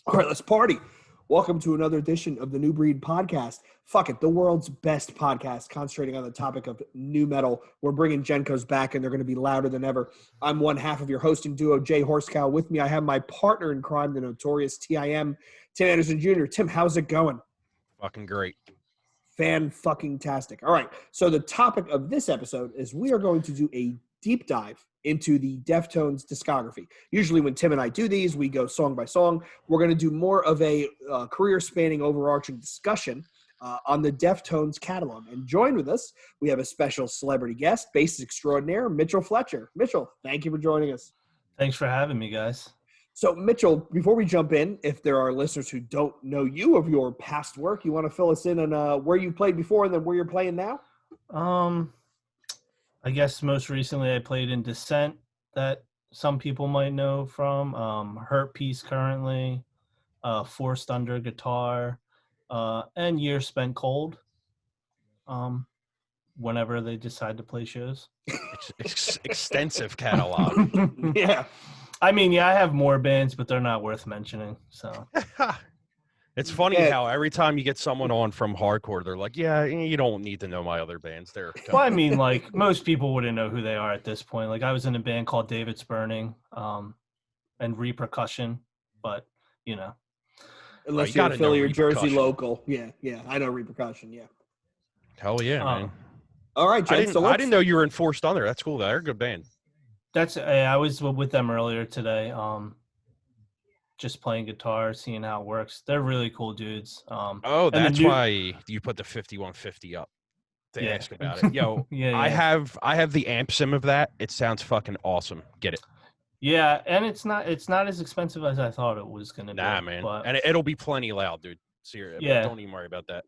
All right, let's party. Welcome to another edition of the New Breed Podcast. Fuck it, the world's best podcast concentrating on the topic of new metal. We're bringing Genkos back, and they're going to be louder than ever. I'm one half of your hosting duo, Jay Horsecow. With me, I have my partner in crime, the notorious TIM, Tim Anderson Jr. Tim, how's it going? Fucking great. Fan-fucking-tastic. All right, so the topic of this episode is we are going to do a deep dive into the Deftones discography. Usually when Tim and I do these, we go song by song. We're going to do more of a career-spanning, overarching discussion on the Deftones catalog. And join with us, we have a special celebrity guest, bassist extraordinaire, Mitchell Fletcher. Mitchell, thank you for joining us. Thanks for having me, guys. So, Mitchell, before we jump in, if there are listeners who don't know you of your past work, you want to fill us in on where you played before and then where you're playing now? I guess most recently I played in Dissent, that some people might know from. Hurtpiece currently, Forced Under guitar, and Years Spent Cold. Whenever they decide to play shows. Extensive catalog. Yeah. I mean, I have more bands, but they're not worth mentioning. So It's funny how every time you get someone on from hardcore, they're like, yeah, you don't need to know my other bands. Well, I mean, like, most people wouldn't know who they are at this point. Like, I was in a band called David's Burning and Repercussion, but, you know. Unless you're a Philly or Jersey local. Yeah, I know Repercussion, yeah. Hell yeah, man. All right, Jen, I didn't know you were in Forced Under. That's cool. They're a good band. I was with them earlier today. Just playing guitar, seeing how it works. They're really cool dudes. That's why you put the 5150 up to ask about it. Yo, I have the amp sim of that. It sounds fucking awesome. Get it? Yeah, and it's not as expensive as I thought it was gonna be. Nah, man, but, and it'll be plenty loud, dude. Seriously, don't even worry about that.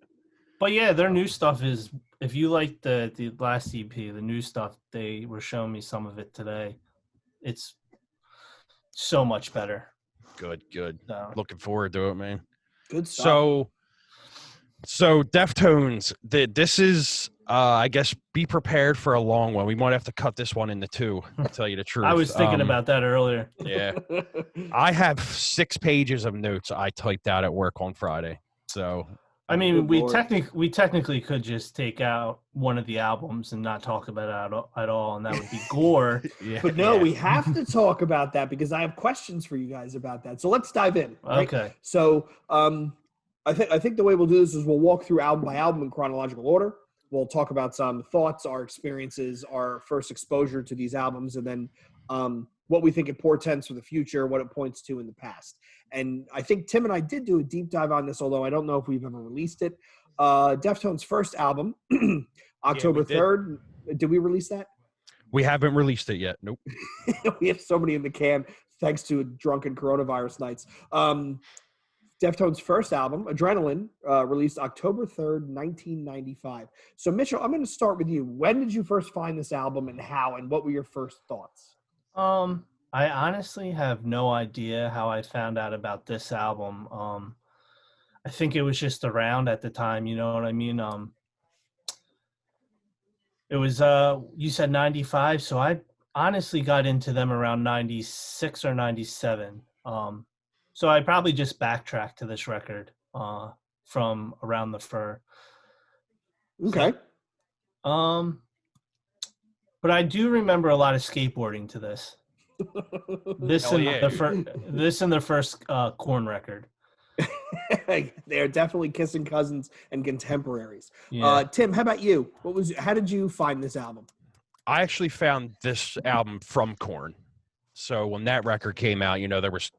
But yeah, their new stuff is. If you like the last EP, the new stuff, they were showing me some of it today. It's so much better. Good. Looking forward to it, man. Good stuff. So Deftones, this is, I guess, be prepared for a long one. We might have to cut this one into two, to tell you the truth. I was thinking about that earlier. Yeah. I have 6 pages of notes I typed out at work on Friday. So, I mean, we technically could just take out one of the albums and not talk about it at all, and that would be Gore. But no, we have to talk about that because I have questions for you guys about that. So let's dive in. Right? Okay. So I think the way we'll do this is we'll walk through album by album in chronological order. We'll talk about some thoughts, our experiences, our first exposure to these albums, and then what we think it portends for the future, what it points to in the past. And I think Tim and I did do a deep dive on this, although I don't know if we've ever released it. Deftones' first album, October 3rd. Did we release that? We haven't released it yet. Nope. We have so many in the can, thanks to drunken coronavirus nights. Deftones' first album, Adrenaline, released October 3rd, 1995. So, Mitchell, I'm going to start with you. When did you first find this album and how, and what were your first thoughts? I honestly have no idea how I found out about this album. I think it was just around at the time, you know what I mean? It was, you said 95, so I honestly got into them around 96 or 97. So I probably just backtracked to this record from Around the Fur. Okay. So, but I do remember a lot of skateboarding to this. This and the first Korn record. They're definitely kissing cousins and contemporaries. Yeah. Tim, how about you? How did you find this album? I actually found this album from Korn. So when that record came out, there was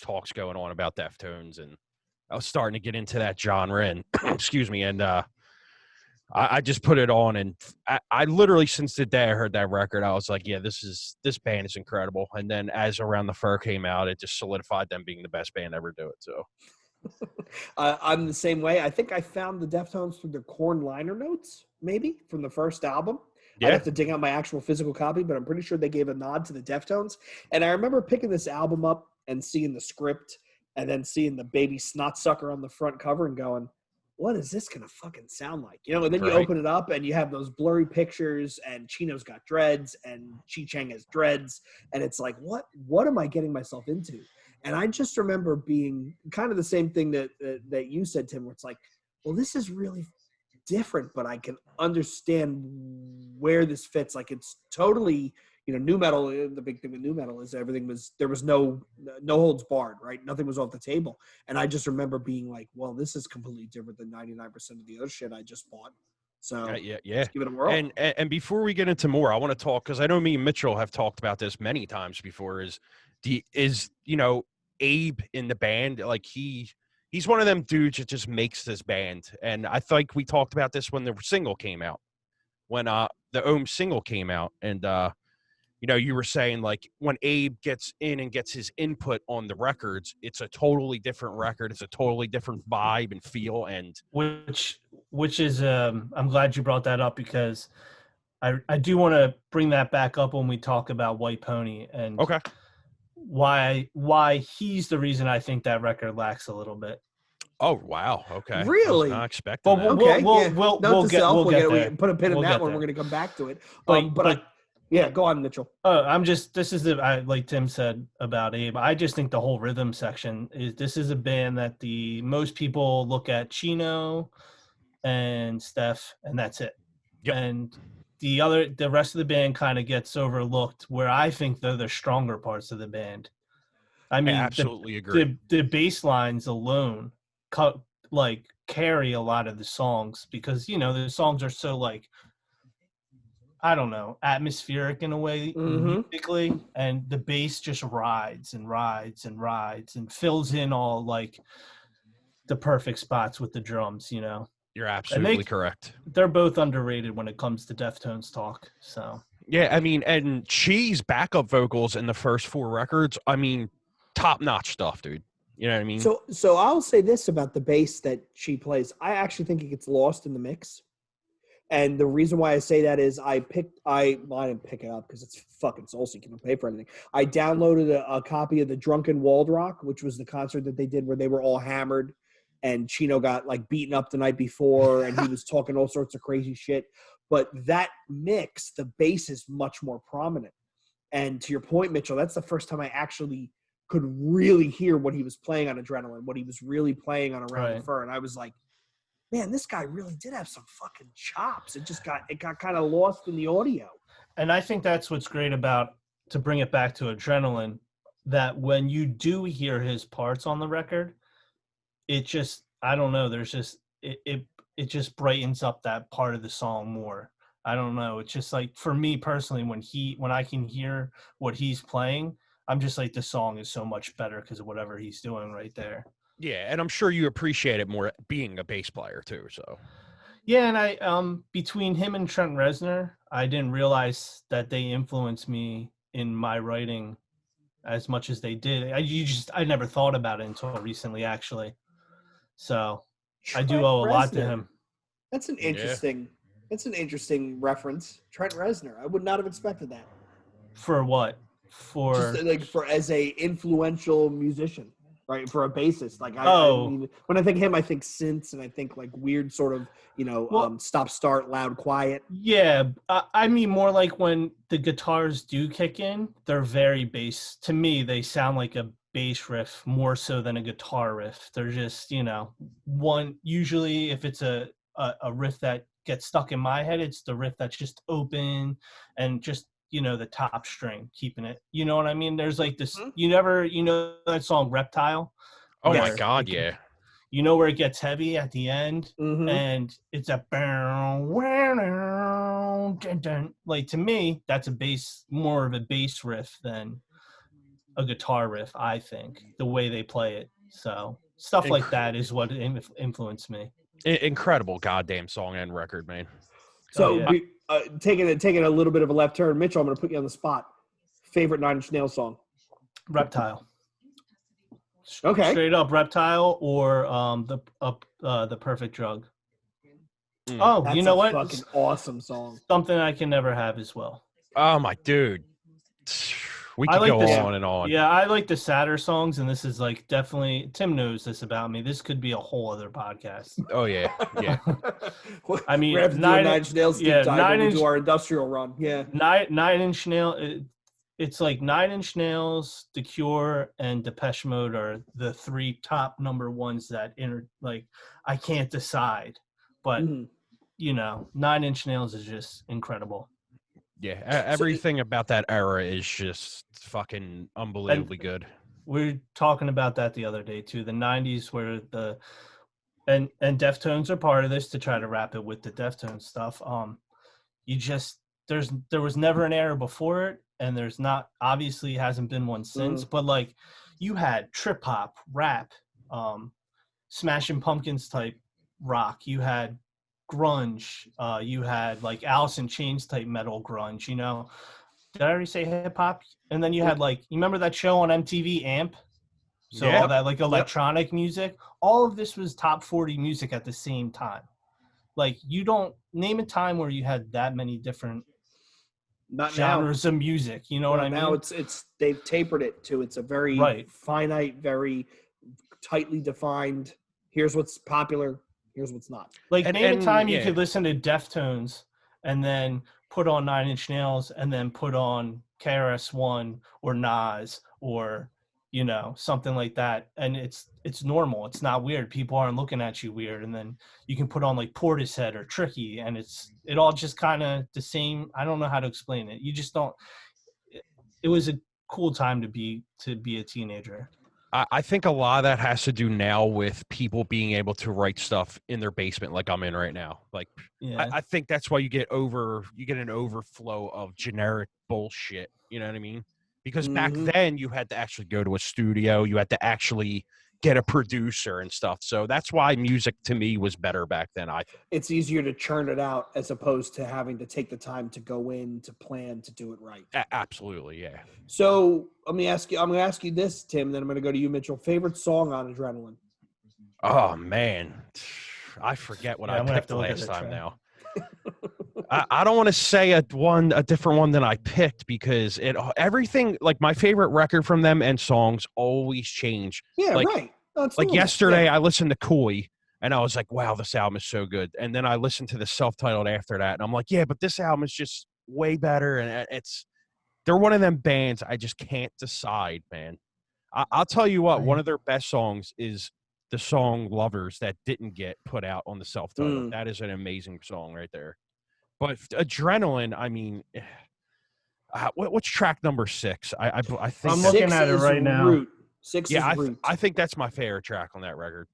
talks going on about Deftones, and I was starting to get into that genre. And excuse me, and I just put it on, and I literally, since the day I heard that record, I was like, yeah, this band is incredible. And then as Around the Fur came out, it just solidified them being the best band ever do it. So I'm the same way. I think I found the Deftones through the Korn liner notes, maybe from the first album. Yeah. I'd have to dig out my actual physical copy, but I'm pretty sure they gave a nod to the Deftones. And I remember picking this album up and seeing the script and then seeing the baby snot sucker on the front cover and going, what is this going to fucking sound like? You know, and then you open it up and you have those blurry pictures and Chino's got dreads and Chi Chang has dreads. And it's like, what am I getting myself into? And I just remember being kind of the same thing that you said, Tim, where it's like, well, this is really different, but I can understand where this fits. Like, it's totally, nu metal. The big thing with nu metal is there was no holds barred, right? Nothing was off the table. And I just remember being like, well, this is completely different than 99% of the other shit I just bought. So yeah. let's give it a whirl. And before we get into more, I want to talk, because I know me and Mitchell have talked about this many times before, is Abe in the band, like he's one of them dudes that just makes this band. And I think we talked about this when the single came out, when the Ohm single came out, and you were saying, like, when Abe gets in and gets his input on the records, it's a totally different record. It's a totally different vibe and feel. And which is, I'm glad you brought that up, because I do want to bring that back up when we talk about White Pony, and okay, why he's the reason I think that record lacks a little bit. Oh, wow. Okay. Really? I was not expecting that. We'll get there. Put a pin in that one. We're going to come back to it. Go on, Mitchell. Like Tim said about Abe, I just think the whole rhythm section this is a band that the most people look at Chino and Steph, and that's it. Yep. And the rest of the band kind of gets overlooked, where I think they're the stronger parts of the band. I mean, I absolutely agree. The bass lines alone carry a lot of the songs, because the songs are so, like, I don't know, atmospheric in a way, musically, and the bass just rides and rides and rides and fills in all, like, the perfect spots with the drums. You're absolutely correct. They're both underrated when it comes to Deftones talk. So yeah, I mean, and Chi's backup vocals in the first 4 records, I mean, top-notch stuff, dude. You know what I mean? So I'll say this about the bass that she plays. I actually think it gets lost in the mix. And the reason why I say that is I didn't pick it up because it's fucking soul-seeking. You don't pay for anything. I downloaded a copy of the Drunken Waldrock, which was the concert that they did where they were all hammered and Chino got, like, beaten up the night before and he was talking all sorts of crazy shit. But that mix, the bass is much more prominent. And to your point, Mitchell, that's the first time I actually could really hear what he was playing on Adrenaline, what he was really playing on Around the Fur. And I was like, man, this guy really did have some fucking chops. It got kind of lost in the audio. And I think that's what's great about, to bring it back to Adrenaline, that when you do hear his parts on the record, it just, I don't know, there's just, it just brightens up that part of the song more. I don't know. It's just like, for me personally, when I can hear what he's playing, I'm just like, the song is so much better because of whatever he's doing right there. Yeah, and I'm sure you appreciate it more being a bass player too. So, yeah, and I between him and Trent Reznor, I didn't realize that they influenced me in my writing as much as they did. I never thought about it until recently, actually. So I do owe a lot to him. That's an interesting. That's an interesting reference, Trent Reznor. I would not have expected that. For what? For as a influential musician. Right, for a bassist, like I mean, when I think him, I think synths, and I think like weird sort of stop, start, loud, quiet. Yeah, I mean more like when the guitars do kick in, they're very bass. To me, they sound like a bass riff more so than a guitar riff. They're just one. Usually, if it's a riff that gets stuck in my head, it's the riff that's just open and just. The top string, keeping it. You know what I mean? There's like this, that song Reptile? Oh my God, yeah. Where it gets heavy at the end? And it's a like, to me, that's more of a bass riff than a guitar riff, I think, the way they play it. So stuff like that is what influenced me. Incredible goddamn song and record, man. So taking a little bit of a left turn, Mitchell, I'm going to put you on the spot. Favorite Nine Inch Nails song? Reptile. Okay. Straight up Reptile or the Perfect Drug. Oh, that's you know what? Fucking awesome song. Something I Can Never Have as well. Oh my dude. We could go on and on. Yeah, I like the sadder songs, and this is like definitely, Tim knows this about me. This could be a whole other podcast. Oh yeah, yeah. I mean, we're gonna have to do a Nine Inch Nails deep dive when we do our industrial run. Yeah, Nine Inch Nails. it's like Nine Inch Nails, The Cure, and Depeche Mode are the 3 top number ones that I can't decide. But, Nine Inch Nails is just incredible. Yeah, everything about that era is just fucking unbelievably good. We were talking about that the other day, too. The 90s were and Deftones are part of this to try to wrap it with the Deftones stuff. There was never an era before it, and there's not, obviously hasn't been one since, but like you had trip hop, rap, Smashing Pumpkins type rock, you had grunge, you had like Alice in Chains type metal grunge, Did I already say hip hop? And then you had you remember that show on MTV, Amp? So all that like electronic music, all of this was top 40 music at the same time. Like you don't name a time where you had that many different genres of music. You know what I mean? Now it's they've tapered it to it's a very finite, very tightly defined. Here's what's popular. Here's what's not. Like name a time you could listen to Deftones and then put on Nine Inch Nails and then put on KRS-One or Nas or something like that, and it's normal. It's not weird. People aren't looking at you weird. And then you can put on like Portishead or Tricky, and it all just kind of the same. I don't know how to explain it. You just don't. It was a cool time to be a teenager. I think a lot of that has to do now with people being able to write stuff in their basement, like I'm in right now. Like, I think that's why you get an overflow of generic bullshit. You know what I mean? Because back then you had to actually go to a studio, you had to actually get a producer and stuff. So that's why music to me was better back then. I think it's easier to churn it out as opposed to having to take the time to go in, to plan, to do it right. Absolutely, yeah. So I'm going to ask you this, Tim, then I'm going to go to you, Mitchell. Favorite song on Adrenaline? Oh man, I forget what I picked last time now. I don't want to say a different one than I picked because everything like my favorite record from them and songs always change. Yeah, right. Like yesterday, I listened to Koi and I was like, "Wow, this album is so good." And then I listened to the self-titled after that, and I'm like, "Yeah, but this album is just way better." And they're one of them bands I just can't decide, man. I'll tell you what, one of their best songs is the song "Lovers" that didn't get put out on the self-titled. That is an amazing song right there. But Adrenaline, I mean, what's track number 6? I think I'm looking at it right now. Root. 6 is Root. I think that's my favorite track on that record.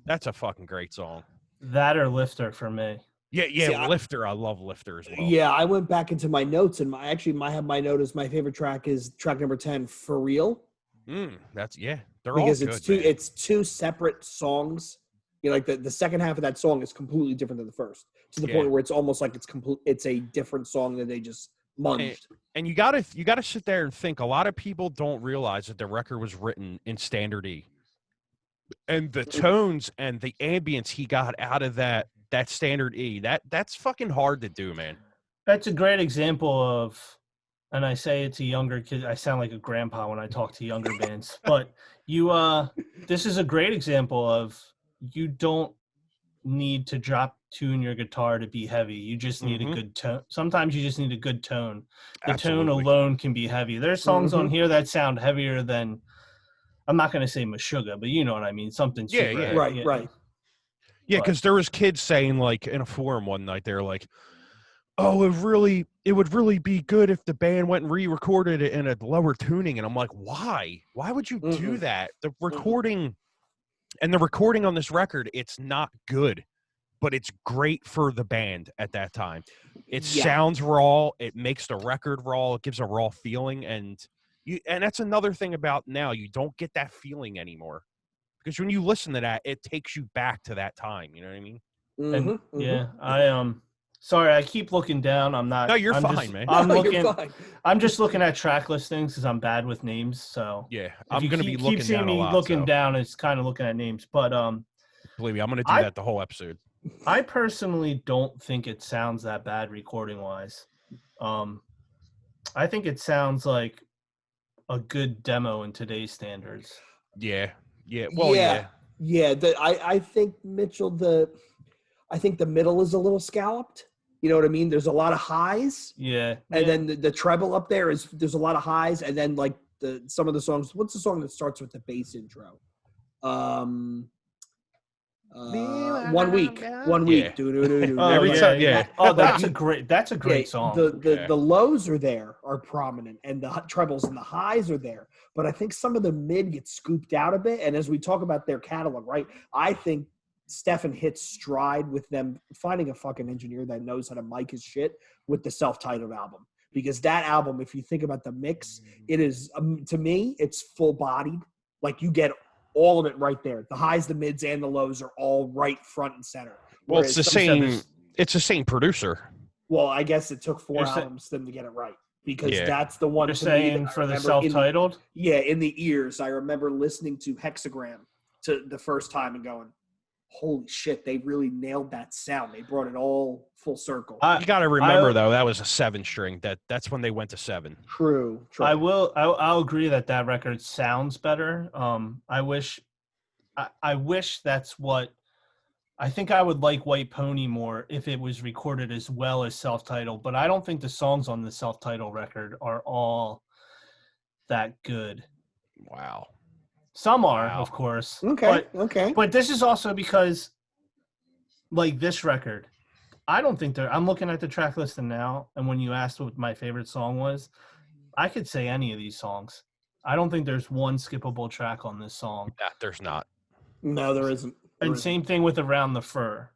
That's a fucking great song. That or Lifter for me. Yeah. See, Lifter. I love Lifter as well. Yeah, I went back into my notes and I have my note as my favorite track is track number 10, For Real. They're because all good. It's two separate songs. Like the second half of that song is completely different than the first, to the point where it's almost like it's a different song that they just munged. And you gotta sit there and think. A lot of people don't realize that the record was written in standard E, and the tones and the ambience he got out of that standard E, that's fucking hard to do, man. That's a great example of, and I say it to younger kids. I sound like a grandpa when I talk to younger bands, but this is a great example of. You don't need to tune your guitar to be heavy. You just need a good tone. Sometimes you just need a good tone. The tone alone can be heavy. There's songs on here that sound heavier than, I'm not going to say Meshuggah, but you know what I mean. Something super heavy. Right. Yeah, because there was kids saying like in a forum one night, they're like, "Oh, it would really be good if the band went and re-recorded it in a lower tuning." And I'm like, "Why? Why would you do that? The recording." And the recording on this record, it's not good, but it's great for the band at that time. It sounds raw. It makes the record raw. It gives a raw feeling. And that's another thing about now. You don't get that feeling anymore. Because when you listen to that, it takes you back to that time. You know what I mean? Yeah, sorry, I keep looking down. I'm not. No, you're fine, man. You're fine. I'm just looking at track listings because I'm bad with names. So yeah, I'm going to be looking down a lot. Keep seeing me looking down. It's kind of looking at names, but believe me, I'm going to do that the whole episode. I personally don't think it sounds that bad recording wise. I think it sounds like a good demo in today's standards. Yeah. Well, yeah. I think Mitchell. I think the middle is a little scalloped. You know what I mean? There's a lot of highs. Yeah. And then the treble up there's a lot of highs, and then like some of the songs. What's the song that starts with the bass intro? 1 week. 1 week. Yeah. Do. Oh, Every time, yeah. Oh, that's a great song. The lows are prominent, and the trebles and the highs are there. But I think some of the mid gets scooped out a bit. And as we talk about their catalog, right, I think Stefan hits stride with them finding a fucking engineer that knows how to mic his shit with the self-titled album. Because that album, if you think about the mix, it is, to me, it's full-bodied. Like, you get all of it right there. The highs, the mids, and the lows are all right front and center. Well, it's the same. It's the same producer. Well, I guess it took 4 albums for them to get it right, because that's the one. You're saying for the self-titled? In the ears, I remember listening to Hexagram to the first time and going, "Holy shit! They really nailed that sound. They brought it all full circle." You got to remember though, that was a 7-string. That's when they went to 7. True. I'll agree that record sounds better. I wish that's what. I think I would like White Pony more if it was recorded as well as self-titled, but I don't think the songs on the self-titled record are all that good. Wow. Some are, of course. Okay. But this is also because, like, this record, I don't think I'm looking at the track list now, and when you asked what my favorite song was, I could say any of these songs. I don't think there's one skippable track on this song. Yeah, there's not. No, there isn't. And same thing with Around the Fur.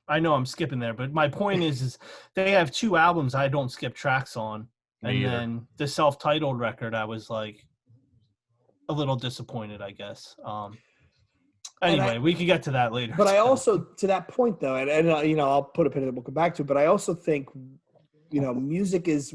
I know I'm skipping there, but my point is they have 2 albums I don't skip tracks on. And then the self-titled record, I was like a little disappointed, I guess. Anyway, we can get to that later. But I also, to that point though, and I'll put a pin in it, we'll come back to it, but I also think, music is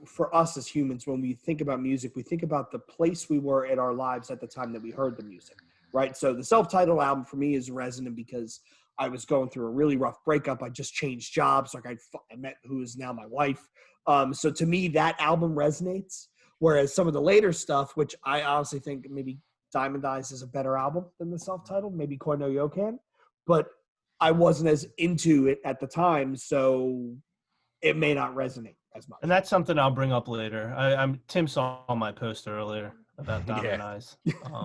for us as humans, when we think about music, we think about the place we were in our lives at the time that we heard the music. Right. So the self-titled album for me is resonant because I was going through a really rough breakup. I just changed jobs. Like I met who is now my wife. So to me, that album resonates. Whereas some of the later stuff, which I honestly think maybe Diamond Eyes is a better album than the self-titled, maybe Koi no Yokan, but I wasn't as into it at the time. So it may not resonate as much. And that's something I'll bring up later. Tim saw my post earlier about Diamond Eyes.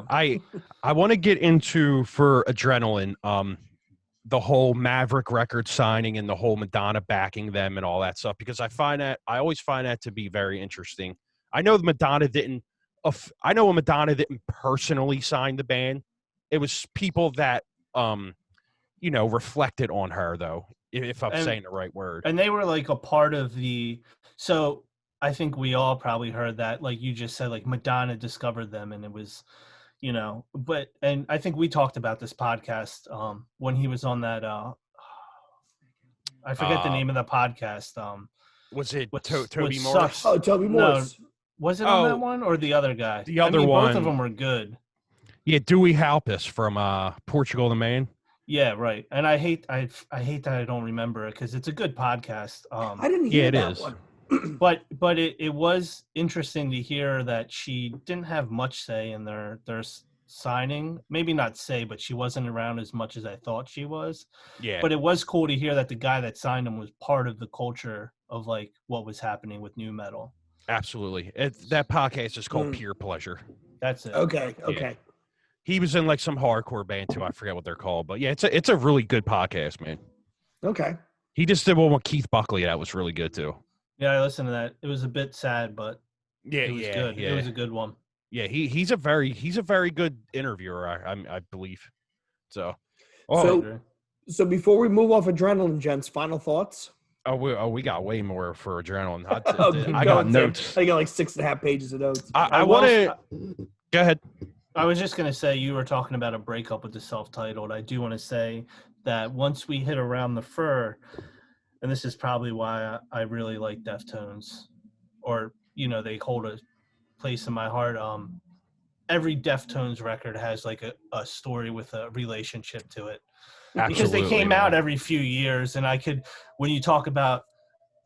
I want to get into, for Adrenaline, the whole Maverick record signing and the whole Madonna backing them and all that stuff, because I always find that to be very interesting. I know Madonna didn't personally sign the band. It was people that reflected on her, though, if I'm saying the right word. And they were like a part of so I think we all probably heard that, like you just said, like Madonna discovered them, and it was, and I think we talked about this podcast when he was on that, I forget the name of the podcast. Was it Toby Morris? Sucks. Oh, Toby Morris. No, was it on that one or the other guy? The other one. Both of them were good. Yeah, Dewey Halpus from Portugal the Man. Yeah, right. And I hate that I don't remember it because it's a good podcast. I didn't hear that one. But it was interesting to hear that she didn't have much say in their signing. Maybe not say, but she wasn't around as much as I thought she was. Yeah. But it was cool to hear that the guy that signed him was part of the culture of like what was happening with nu metal. Absolutely. That podcast is called Peer Pleasure. That's it. Okay. Yeah. He was in like some hardcore band too. I forget what they're called, but yeah, it's a really good podcast, man. Okay. He just did one with Keith Buckley. That was really good too. Yeah, I listened to that. It was a bit sad, but it was good. Yeah. It was a good one. Yeah, he's a very good interviewer, I believe. So before we move off Adrenaline, gents, final thoughts. We got way more for Adrenaline. I got notes. I got like 6.5 pages of notes. I want to go ahead. I was just going to say, you were talking about a breakup with the self-titled. I do want to say that once we hit Around the Fur, and this is probably why I really like Deftones, or, they hold a place in my heart. Every Deftones record has like a story with a relationship to it. Absolutely, because they came out every few years, and when you talk about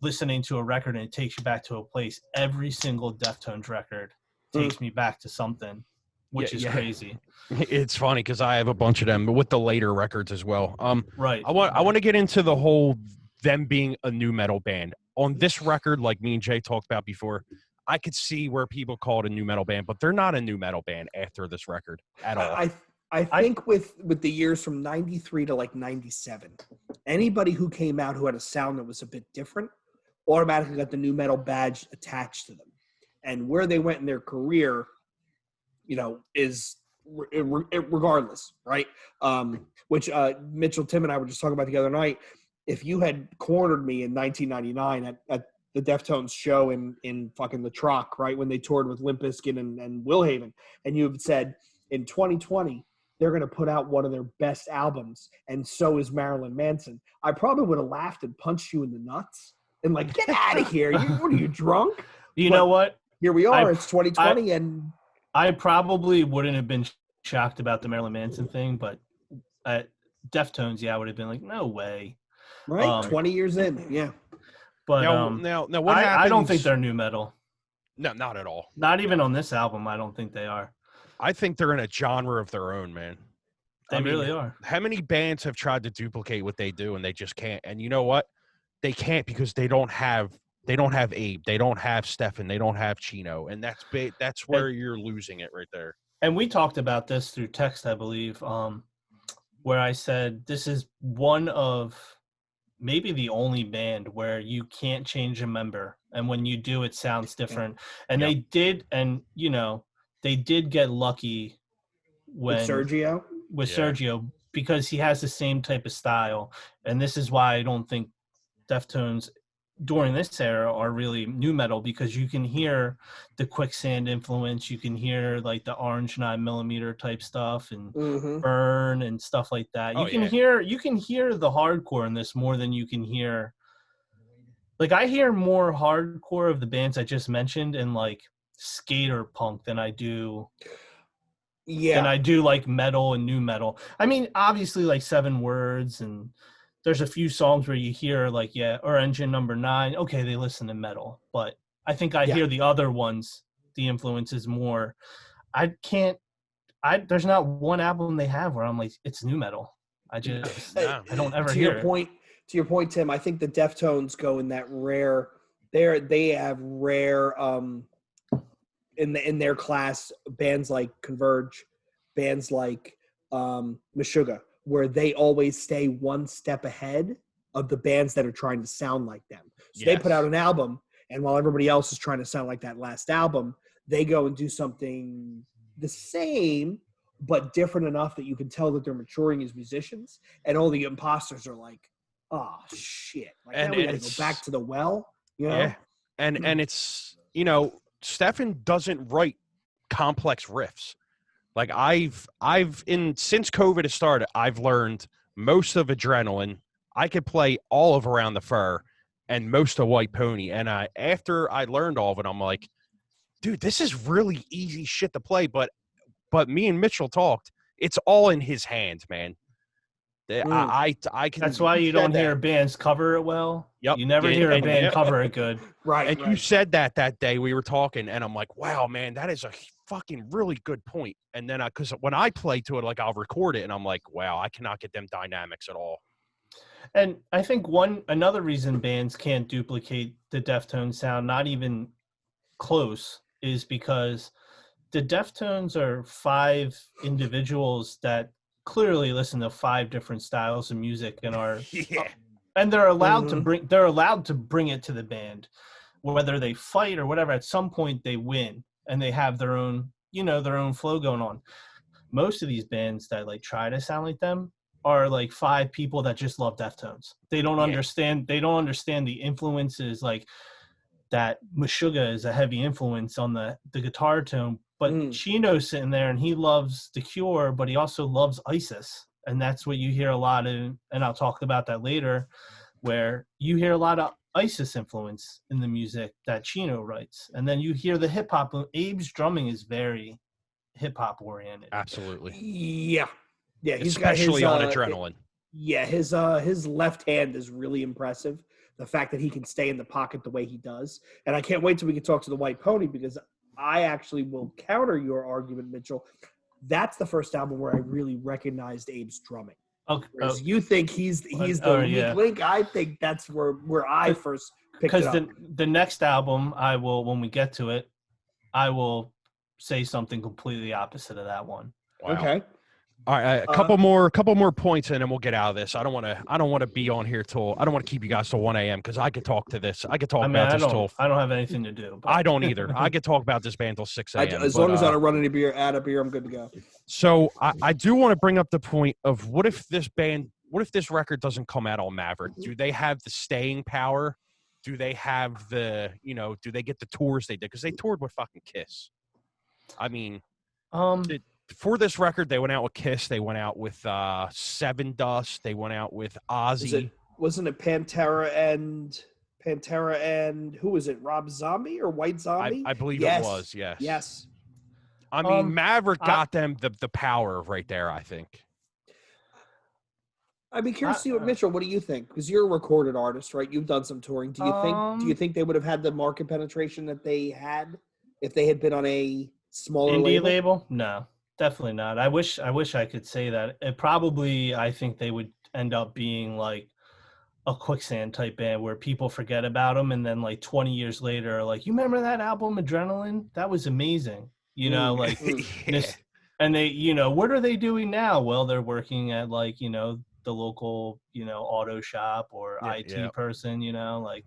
listening to a record and it takes you back to a place, every single Deftones record takes me back to something. Which is crazy. It's funny because I have a bunch of them, but with the later records as well. Right. I want to get into the whole them being a new metal band. On this record, like me and Jay talked about before, I could see where people call it a new metal band, but they're not a new metal band after this record at all. I think with the years from 93 to like 97, anybody who came out who had a sound that was a bit different automatically got the new metal badge attached to them. And where they went in their career, is regardless, right? Which Mitchell, Tim, and I were just talking about the other night. If you had cornered me in 1999 at the Deftones show in fucking the Truck, right, when they toured with Limp Bizkit and Willhaven, and you had said in 2020 they're going to put out one of their best albums, and so is Marilyn Manson, I probably would have laughed and punched you in the nuts and like, get out of here! What are you, drunk? You know what? Here we are. It's 2020, and I probably wouldn't have been shocked about the Marilyn Manson thing, but at Deftones, I would have been like, no way. Right, 20 years in, yeah. But now what happens? I don't think they're new metal. No, not at all. Not even on this album, I don't think they are. I think they're in a genre of their own, man. They really are. How many bands have tried to duplicate what they do and they just can't? And you know what? They can't because they don't have Abe, they don't have Stefan, they don't have Chino, and that's where you're losing it right there. And we talked about this through text, I believe, where I said this is one of maybe the only band where you can't change a member, and when you do, it sounds different. And they did, and they did get lucky with Sergio because he has the same type of style, and this is why I don't think Deftones during this era are really new metal, because you can hear the Quicksand influence, you can hear like the Orange 9mm type stuff and Burn and stuff like that. You can hear the hardcore in this more than you can hear. Like, I hear more hardcore of the bands I just mentioned in like skater punk than I do like metal and new metal. I mean, obviously like 7 Words, and there's a few songs where you hear like, or Engine Number 9. Okay, they listen to metal, but I think I hear the other ones, the influences more. There's not one album they have where I'm like, it's new metal. I don't ever hear it. To your point, Tim, I think the Deftones go in that rare. They have rare in their class bands like Converge, bands like Meshuggah, where they always stay one step ahead of the bands that are trying to sound like them. So they put out an album, and while everybody else is trying to sound like that last album, they go and do something the same but different enough that you can tell that they're maturing as musicians, and all the imposters are like, oh shit, like, now we gotta go back to the well, Yeah, and it's Stefan doesn't write complex riffs. Like since COVID has started, I've learned most of Adrenaline. I could play all of Around the Fur and most of White Pony. And after I learned all of it, I'm like, dude, this is really easy shit to play. But me and Mitchell talked. It's all in his hands, man. I can. That's why you don't hear bands cover it well. Yep. You never hear a band cover it good. Right. And you said that day we were talking, and I'm like, wow, man, that is a fucking really good point. And then because when I play to it, like, I'll record it, and I'm like, wow, I cannot get them dynamics at all. And I think another reason bands can't duplicate the Deftones sound, not even close, is because the Deftones are 5 individuals that clearly listen to 5 different styles of music and are and they're allowed to bring it to the band, whether they fight or whatever. At some point they win and they have their own flow going on. Most of these bands that like try to sound like them are like 5 people that just love Deftones. They don't understand the influences, like that Meshuggah is a heavy influence on the guitar tone. But Chino's sitting there and he loves The Cure, but he also loves ISIS. And that's what you hear a lot of, and I'll talk about that later, where you hear a lot of ISIS influence in the music that Chino writes. And then you hear the hip hop. Abe's drumming is very hip hop oriented. Absolutely. Yeah. Yeah. He's especially got on Adrenaline. His left hand is really impressive. The fact that he can stay in the pocket the way he does. And I can't wait till we can talk to the White Pony, because I actually will counter your argument, Mitchell. That's the first album where I really recognized Abe's drumming. Whereas you think he's the weak link. I think that's where I first picked it up. Because the next album, when we get to it, I will say something completely opposite of that one. Wow. Okay. All right, a couple more points, and then we'll get out of this. I don't want to be on here till. I don't want to keep you guys till 1 a.m. because I could talk about this till. I don't have anything to do. But. I don't either. I could talk about this band till 6 a.m. As long as I don't run any beer, I'm good to go. So I do want to bring up the point of what if this record doesn't come out on Maverick? Do they have the staying power? Do they have the, do they get the tours they did? Because they toured with fucking Kiss. I mean, for this record, they went out with Kiss. They went out with Seven Dust. They went out with Ozzy. Wasn't it Pantera and who was it? Rob Zombie or White Zombie? I believe it was, yes. Yes. I mean, Maverick got them the power right there, I think. I'd be curious to see Mitchell, what do you think? Because you're a recorded artist, right? You've done some touring. Do you think they would have had the market penetration that they had if they had been on a smaller indie label? No, definitely not. I wish I could say that. I think they would end up being like a Quicksand type band where people forget about them, and then like 20 years later, like, you remember that album Adrenaline? That was amazing. Yeah. And they, what are they doing now? Well, they're working at like, the local, auto shop or IT person, Exactly,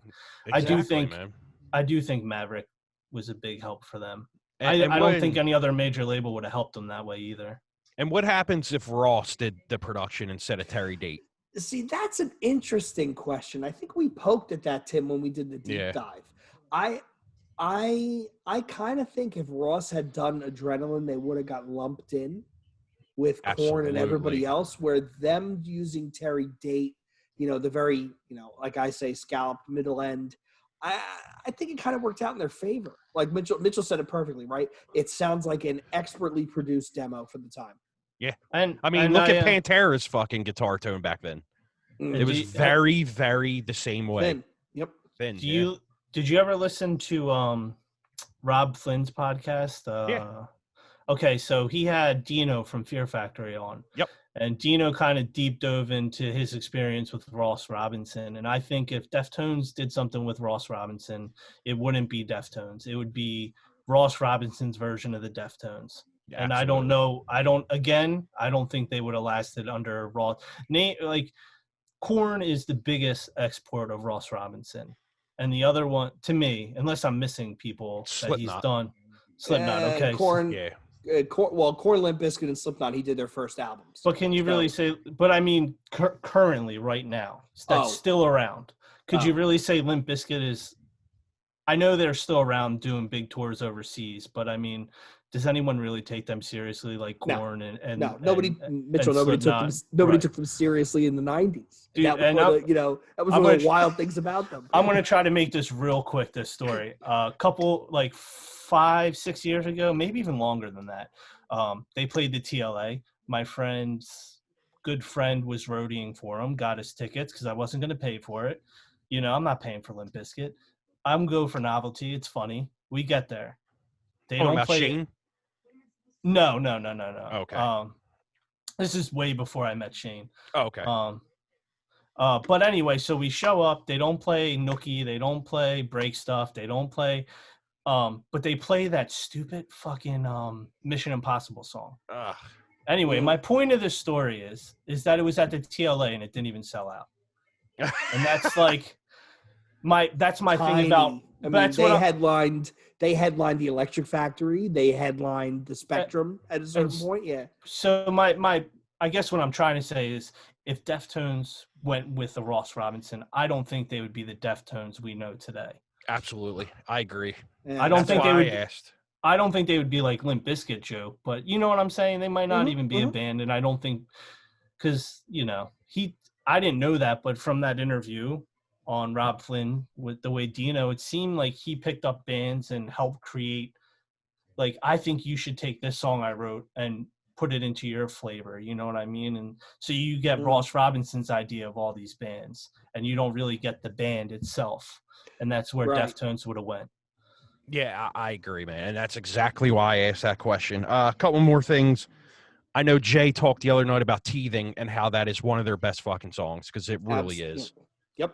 I do think Maverick was a big help for them. I don't think any other major label would have helped them that way either. And what happens if Ross did the production instead of Terry Date? See, that's an interesting question. I think we poked at that, Tim, when we did the deep dive. I kind of think if Ross had done Adrenaline, they would have got lumped in with Korn and everybody else, where them using Terry Date, the very, like I say, scalloped middle end, I think it kind of worked out in their favor. Like Mitchell said it perfectly, right? It sounds like an expertly produced demo for the time. Yeah. And I mean, look at Pantera's fucking guitar tone back then. It was very, very the same way. Thin. Yep. Thin. Did you ever listen to Rob Flynn's podcast? Yeah. Okay, so he had Dino from Fear Factory on. Yep. And Dino kind of deep dove into his experience with Ross Robinson. And I think if Deftones did something with Ross Robinson, it wouldn't be Deftones. It would be Ross Robinson's version of the Deftones. Yeah, and absolutely. I don't think they would have lasted under Ross. Like, Korn is the biggest export of Ross Robinson. And the other one, to me, unless I'm missing people that he's done. Slipknot, okay. Korn, Korn, Limp Bizkit, and Slipknot, he did their first albums. But can you really say, but I mean, currently, right now, that's still around. Could you really say Limp Bizkit is, I know they're still around doing big tours overseas, but I mean, does anyone really take them seriously like Korn and nobody took them seriously in the 90s. Dude, that was one of the wild things about them. I'm going to try to make this real quick, this story. A couple, like 5-6 years ago, maybe even longer than that, they played the TLA. My friend's good friend was roadieing for him, got his tickets because I wasn't going to pay for it. I'm not paying for Limp Bizkit. I'm going for novelty. It's funny. We get there. They don't play Shane? No. Okay. This is way before I met Shane. Oh, okay. But anyway, so we show up. They don't play Nookie. They don't play Break Stuff. They don't play, but they play that stupid fucking Mission Impossible song. Ugh. Anyway, my point of this story is that it was at the TLA and it didn't even sell out. And that's like that's my thing about. I mean, they headlined the Electric Factory. They headlined the Spectrum at a certain point. Yeah. So I guess what I'm trying to say is, if Deftones went with the Ross Robinson, I don't think they would be the Deftones we know today. Absolutely, I agree. Yeah, I don't think they would. I don't think they would be like Limp Bizkit, Joe. But you know what I'm saying? They might not even be a band, and I don't think because I didn't know that, but from that interview on Rob Flynn with the way Dino, it seemed like he picked up bands and helped create, like, I think you should take this song I wrote and put it into your flavor, you know what I mean? And so you get Ross Robinson's idea of all these bands, and you don't really get the band itself, and that's where Deftones would have went. Yeah, I agree, man, and that's exactly why I asked that question. A couple more things. I know Jay talked the other night about Teething and how that is one of their best fucking songs because it really is. Yep.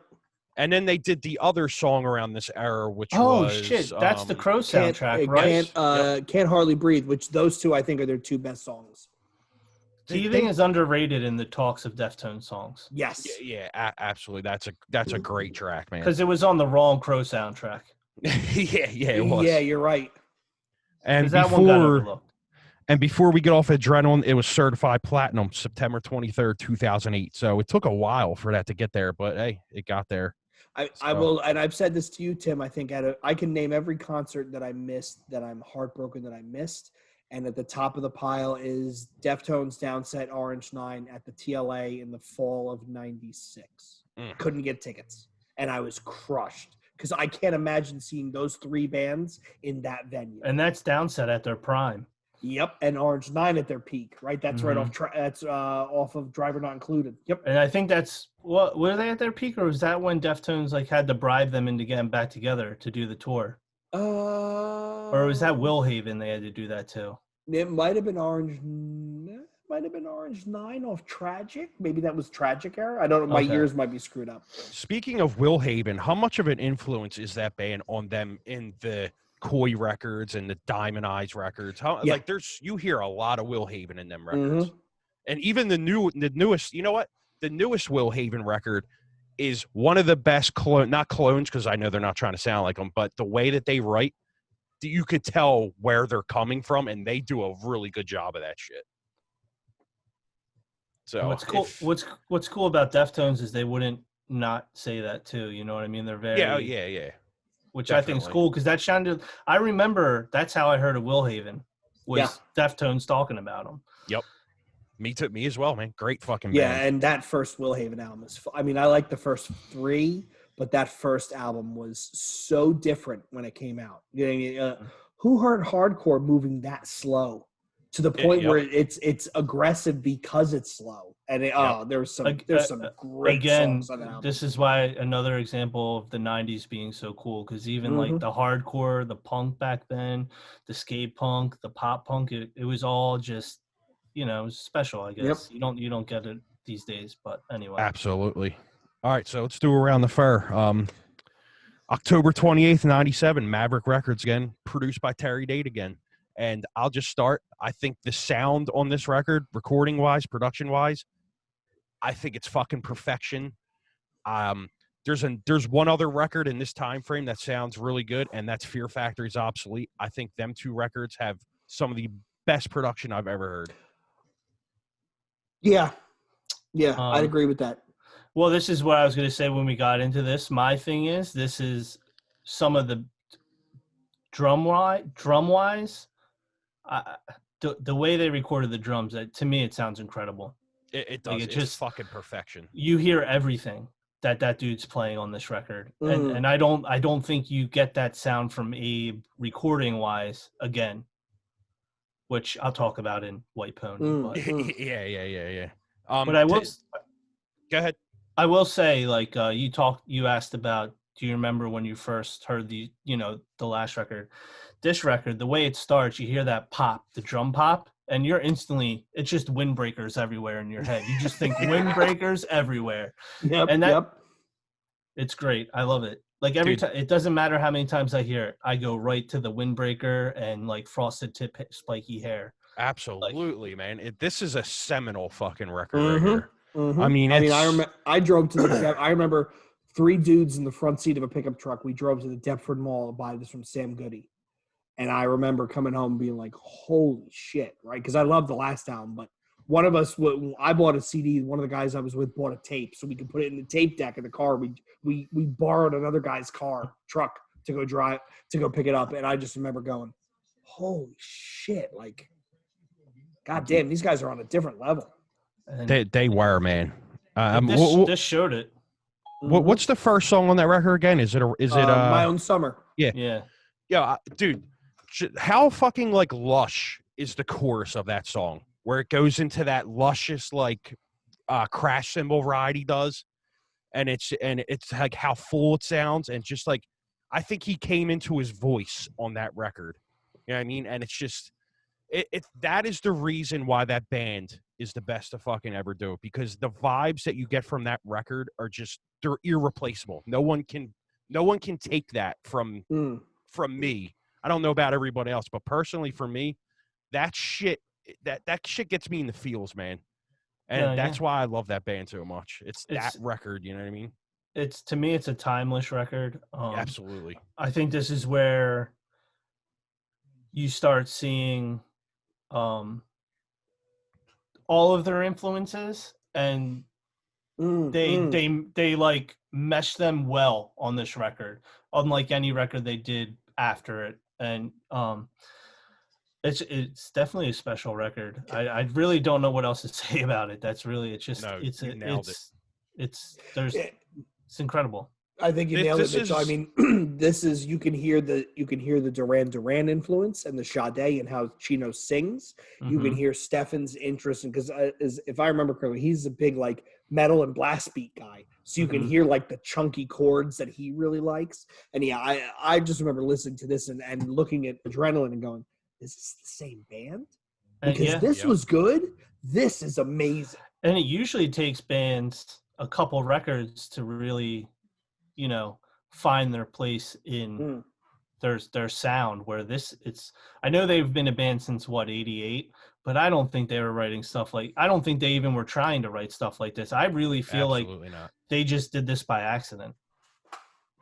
And then they did the other song around this era, which was shit, that's the Crow soundtrack, right? Can't Hardly Breathe, which those two I think are their two best songs. Teething is underrated in the talks of Deftones songs. Yes. Yeah, absolutely. That's a great track, man. Because it was on the wrong Crow soundtrack. yeah, it was. Yeah, you're right. And that one got overlooked. And before we get off Adrenaline, it was certified platinum September 23rd, 2008. So it took a while for that to get there, but hey, it got there. I will, and I've said this to you, Tim. I think I can name every concert that I missed, that I'm heartbroken that I missed. And at the top of the pile is Deftones Downset Orange 9 at the TLA in the fall of '96. Couldn't get tickets. And I was crushed because I can't imagine seeing those three bands in that venue. And that's Downset at their prime. Yep, and Orange 9 at their peak, right? That's right off. That's off of Driver Not Included. Yep. And I think that's were they at their peak, or was that when Deftones like had to bribe them into getting back together to do the tour? Or was that Willhaven? They had to do that too. It might have been Orange. Might have been Orange 9 off Tragic. Maybe that was Tragic era. I don't know. My years might be screwed up. Speaking of Willhaven, how much of an influence is that band on them in the Koi records and the Diamond Eyes records? Like you hear a lot of Willhaven in them records. And even the newest, you know what? The newest Willhaven record is one of the best not clones, because I know they're not trying to sound like them, but the way that they write, you could tell where they're coming from, and they do a really good job of that shit. So what's cool about Deftones is they wouldn't not say that too. You know what I mean? They're very yeah. Which definitely. I think is cool because that sounded. I remember that's how I heard of Willhaven was Deftones talking about them. Yep. Me as well, man. Great fucking band. Yeah, and that first Willhaven album is. I mean, I like the first three, but that first album was so different when it came out. You know what I mean? Who heard hardcore moving that slow to the point where it's aggressive because it's slow? And there's some great songs on that album. This is why another example of the '90s being so cool, because even like the hardcore, the punk back then, the skate punk, the pop punk, it was all just. It was special, I guess. Yep. You don't get it these days, but anyway. Absolutely. All right, so let's do Around the Fur. October 28th, 97, Maverick Records again, produced by Terry Date again. And I'll just start. I think the sound on this record, recording-wise, production-wise, I think it's fucking perfection. There's one other record in this time frame that sounds really good, and that's Fear Factory's Obsolete. I think them two records have some of the best production I've ever heard. Yeah, I'd agree with that. Well, this is what I was going to say when we got into this. My thing is, this is some of the drum-wise, the way they recorded the drums, to me, it sounds incredible. It does. It's just fucking perfection. You hear everything that dude's playing on this record, and I don't think you get that sound from Abe recording-wise again. Which I'll talk about in White Pony. But, yeah. But I will. Go ahead. I will say, like you asked about. Do you remember when you first heard the last record? This record, the way it starts, you hear that pop, the drum pop, and you're instantly. It's just windbreakers everywhere in your head. You just think windbreakers everywhere. Yep. And it's great. I love it. Like every time, it doesn't matter how many times I hear it, I go right to the windbreaker and like frosted tip spiky hair. Absolutely, man. This is a seminal fucking record right here. I mean, I drove to the. I remember 3 dudes in the front seat of a pickup truck. We drove to the Deptford Mall to buy this from Sam Goody, and I remember coming home and being like, "Holy shit!" Right? Because I love the last album, but. One of us, I bought a CD. One of the guys I was with bought a tape, so we could put it in the tape deck in the car. We borrowed another guy's truck to go pick it up, and I just remember going, "Holy shit!" Like, God damn, these guys are on a different level. They were, man. This showed it. What's the first song on that record again? Is it My Own Summer? Yeah, dude. How fucking like lush is the chorus of that song? Where it goes into that luscious like crash cymbal ride he does, and it's like how full it sounds, and just like I think he came into his voice on that record. You know what I mean? And it's just that is the reason why that band is the best to fucking ever do it, because the vibes that you get from that record are just, they're irreplaceable. No one can take that from me. I don't know about everybody else, but personally for me, that shit gets me in the feels, man. And that's why I love that band so much. It's that record, you know what I mean? To me, it's a timeless record. Absolutely. I think this is where you start seeing all of their influences, and they like mesh them well on this record, unlike any record they did after it. And it's definitely a special record. I really don't know what else to say about it. That's really, it's just, it's incredible. I think you nailed it, Mitchell. I mean, this is, you can hear the Duran Duran influence and the Sade and how Chino sings. You can hear Stefan's interest in, because if I remember correctly, he's a big like metal and blast beat guy. So you can hear like the chunky chords that he really likes. And yeah, I just remember listening to this and looking at Adrenaline and going, is this the same band? Because this was good. This is amazing. And it usually takes bands a couple records to really, find their place in their sound, where I know they've been a band since 88, but I don't think they were writing stuff I don't think they even were trying to write stuff like this. I really feel they just did this by accident.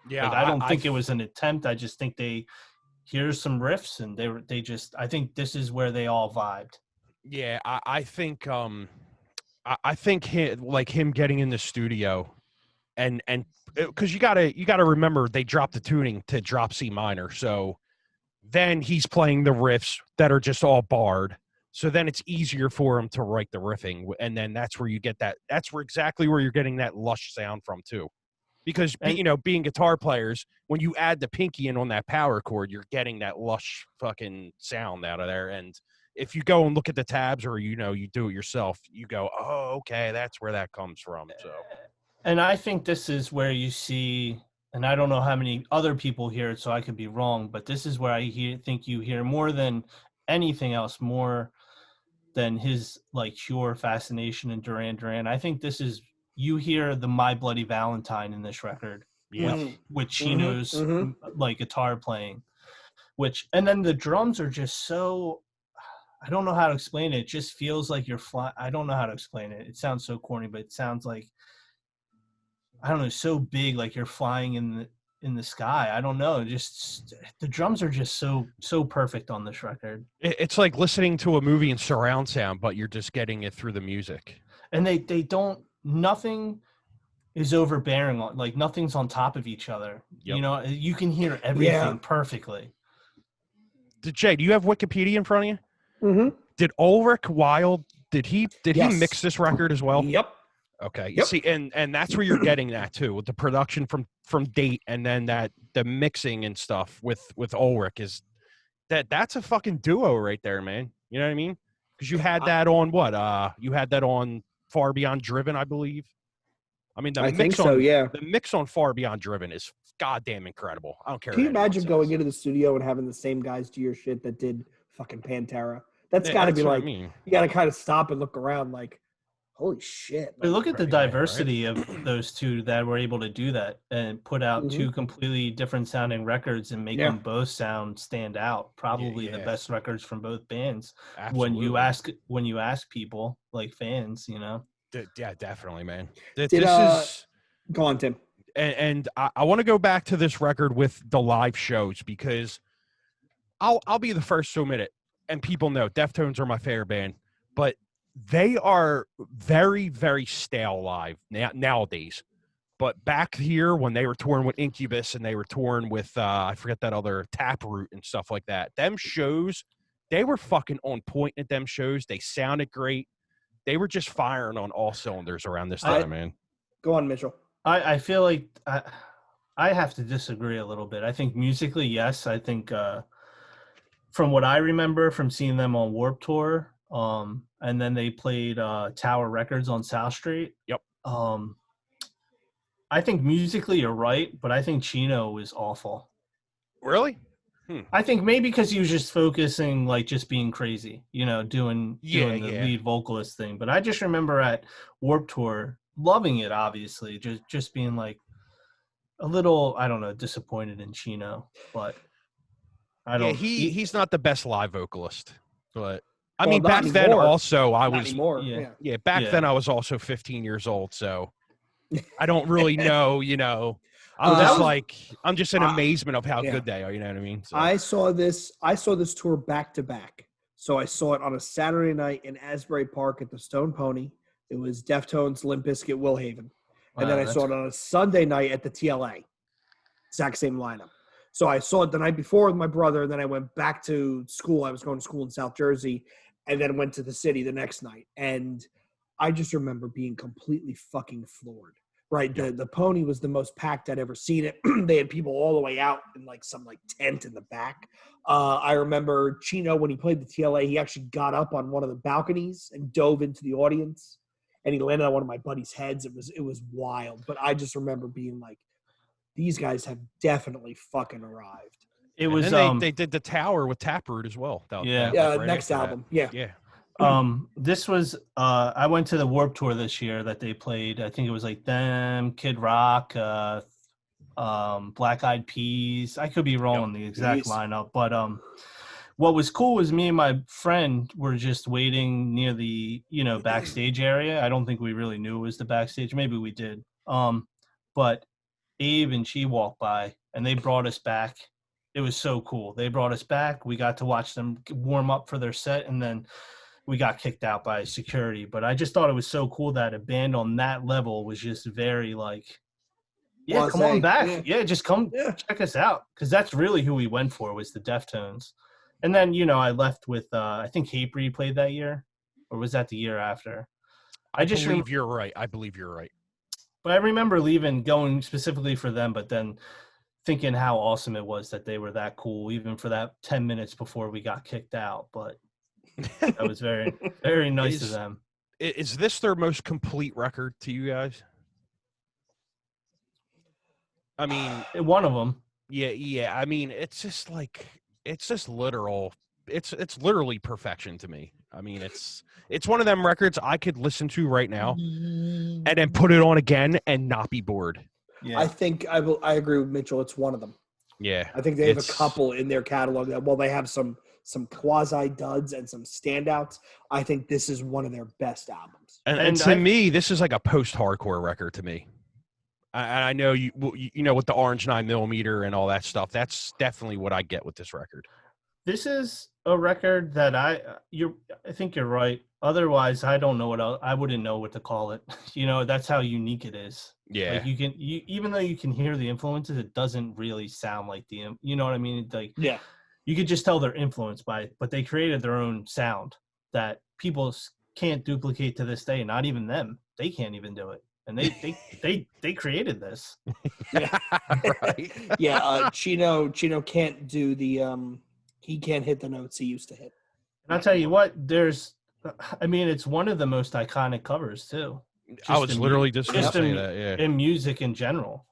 Yeah. I don't think it was an attempt. I just think here's some riffs, and I think this is where they all vibed. Yeah. I think him getting in the studio and because you gotta remember, they dropped the tuning to drop C minor, so then he's playing the riffs that are just all barred, so then it's easier for him to write the riffing, and then that's where you get exactly where you're getting that lush sound from too, because being guitar players, when you add the pinky in on that power chord, you're getting that lush fucking sound out of there. And if you go and look at the tabs, or you do it yourself, you go, oh, okay, that's where that comes from. So. And I think this is where you see, and I don't know how many other people hear it, so I could be wrong, but this is where I think you hear more than anything else, more than his like pure fascination in Duran Duran. I think you hear the My Bloody Valentine in this record, with Chino's like guitar playing, and then the drums are just so, I don't know how to explain it. It just feels like you're flying. I don't know how to explain it. It sounds so corny, but it sounds like, I don't know, so big, like you're flying in the sky. I don't know. Just the drums are just so perfect on this record. It's like listening to a movie in surround sound, but you're just getting it through the music. And they don't, nothing is overbearing, like nothing's on top of each other. Yep. You can hear everything perfectly. Jay, do you have Wikipedia in front of you? Mm-hmm. Did Ulrich Wild, did he mix this record as well? Yep. Okay. Yep. See, and that's where you're getting that too, with the production from Date, and then the mixing and stuff with Ulrich is that's a fucking duo right there, man. You know what I mean? Because you had that on you had that on Far Beyond Driven, I believe. I mean, the mix on Far Beyond Driven is goddamn incredible. I don't care. Can you imagine going into the studio and having the same guys do your shit that did fucking Pantera? That's got to be like, you got to kind of stop and look around like, holy shit. But look at the diversity of those two that were able to do that and put out two completely different sounding records and make them both stand out. Probably the best records from both bands. Absolutely. When you ask people, like fans, Yeah, definitely, man. Go on, Tim. And I want to go back to this record with the live shows, because I'll be the first to admit it, and people know Deftones are my favorite band, but they are very, very stale live nowadays. But back here, when they were touring with Incubus and they were touring with, I forget that other, Taproot and stuff like that, them shows, they were fucking on point at them shows. They sounded great. They were just firing on all cylinders around this time, man. Go on, Mitchell. I feel like I have to disagree a little bit. I think musically, yes. I think from what I remember from seeing them on Warped Tour, and then they played Tower Records on South Street. Yep. I think musically you're right, but I think Chino is awful. Really? I think maybe because he was just focusing, like, just being crazy, doing the lead vocalist thing. But I just remember at Warped Tour loving it, obviously, just being like a little, I don't know, disappointed in Chino. But I don't. He's not the best live vocalist, but I Well, mean, not back then anymore. also I Not was anymore. yeah. Back then I was also 15 years old, so I don't really know. I'm just in amazement of how good they are. You know what I mean? So. I saw this tour back to back. So I saw it on a Saturday night in Asbury Park at the Stone Pony. It was Deftones, Limp Bizkit, Will Haven. And then I saw it on a Sunday night at the TLA. Exact same lineup. So I saw it the night before with my brother, and then I went back to school. I was going to school in South Jersey, and then went to the city the next night. And I just remember being completely fucking floored. Right, the Pony was the most packed I'd ever seen it. They had people all the way out in some tent in the back. I remember Chino, when he played the TLA, he actually got up on one of the balconies and dove into the audience, and he landed on one of my buddies' heads. It was wild, but I just remember being like, these guys have definitely fucking arrived. It was they did the Tower with Taproot as well. Next album, yeah. This was I went to the Warped Tour this year that they played. I think it was like them, Kid Rock, Black Eyed Peas. I could be wrong on the exact lineup, but what was cool was me and my friend were just waiting near the backstage area. I don't think we really knew it was the backstage. Maybe we did. But Abe and she walked by and they brought us back. It was so cool. They brought us back. We got to watch them warm up for their set, and then we got kicked out by security. But I just thought it was so cool that a band on that level was just very come on back. Yeah, just come check us out. Because that's really who we went for, was the Deftones. And then, I left with, I think Hatebreed played that year. Or was that the year after? I believe you're right. I believe you're right. But I remember going specifically for them, but then thinking how awesome it was that they were that cool, even for that 10 minutes before we got kicked out. But that was very, very nice of them. Is this their most complete record to you guys? I mean, one of them. Yeah. I mean, it's just literal. It's literally perfection to me. I mean, it's one of them records I could listen to right now and then put it on again and not be bored. Yeah. I think I agree with Mitchell. It's one of them. Yeah. I think they have a couple in their catalog that, they have some quasi duds and some standouts. I think this is one of their best albums. And to me, this is like a post-hardcore record to me. I know you with the orange 9mm and all that stuff. That's definitely what I get with this record. This is a record that I think you're right. Otherwise, I don't know what else. I wouldn't know what to call it. That's how unique it is. Yeah. Like even though you can hear the influences, it doesn't really sound like you know what I mean? Yeah. You could just tell they're influenced by it, but they created their own sound that people can't duplicate to this day. Not even them. They can't even do it. And they created this. Yeah. Right. Yeah. Chino can't do the he can't hit the notes he used to hit. And I'll tell you what, it's one of the most iconic covers too. I was literally just going to say that, yeah. In music in general.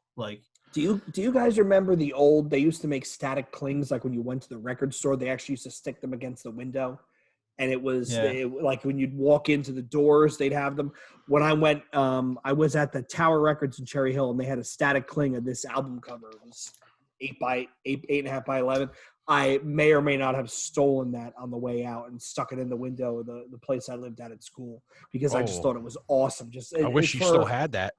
Do you guys remember they used to make static clings, like when you went to the record store, they actually used to stick them against the window. And it was like when you'd walk into the doors, they'd have them. When I went, I was at the Tower Records in Cherry Hill, and they had a static cling of this album cover. It was 8.5 by 11. I may or may not have stolen that on the way out and stuck it in the window of the place I lived at school, because I just thought it was awesome. I wish you still had that.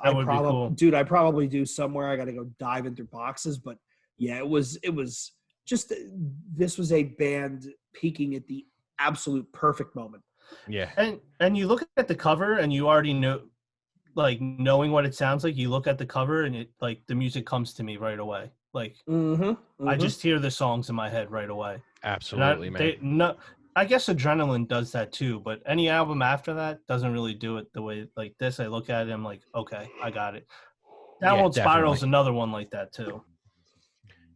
That would be cool. Dude, I probably do somewhere. I got to go diving through boxes, but yeah, it was just, this was a band peaking at the absolute perfect moment. Yeah. And you look at the cover and you already know, knowing what it sounds like, you look at the cover and it, the music comes to me right away. I just hear the songs in my head right away. Absolutely, man. I guess Adrenaline does that too, but any album after that doesn't really do it the way like this. I look at it, I'm like, okay, I got it. Downward Spiral's another one like that too.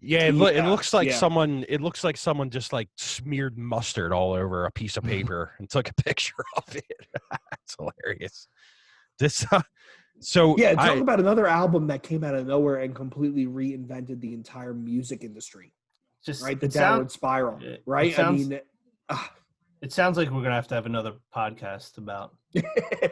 Yeah, it looks like someone. It looks like someone just smeared mustard all over a piece of paper and took a picture of it. That's hilarious. So yeah, talk about another album that came out of nowhere and completely reinvented the entire music industry. Just right, the downward spiral. Right, it sounds like we're gonna have to have another podcast about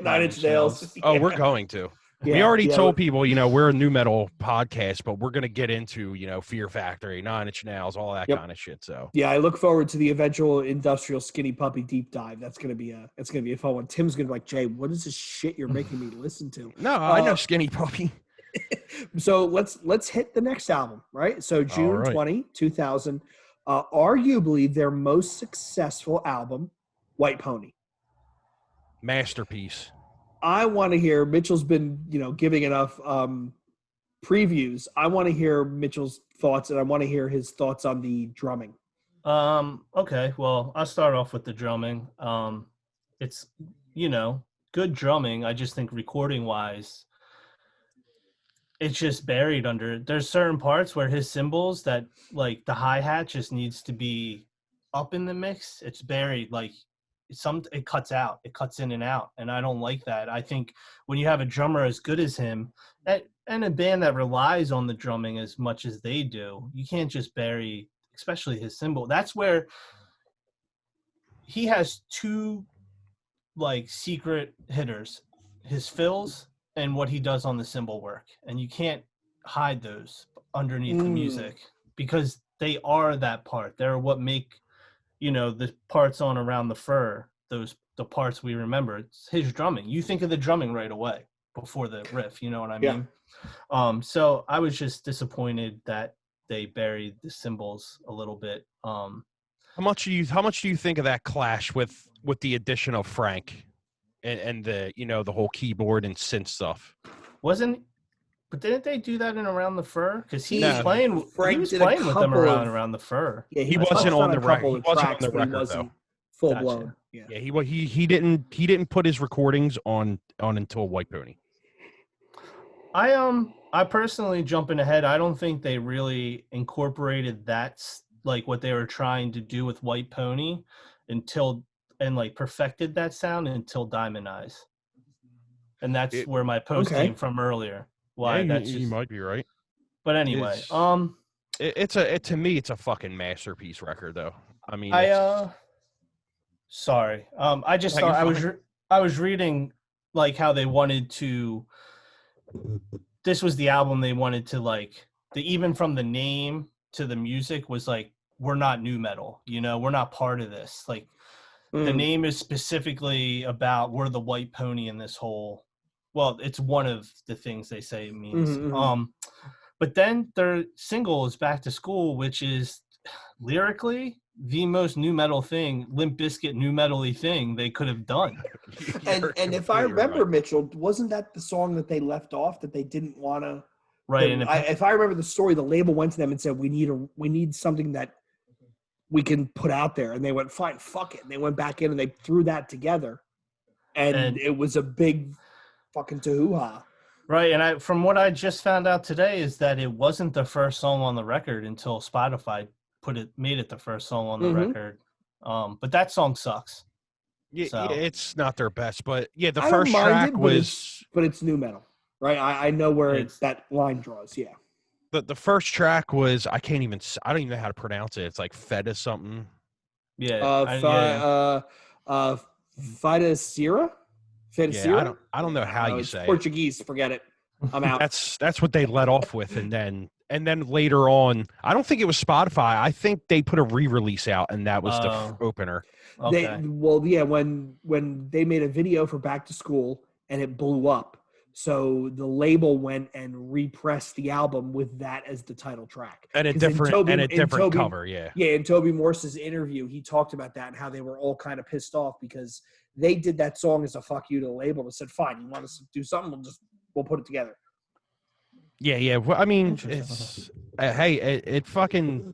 Nine Inch Nails. Oh, we're going to. Yeah, we already told people, we're a new metal podcast, but we're going to get into, Fear Factory, Nine Inch Nails, all that kind of shit. So yeah, I look forward to the eventual industrial skinny puppy deep dive. That's gonna be a fun one. Tim's gonna be like, Jay, what is this shit you're making me listen to? No, I know Skinny Puppy. So let's hit the next album, right? So June 20, 2000, arguably their most successful album, White Pony. Masterpiece. I want to hear, Mitchell's been, giving enough previews. I want to hear Mitchell's thoughts, and I want to hear his thoughts on the drumming. Okay, well, I'll start off with the drumming. It's, good drumming. I just think recording-wise, it's just buried under it. There's certain parts where his cymbals that, like, the hi-hat just needs to be up in the mix. It's buried, like, it cuts out. It cuts in and out, and I don't like that. I think when you have a drummer as good as him, and a band that relies on the drumming as much as they do, you can't just bury, especially his cymbal. That's where he has two, like, secret hitters, his fills and what he does on the cymbal work, and you can't hide those underneath the music because they are that part. They're what make the parts on Around the Fur, the parts we remember. It's his drumming. You think of the drumming right away before the riff, you know what I mean? So I was just disappointed that they buried the cymbals a little bit. How much do you think of that clash with the addition of Frank and the the whole keyboard and synth stuff? But didn't they do that in Around the Fur? Because he was playing with them around the Fur. Yeah, he wasn't on the record. He wasn't on the record though. Full blown. Yeah, he didn't put his recordings on until White Pony. I personally, jumping ahead, I don't think they really incorporated that, like, what they were trying to do with White Pony perfected that sound until Diamond Eyes. And that's where my post came from earlier. Why? Yeah, you might be right. But anyway, to me, it's a fucking masterpiece record, though. I mean, sorry. I just thought I was reading, like, how they wanted to. This was the album they wanted to, like, even from the name to the music was like, we're not new metal, we're not part of this. Like, the name is specifically about we're the White Pony in this whole. Well, it's one of the things they say it means. But then their single is Back to School, which is lyrically the most new metal thing, Limp Bizkit new metal-y thing they could have done. and if I remember, Mitchell, wasn't that the song that they left off that they didn't want to? Right. If I remember the story, the label went to them and said, we need something that we can put out there. And they went, fine, fuck it. And they went back in and they threw that together. And it was a big fucking tahoo-ha. Right, and from what I just found out today is that it wasn't the first song on the record until Spotify made it the first song on the record. But that song sucks. Yeah, it's not their best, but the first track was. But it's new metal, right? I know where that line draws. Yeah. The first track was I don't even know how to pronounce it. It's like Feta something. Yeah. Fida Sierra. Yeah, I don't know how you say Portuguese. Forget it. I'm out. That's what they let off with, and then later on, I don't think it was Spotify. I think they put a re-release out, and that was the opener. Okay. When they made a video for Back to School, and it blew up, so the label went and repressed the album with that as the title track and a different cover. Yeah. Yeah, in Toby Morse's interview, he talked about that and how they were all kind of pissed off because they did that song as a fuck you to the label and said, fine, you want us to do something, we'll put it together. Yeah. Well, I mean, it's it fucking.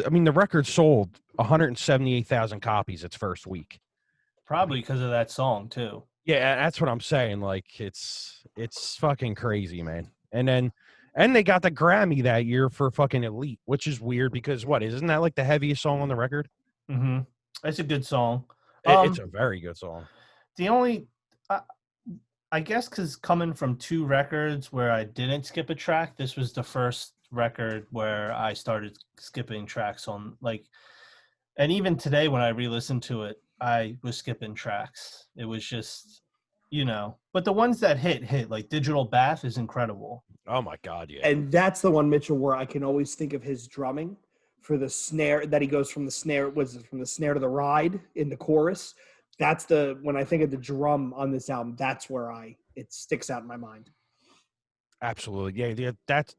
I mean, the record sold 178,000 copies its first week. Probably because of that song too. Yeah, that's what I'm saying. Like, it's fucking crazy, man. And they got the Grammy that year for fucking Elite, which is weird because isn't that like the heaviest song on the record? Mm-hmm. It's a good song. It's a very good song. The only, I guess because coming from 2 records where I didn't skip a track, this was the first record where I started skipping tracks on, like, and even today when I re-listened to it, I was skipping tracks. It was just, but the ones that hit, like Digital Bath is incredible. Oh my God, yeah. And that's the one, Mitchell, where I can always think of his drumming for the snare, that he goes from the snare to the ride in the chorus. That's when I think of the drum on this album, that's where it sticks out in my mind. Absolutely. Yeah. That's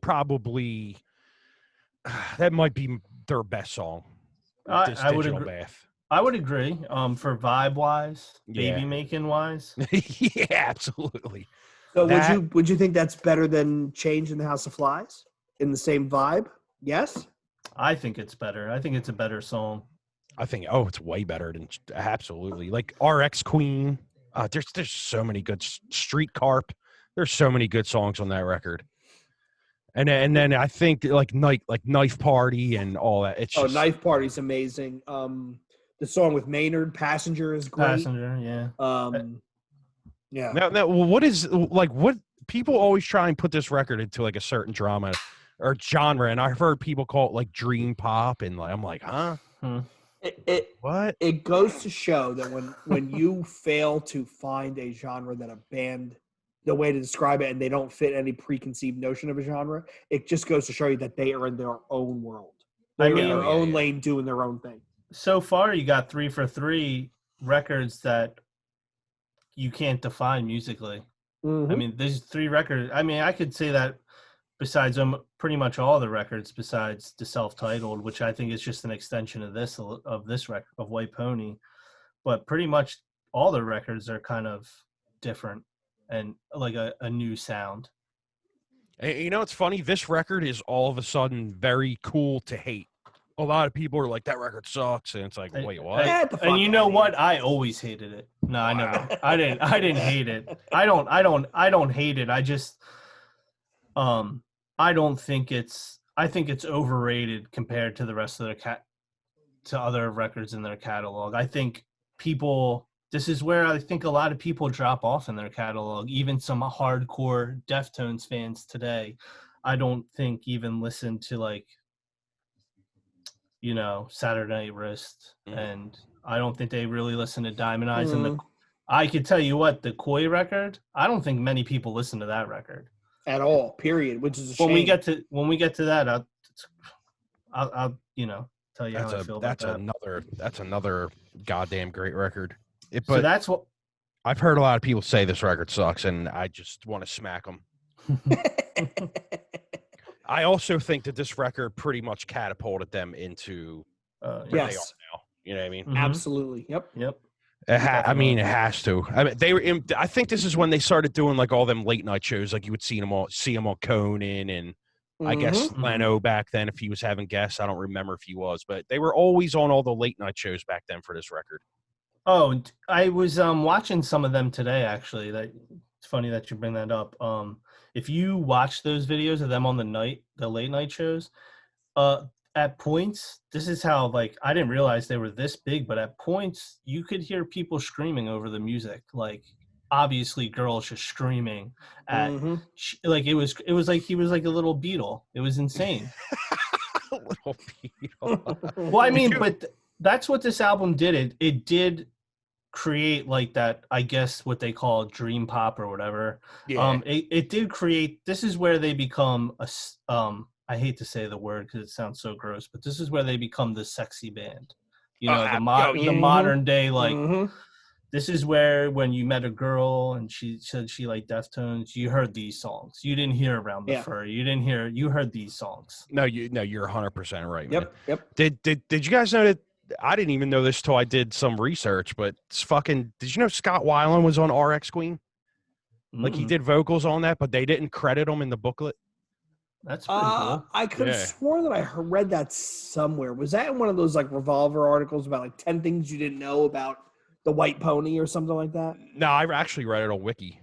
probably, that might be their best song. I would agree. Bath. I would agree. For vibe wise, baby making wise. Yeah, absolutely. So would you think that's better than Change in the House of Flies in the same vibe? Yes. I think it's better. I think it's a better song. I think it's way better than absolutely like RX Queen. There's so many good Street Carp. There's so many good songs on that record. And then I think like Knife Party and all that. It's Knife Party's amazing. The song with Maynard, Passenger, is great. Passenger, yeah. Yeah. Now, what is like what people always try and put this record into like a certain drama or genre, and I've heard people call it like dream pop, and like I'm like, huh? What? It goes to show that when you fail to find a genre that a band, the way to describe it, and they don't fit any preconceived notion of a genre, it just goes to show you that they are in their own world. They're in their own lane doing their own thing. So far, you got 3 for 3 records that you can't define musically. Mm-hmm. I mean, there's 3 records. I mean, I could say that besides pretty much all the records besides the self-titled, which I think is just an extension of this record of White Pony, but pretty much all the records are kind of different and like a new sound. You know, it's funny. This record is all of a sudden very cool to hate. A lot of people are like, that record sucks. And it's like, wait, what? And you know what? I always hated it. No, I never. I didn't hate it. I don't hate it. I just, I don't think I think it's overrated compared to the rest of to other records in their catalog. I think this is where I think a lot of people drop off in their catalog. Even some hardcore Deftones fans today, I don't think even listen to like, Saturday Night Wrist, and I don't think they really listen to Diamond Eyes. And I could tell you what, the Koi record, I don't think many people listen to that record at all. Period. Which is a shame. When we get to that, I'll tell you how I feel about that. That's another goddamn great record. So that's what I've heard a lot of people say. This record sucks, and I just want to smack them. I also think that this record pretty much catapulted them into where they are now. You know what I mean? Mm-hmm. Absolutely. Yep. It has to. I mean, I think this is when they started doing like all them late night shows. Like you would see them on Conan and I guess Leno back then if he was having guests. I don't remember if he was, but they were always on all the late night shows back then for this record. Oh, I was watching some of them today. Actually, it's funny that you bring that up. If you watch those videos of them on the late night shows, at points, this is how, like, I didn't realize they were this big, but at points you could hear people screaming over the music. Like, obviously girls just screaming at, like, it was like he was like a little beetle. It was insane. A little beetle. Well, I mean, but that's what this album did. It did create like that, I guess what they call dream pop or whatever. Yeah. It did create, this is where they become I hate to say the word because it sounds so gross, but this is where they become the sexy band. The modern day, like, this is where when you met a girl and she said she liked Deftones, you heard these songs. You didn't hear Around the Fur. You heard these songs. No, you're 100% right, man. Yep. Did you guys know that? I didn't even know this till I did some research, but did you know Scott Weiland was on RX Queen? Like, he did vocals on that, but they didn't credit him in the booklet. That's pretty cool. I could have sworn that I read that somewhere. Was that in one of those like Revolver articles about like 10 things you didn't know about the White Pony or something like that? No, I actually read it on Wiki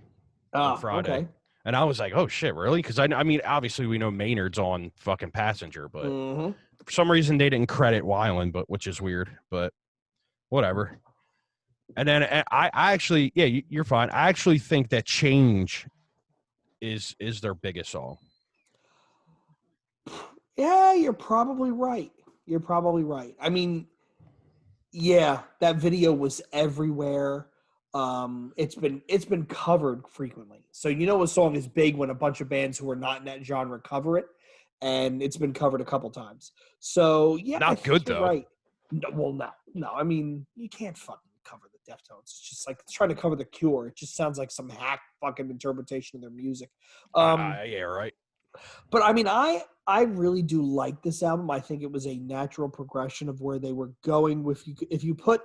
on Friday. Okay. And I was like, oh shit, really? Because I mean, obviously we know Maynard's on fucking Passenger, but for some reason they didn't credit Weiland, which is weird, but whatever. And then I actually, yeah, you're fine. I actually think that Change is their biggest song. Yeah, you're probably right. I mean, yeah, that video was everywhere. It's been covered frequently. So a song is big when a bunch of bands who are not in that genre cover it, and it's been covered a couple times. So yeah, Not I think good you're though. right. No. I mean, you can't fucking cover the Deftones. It's just like trying to cover The Cure. It just sounds like some hack fucking interpretation of their music. Yeah, right. But I mean, I really do like this album. I think it was a natural progression of where they were going. If you put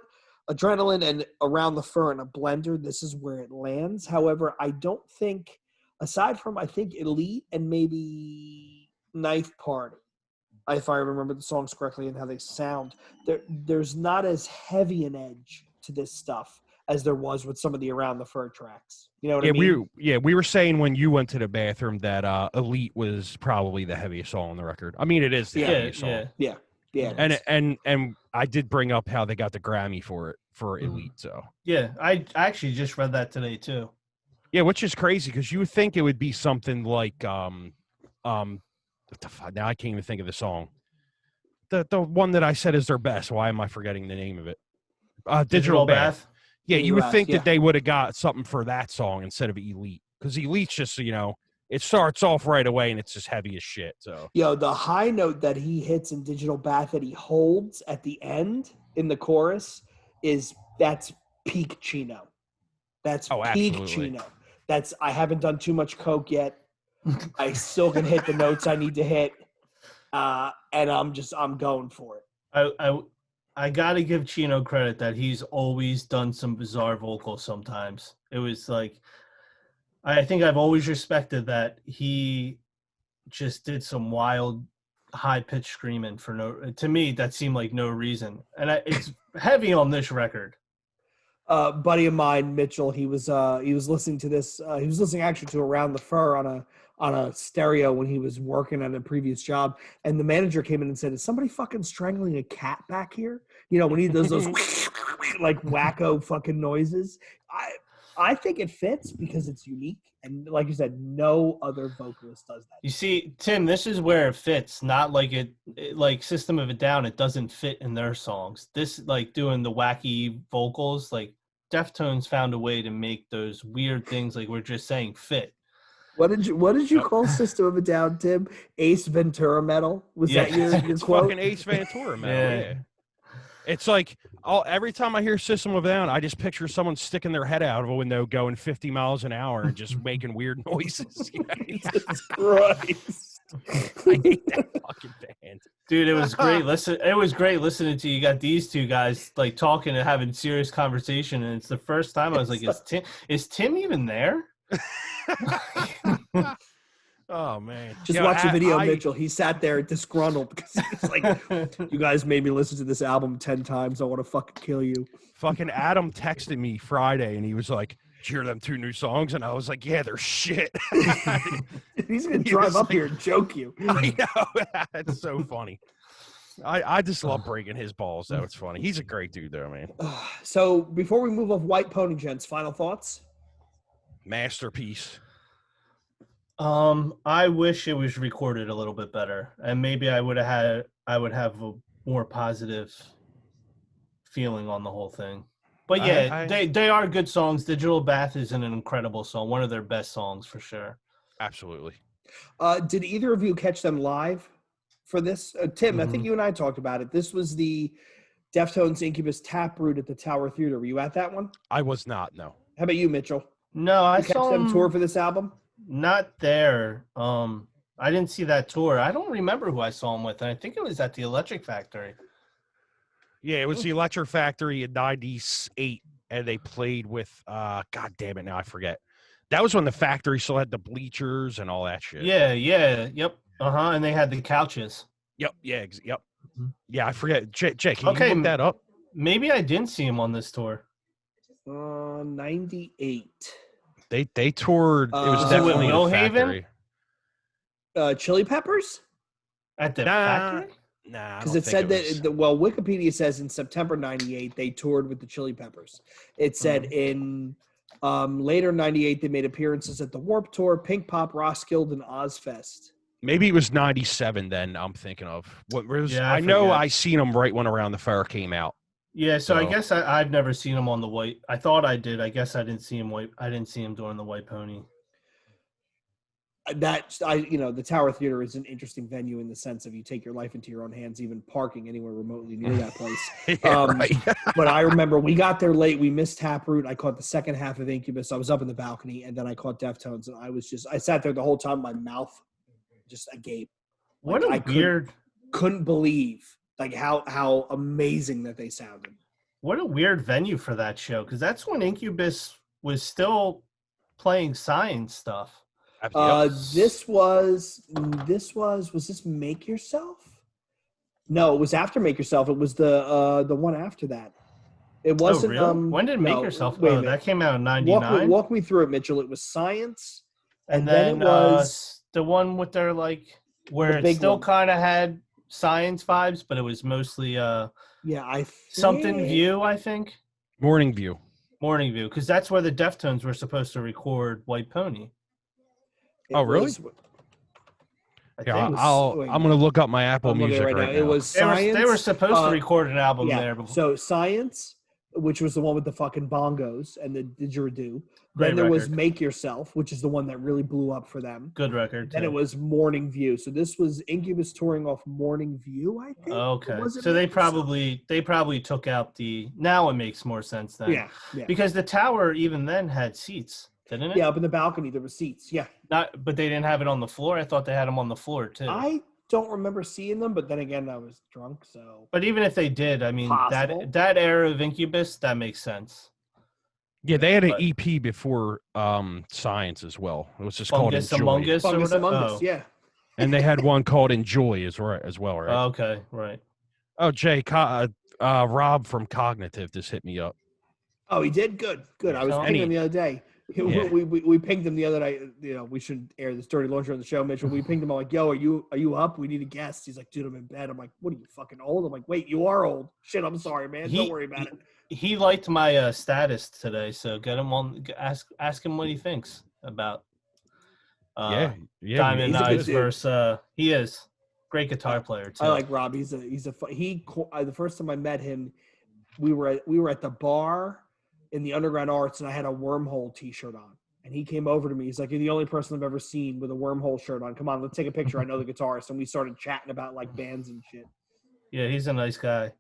Adrenaline and Around the Fur in a blender, this is where it lands. However, I don't think, aside from I think Elite and maybe Knife Party, if I remember the songs correctly and how they sound, there's not as heavy an edge to this stuff as there was with some of the Around the Fur tracks. You know what I mean? We were saying when you went to the bathroom that Elite was probably the heaviest song on the record. I mean, it is the heaviest song. Yeah. And I did bring up how they got the Grammy for it for Elite. So yeah, I actually just read that today too. Yeah, which is crazy because you would think it would be something like now I can't even think of the song. The one that I said is their best. Why am I forgetting the name of it? Digital Bath. Yeah, you would think that they would have got something for that song instead of Elite, because Elite's just it starts off right away and it's just heavy as shit. So the high note that he hits in Digital Bath that he holds at the end in the chorus that's peak Chino. That's peak absolutely. Chino. That's I haven't done too much coke yet. I still can hit the notes I need to hit, and I'm going for it. I gotta give Chino credit that he's always done some bizarre vocals. Sometimes it was like, I think I've always respected that he just did some wild, high pitched screaming to me that seemed like no reason, and it's heavy on this record. Buddy of mine, Mitchell, he was listening to this. He was listening actually to Around the Fur on a stereo when he was working on a previous job, and the manager came in and said, "Is somebody fucking strangling a cat back here?" When he does those like wacko fucking noises. I think it fits because it's unique, and like you said, no other vocalist does that. You see, Tim, this is where it fits. Not like it like System of a Down. It doesn't fit in their songs. This, like doing the wacky vocals, like Deftones found a way to make those weird things, like we're just saying, fit. What did you call System of a Down, Tim? Ace Ventura metal? Was that your it's quote? Fucking Ace Ventura metal. Yeah. It's like every time I hear System of a Down, I just picture someone sticking their head out of a window going 50 miles an hour and just making weird noises. Jesus Christ. I hate that fucking band. Dude, it was great. It was great listening to you. You got these two guys like talking and having serious conversation, and it's the first time I was like, is Tim even there? Oh man! Just watch the video, Mitchell. He sat there disgruntled because he's like, "You guys made me listen to this album 10 times. I want to fucking kill you." Fucking Adam texted me Friday, and he was like, "Did you hear them 2 new songs?" And I was like, "Yeah, they're shit." He's gonna drive up here and choke you. I know. That's so funny. I just love breaking his balls. Though it's funny. He's a great dude, though, man. So before we move off White Pony, gents, final thoughts. Masterpiece. I wish it was recorded a little bit better, and maybe I would have a more positive feeling on the whole thing. But yeah, they are good songs. Digital Bath is an incredible song, one of their best songs for sure. Absolutely. Did either of you catch them live for this? Tim, I think you and I talked about it. This was the Deftones Incubus Taproot at the Tower Theater. Were you at that one? I was not. No. How about you, Mitchell? No, I saw them tour for this album. Not there. I didn't see that tour. I don't remember who I saw him with. And I think it was at the Electric Factory. Yeah, it was the Electric Factory in '98, and they played with God damn it, now I forget. That was when the factory still had the bleachers and all that shit. Yeah, yep. And they had the couches. Yep, yep. Yeah, I forget. Jake, can you look that up? Maybe I didn't see him on this tour. 98. They toured. It was definitely the factory. Chili Peppers at the factory. Nah, I Because don't it think said it was. well, Wikipedia says in September 98, they toured with the Chili Peppers. It said in later 98, they made appearances at the Warped Tour, Pink Pop, Roskilde, and Ozfest. Maybe it was 97 then I'm thinking of. What was Yeah, I know forget. I seen them right when Around the Fire came out. Yeah, so I So guess I've never seen him on the White. I thought I did. I guess I didn't see him I didn't see him during the White Pony. The Tower Theater is an interesting venue in the sense of you take your life into your own hands, even parking anywhere remotely near that place. yeah, right. But I remember we got there late. We missed Taproot. I caught the second half of Incubus. I was up in the balcony, and then I caught Deftones, and I sat there the whole time, my mouth just agape. What a weird. Couldn't believe like how amazing that they sounded. What a weird venue for that show, because that's when Incubus was still playing Science stuff. This was this Make Yourself? No, it was after Make Yourself. It was the one after that. It wasn't. Oh, really? When did Make Yourself? Wait a Oh, minute. that came out in '99. Walk me through it, Mitchell. It was Science, and then it was the one with their where it still kind of had Science vibes, but it was mostly Something View, I think. Morning View, because that's where the Deftones were supposed to record White Pony. Oh, really? I'm going to look up my Apple Music right now. It was Science. They were supposed to record an album there before. So Science, which was the one with the fucking bongos and the didgeridoo. Great Then there was record. Make Yourself, which is the one that really blew up for them. Good record. Then it was Morning View. So this was Incubus touring off Morning View, I think. Okay. So they probably took out the. Now it makes more sense then. Yeah. Because the tower even then had seats, didn't it? Yeah, up in the balcony there were seats. Yeah. But they didn't have it on the floor. I thought they had them on the floor too. I don't remember seeing them, but then again I was drunk, so. But even if they did, I mean Possible. that era of Incubus, that makes sense. Yeah, they had an EP before Science as well. It was just called Enjoy. Fungus Among Us, yeah. And they had one called Enjoy as well, right? Okay, right. Oh, Jay, Rob from Cognitive just hit me up. Oh, he did? Good. I was pinging him the other day. Yeah. We pinged him the other night. We shouldn't air this dirty laundry on the show, Mitchell. We pinged him. I'm like, yo, are you up? We need a guest. He's like, dude, I'm in bed. I'm like, what are you, fucking old? I'm like, wait, you are old. Shit, I'm sorry, man. Don't worry about it. He liked my status today, so get him on. Ask him what he thinks about. Diamond Eyes versus. He is great guitar player too. I like Rob. The first time I met him, we were at the bar in the Underground Arts, and I had a Wormhole T-shirt on. And he came over to me. He's like, "You're the only person I've ever seen with a Wormhole shirt on. Come on, let's take a picture. I know the guitarist." And we started chatting about like bands and shit. Yeah, he's a nice guy.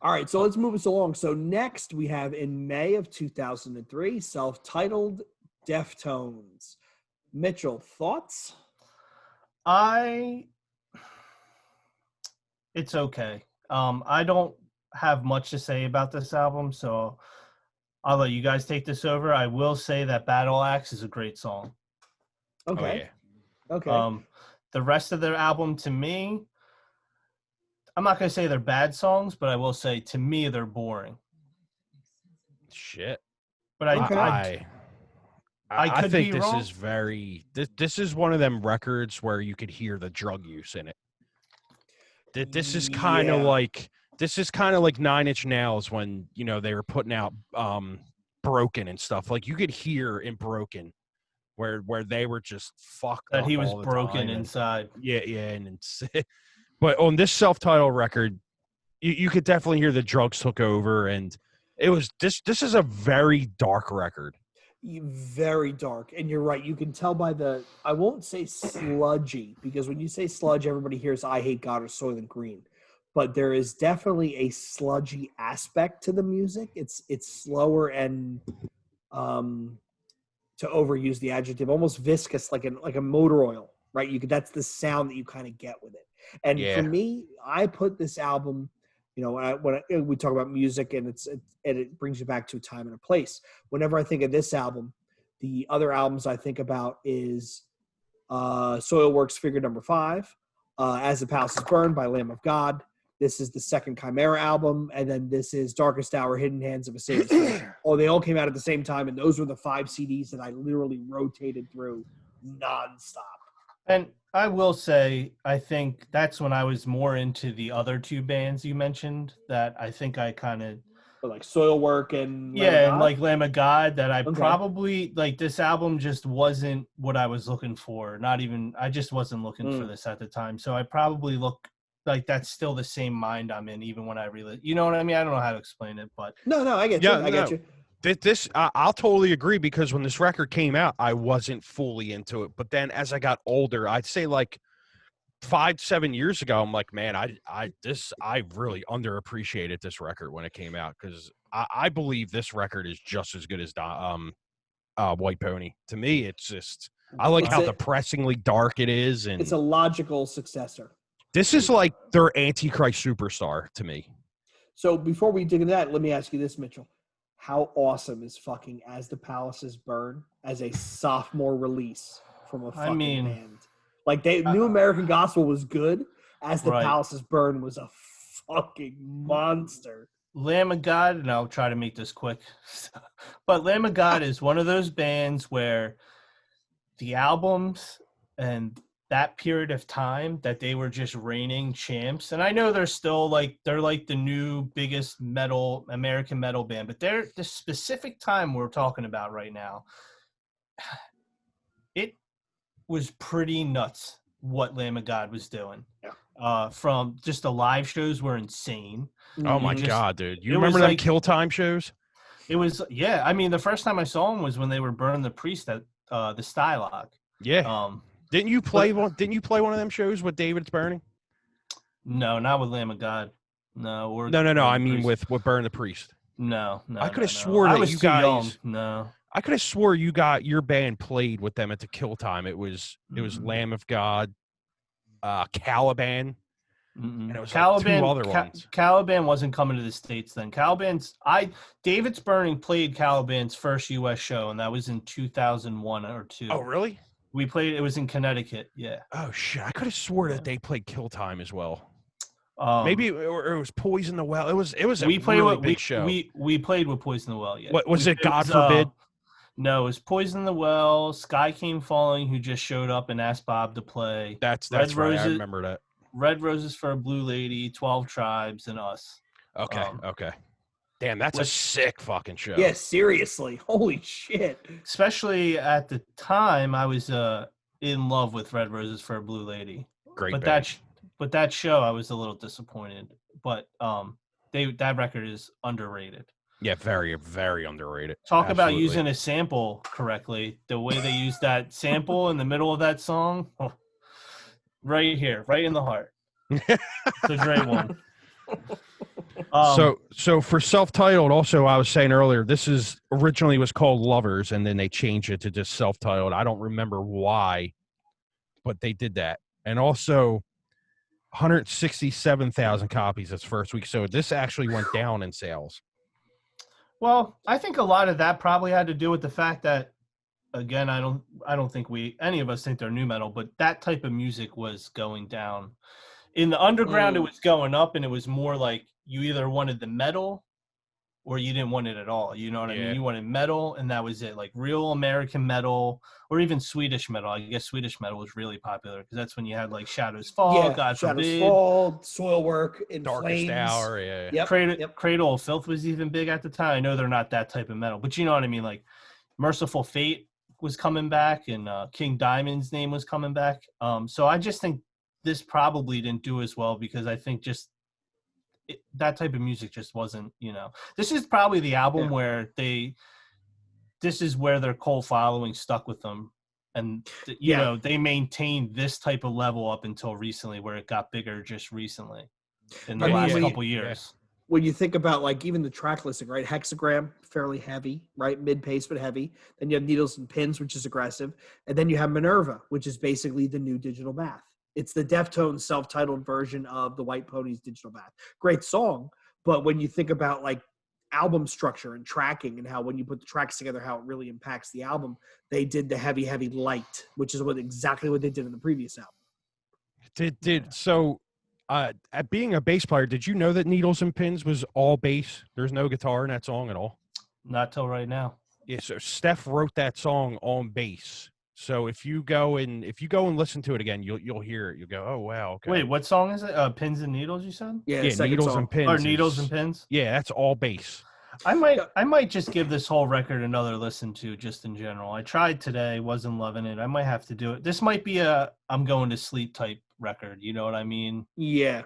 All right, so let's move us along. So next we have in May of 2003, self-titled Deftones. Mitchell, thoughts? It's okay. I don't have much to say about this album, so I'll let you guys take this over. I will say that Battle Axe is a great song. Okay. Oh, yeah. Okay. The rest of their album, to me, I'm not going to say they're bad songs, but I will say, to me, they're boring. Shit. But I could think be this wrong. is this is one of them records where you could hear the drug use in it. This is kind of like 9 Inch Nails when, they were putting out Broken and stuff. Like you could hear in Broken where they were just fucked that up he was all the broken time. inside. Yeah, and but on this self-titled record, you could definitely hear the drugs took over, and it was this is a very dark record. Very dark, and you're right. You can tell by I won't say sludgy, because when you say sludge, everybody hears I Hate God or Soylent Green. But there is definitely a sludgy aspect to the music. It's slower and, to overuse the adjective, almost viscous, like a motor oil, right? That's the sound that you kind of get with it. And for me, I put this album, when we talk about music and it brings you back to a time and a place. Whenever I think of this album, the other albums I think about is Soilworks Figure Number 5, As the Palace is Burned by Lamb of God. This is the second Chimera album, and then this is Darkest Hour, Hidden Hands of a Sadist. They all came out at the same time, and those were the 5 CDs that I literally rotated through nonstop. And I will say, I think that's when I was more into the other two bands you mentioned that I think I kind of, But like Soilwork and Lamb of yeah, and God? like Lamb of God, that I Okay. probably, like, this album just wasn't what I was looking for. Not even, I just wasn't looking for this at the time. So I probably look like that's still the same mind I'm in, even when I really, you know what I mean? I don't know how to explain it, but. No, I get you. I get you. I'll totally agree, because when this record came out, I wasn't fully into it. But then as I got older, I'd say like 5-7 years ago, I'm like, man, I really underappreciated this record when it came out, because I believe this record is just as good as White Pony. To me, it's just, I like how depressingly dark it is, and it's a logical successor. This is like their Antichrist superstar to me. So before we dig into that, let me ask you this, Mitchell. How awesome is fucking As the Palaces Burn as a sophomore release from a fucking band? Like, New American Gospel was good. As the Palaces Burn was a fucking monster. Lamb of God, and I'll try to make this quick, but Lamb of God is one of those bands where the albums and that period of time that they were just reigning champs. And I know they're still they're like the new biggest American metal band, but they're the specific time we're talking about right now. It was pretty nuts what Lamb of God was doing. Yeah. From just the live shows were insane. Oh my God, dude. You remember them Kill Time shows? It was, yeah. I mean, the first time I saw them was when they were burning the priest at the Stylock. Yeah. Didn't you play one of them shows with David's Burning? No, not with Lamb of God. No. No. I mean with Burn the Priest. No. I could have swore that you guys. Young. No. I could have swore you got your band played with them at the Kill Time. It was Lamb of God, Caliban, and it was Caliban, like 2 other ones. Caliban wasn't coming to the States then. David's Burning played Caliban's first U.S. show, and that was in 2001 or 2. Oh, really? We played. It was in Connecticut. Yeah. Oh shit! I could have swore that they played Kill Time as well. Maybe or it was Poison the Well. It was a really big show. We played with Poison the Well. Yeah. What was it? God forbid. No, it was Poison the Well. Sky Came Falling, who just showed up and asked Bob to play. That's right. I remember that. Red Roses for a Blue Lady, 12 Tribes, and us. Okay. Damn, that's a sick fucking show. Yeah, seriously. Holy shit. Especially at the time, I was in love with Red Roses for a Blue Lady. Great but band. But that show, I was a little disappointed. But that record is underrated. Yeah, very, very underrated. Talk about using a sample correctly. The way they use that sample in the middle of that song, right here, right in the heart. It's a great one. So for self-titled, also I was saying earlier, this is originally was called Lovers, and then they changed it to just self-titled. I don't remember why, but they did that. And also 167,000 copies this first week. So this actually went down in sales. Well, I think a lot of that probably had to do with the fact that, again, I don't think any of us think they're new metal, but that type of music was going down. In the underground, it was going up, and it was more like you either wanted the metal or you didn't want it at all. You know what I mean? You wanted metal, and that was it. Like real American metal or even Swedish metal. I guess Swedish metal was really popular because that's when you had like Shadows Fall, God Forbid. Shadows Fall, Soilwork, In Darkest Flames. Hour, Yep. Cradle of Filth was even big at the time. I know they're not that type of metal, but you know what I mean? Like Merciful Fate was coming back, and King Diamond's name was coming back. So I just think this probably didn't do as well because I think that type of music just wasn't, this is probably the album where this is where their cult following stuck with them. And, they maintained this type of level up until recently where it got bigger just recently in the last couple years. When you think about like even the track listing, right? Hexagram, fairly heavy, right? Mid-pace, but heavy. Then you have Needles and Pins, which is aggressive. And then you have Minerva, which is basically the new Digital Bath. It's the Deftones self-titled version of the White Pony's Digital Bath. Great song, but when you think about like album structure and tracking and how when you put the tracks together, how it really impacts the album, they did the heavy, heavy light, which is exactly what they did in the previous album. So at being a bass player, did you know that Needles and Pins was all bass? There's no guitar in that song at all? Not till right now. Yeah, so Steph wrote that song on bass. So if you go and listen to it again, you'll hear it. You'll go, oh wow, okay. Wait, what song is it? Pins and Needles, you said? Yeah, Yeah, Needles song. and Pins. Or Needles and Pins? Yeah, that's all bass. I might just give this whole record another listen to, just in general. I tried today, wasn't loving it. I might have to do it. This might be a I'm going to sleep type record. You know what I mean? Yeah.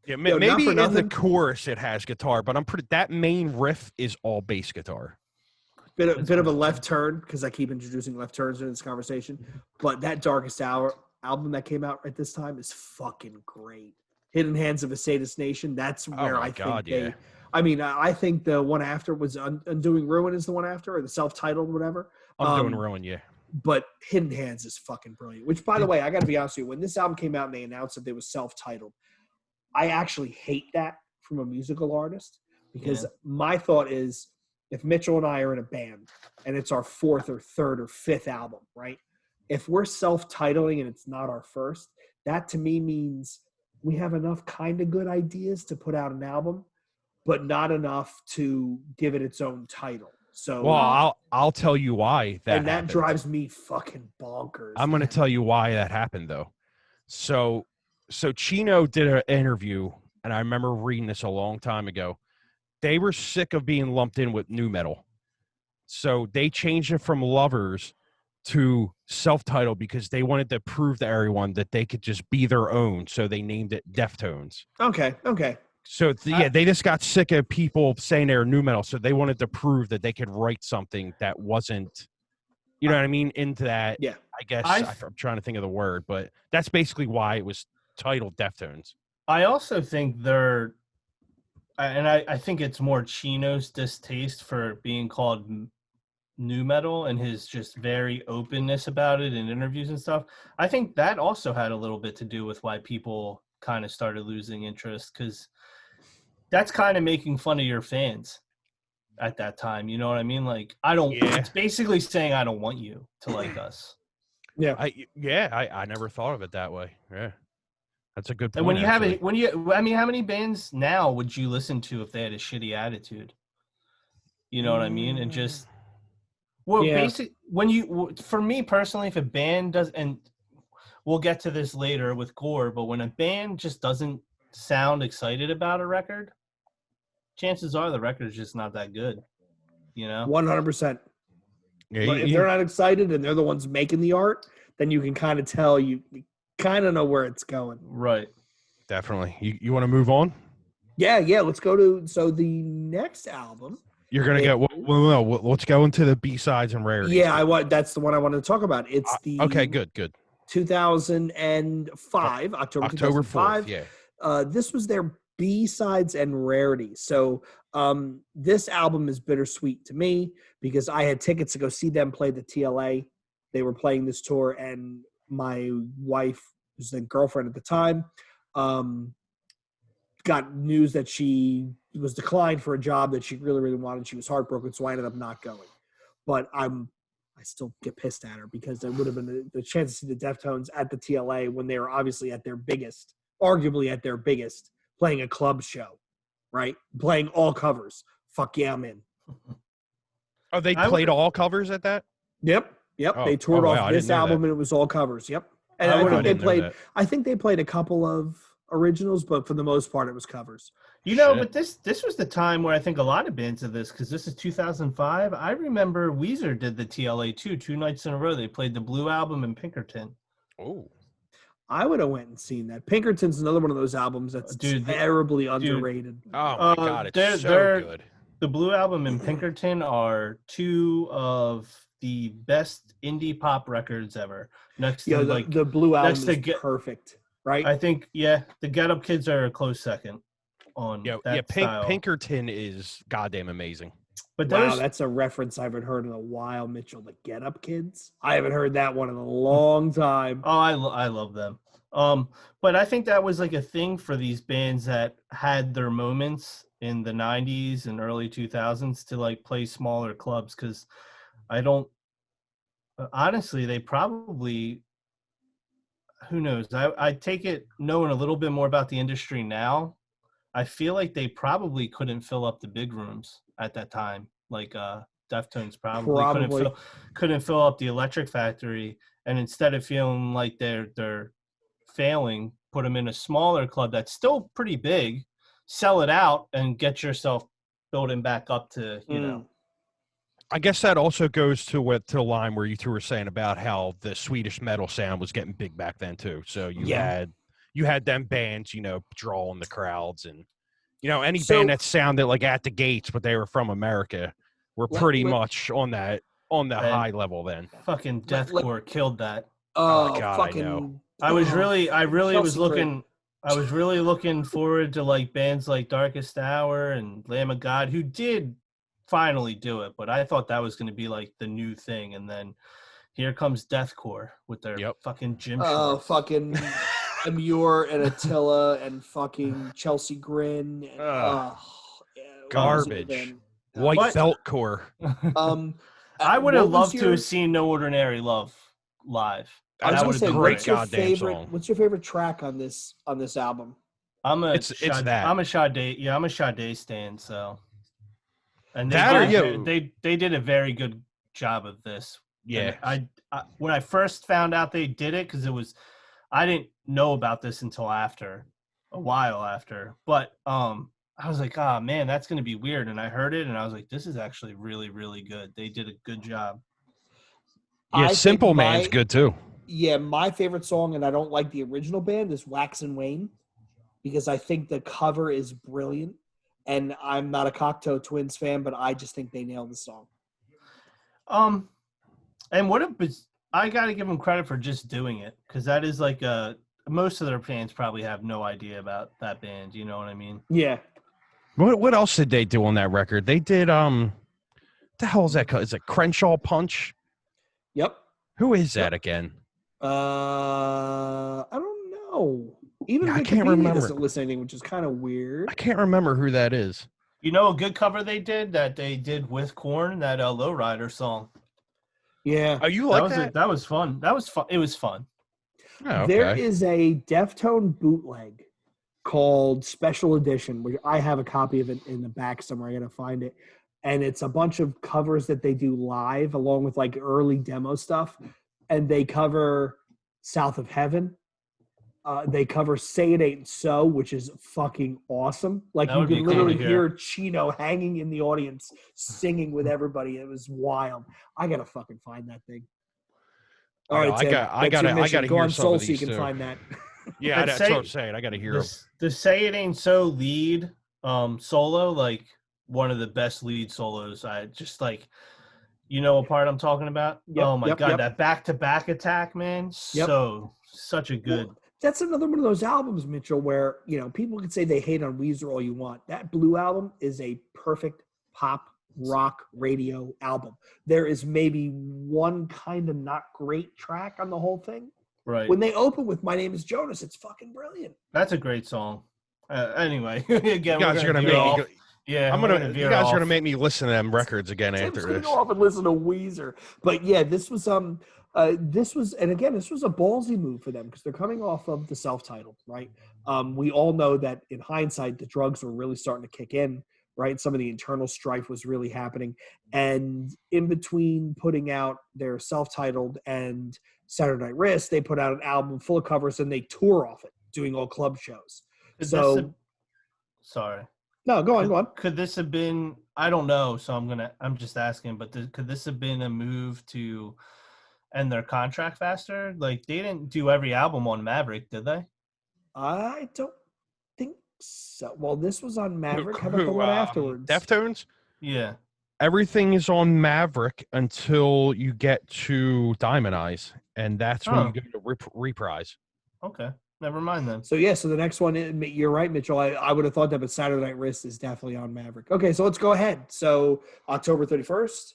Yeah, Yo, maybe in the chorus it has guitar, but that main riff is all bass guitar. Bit of a left turn, because I keep introducing left turns in this conversation. But that Darkest Hour album that came out at this time is fucking great. Hidden Hands of a Sadist Nation. That's where I think the one after was Undoing Ruin is the one after, or the self-titled, whatever. Undoing Ruin, yeah. But Hidden Hands is fucking brilliant. Which, by the way, I got to be honest with you, when this album came out and they announced that they was self-titled, I actually hate that from a musical artist, because my thought is, if Mitchell and I are in a band and it's our fourth or third or fifth album, right? If we're self-titling and it's not our first, that to me means we have enough kind of good ideas to put out an album, but not enough to give it its own title. So, well, I'll tell you why that. And that happened. drives me fucking bonkers. I'm going to tell you why that happened, though. So Chino did an interview, and I remember reading this a long time ago. They were sick of being lumped in with nu metal, so they changed it from Lovers to self-titled because they wanted to prove to everyone that they could just be their own. So they named it Deftones. Okay. So they just got sick of people saying they're nu metal, so they wanted to prove that they could write something that wasn't, you know what I mean, into that. Yeah. I guess I'm trying to think of the word, but that's basically why it was titled Deftones. I also think I think it's more Chino's distaste for being called nu metal and his just very openness about it in interviews and stuff. I think that also had a little bit to do with why people kind of started losing interest, because that's kind of making fun of your fans at that time. You know what I mean? Like, it's basically saying, I don't want you to like us. Yeah. I never thought of it that way. Yeah. That's a good point. And how many bands now would you listen to if they had a shitty attitude? You know what I mean? And just, for me personally, if a band does, and we'll get to this later with Gore, but when a band just doesn't sound excited about a record, chances are the record is just not that good. You know? 100%. Yeah, but if they're not excited and they're the ones making the art, then you can kind of tell, you kind of know where it's going. Right. Definitely. You want to move on? Yeah. Let's go to the next album. You're gonna get let's go into the B-sides and rarities. Yeah, that's the one I wanted to talk about. It's the okay, good. 2005, October 4th, yeah. This was their B-sides and rarities. So this album is bittersweet to me because I had tickets to go see them play the TLA. They were playing this tour, and my wife, who's the girlfriend at the time, got news that she was declined for a job that she really, really wanted. She was heartbroken, so I ended up not going. But I still get pissed at her because there would have been the chance to see the Deftones at the TLA when they were obviously at their biggest, arguably at their biggest, playing a club show, right? Playing all covers. Fuck yeah, I'm in. Oh, they played all covers at that? Yep. Oh, they toured off this album and it was all covers. Yep. And I think they played a couple of originals, but for the most part it was covers. You know, but this was the time where I think a lot of bands did this, because this is 2005. I remember Weezer did the TLA too, 2 nights in a row. They played the Blue Album in Pinkerton. Oh. I would have went and seen that. Pinkerton's another one of those albums that's terribly underrated. Oh my God, it's so good. The Blue Album and Pinkerton are 2 of the best indie pop records ever. Next to the Blue Album is perfect, right? I think the Get Up Kids are a close second on that style. Pinkerton is goddamn amazing. But that's a reference I haven't heard in a while, Mitchell. The Get Up Kids. I haven't heard that one in a long time. Oh, I love them. But I think that was like a thing for these bands that had their moments in the 90s and early 2000s to like play smaller clubs, because honestly, they probably, who knows? I take it knowing a little bit more about the industry now, I feel like they probably couldn't fill up the big rooms at that time. Like Deftones probably couldn't fill up the Electric Factory, and instead of feeling like they're failing, put them in a smaller club that's still pretty big, sell it out, and get yourself building back up to you know. I guess that also goes to the line where you two were saying about how the Swedish metal sound was getting big back then too. So you had them bands, you know, drawing the crowds, and you know any band that sounded like At the Gates, but they were from America, were pretty much on the high level then. Fucking deathcore killed that. Oh God, fucking, I know. I was really looking forward to like bands like Darkest Hour and Lamb of God, who did finally do it, but I thought that was going to be like the new thing, and then here comes deathcore with their fucking gym shorts. Fucking Amur and Attila and fucking Chelsea Grin. And, garbage. White Felt Core. I would have loved to have seen No Ordinary Love live. That would have been great goddamn song. What's your favorite track on this album? I'm a Sade stan, so. And they did a very good job of this. Yeah. And I when I first found out they did it, because I didn't know about this until a while after. But I was like, oh man, that's gonna be weird. And I heard it and I was like, this is actually really, really good. They did a good job. Yeah, Simple Man's good too. Yeah, my favorite song, and I don't like the original band, is Wax and Wane, because I think the cover is brilliant. And I'm not a Cocteau Twins fan, but I just think they nailed the song. And I got to give them credit for just doing it, because that is like most of their fans probably have no idea about that band. You know what I mean? Yeah. What else did they do on that record? They did the hell is that called? Is it Crenshaw Punch? Yep. Who is that again? I don't know. Even I can't remember. Doesn't list anything, which is kind of weird. I can't remember who that is. You know, a good cover they did with Korn, that Lowrider song. Yeah. Oh, you like that? That was fun. That was fun. It was fun. Oh, okay. There is a Deftone bootleg called Special Edition, which I have a copy of it in the back somewhere. I got to find it. And it's a bunch of covers that they do live along with like early demo stuff. And they cover South of Heaven. They cover Say It Ain't So, which is fucking awesome. Like, you can literally hear Chino hanging in the audience singing with everybody. It was wild. I got to fucking find that thing. All right, Tim, I gotta go hear on some Soul of so you these can too. find that. Yeah, that's what I'm saying. I gotta hear the Say It Ain't So lead solo, like one of the best lead solos. I just like, you know what part I'm talking about? Yep, oh my god, that back-to-back attack, man. Such a good. Well, that's another one of those albums, Mitchell, where, you know, people can say they hate on Weezer all you want. That Blue album is a perfect pop rock radio album. There is maybe one kind of not great track on the whole thing. Right. When they open with My Name is Jonas, it's fucking brilliant. That's a great song. Anyway, again, you guys are gonna make me. Yeah, you guys are gonna make me listen to them records again after this. Go off and listen to Weezer, but yeah, this was and again, this was a ballsy move for them because they're coming off of the self-titled, right? We all know that in hindsight, the drugs were really starting to kick in, right? Some of the internal strife was really happening, and in between putting out their self-titled and Saturday Night Wrist, they put out an album full of covers and they tour off it, doing all club shows. Sorry. No, go on. Could this have been? I don't know, so I'm just asking. But could this have been a move to end their contract faster? Like, they didn't do every album on Maverick, did they? I don't think so. Well, this was on Maverick. How about the one afterwards? Deftones? Yeah. Everything is on Maverick until you get to Diamond Eyes, and that's when you go to Reprise. Okay. Never mind then. So the next one, you're right, Mitchell. I would have thought that, but Saturday Night Wrist is definitely on Maverick. Okay, so let's go ahead. So October 31st,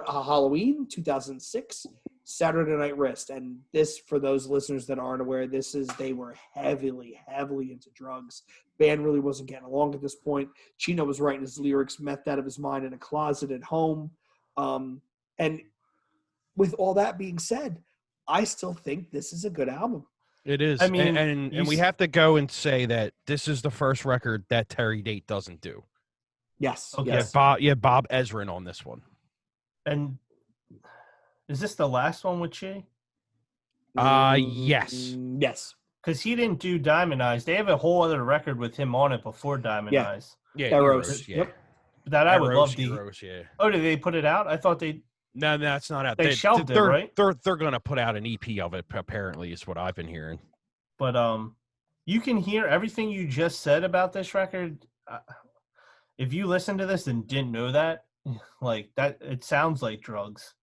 Halloween, 2006, Saturday Night Wrist. And this, for those listeners that aren't aware, they were heavily into drugs. Band really wasn't getting along at this point. Chino was writing his lyrics, meth out of his mind in a closet at home. And with all that being said, I still think this is a good album. It is. I mean, and we have to go and say that this is the first record that Terry Date doesn't do. Yes. Okay. Yes. Bob Ezrin on this one. And is this the last one with Chi? Yes. Yes. Because he didn't do Diamond Eyes. They have a whole other record with him on it before Diamond Eyes. Yeah, Eros. Yeah. Yep. That I would love to. Eros, yeah. Oh, did they put it out? I thought they. No, it's not out. They shelved it, right? They're going to put out an EP of it. Apparently, is what I've been hearing. But you can hear everything you just said about this record. If you listen to this and didn't know that, like that, it sounds like drugs.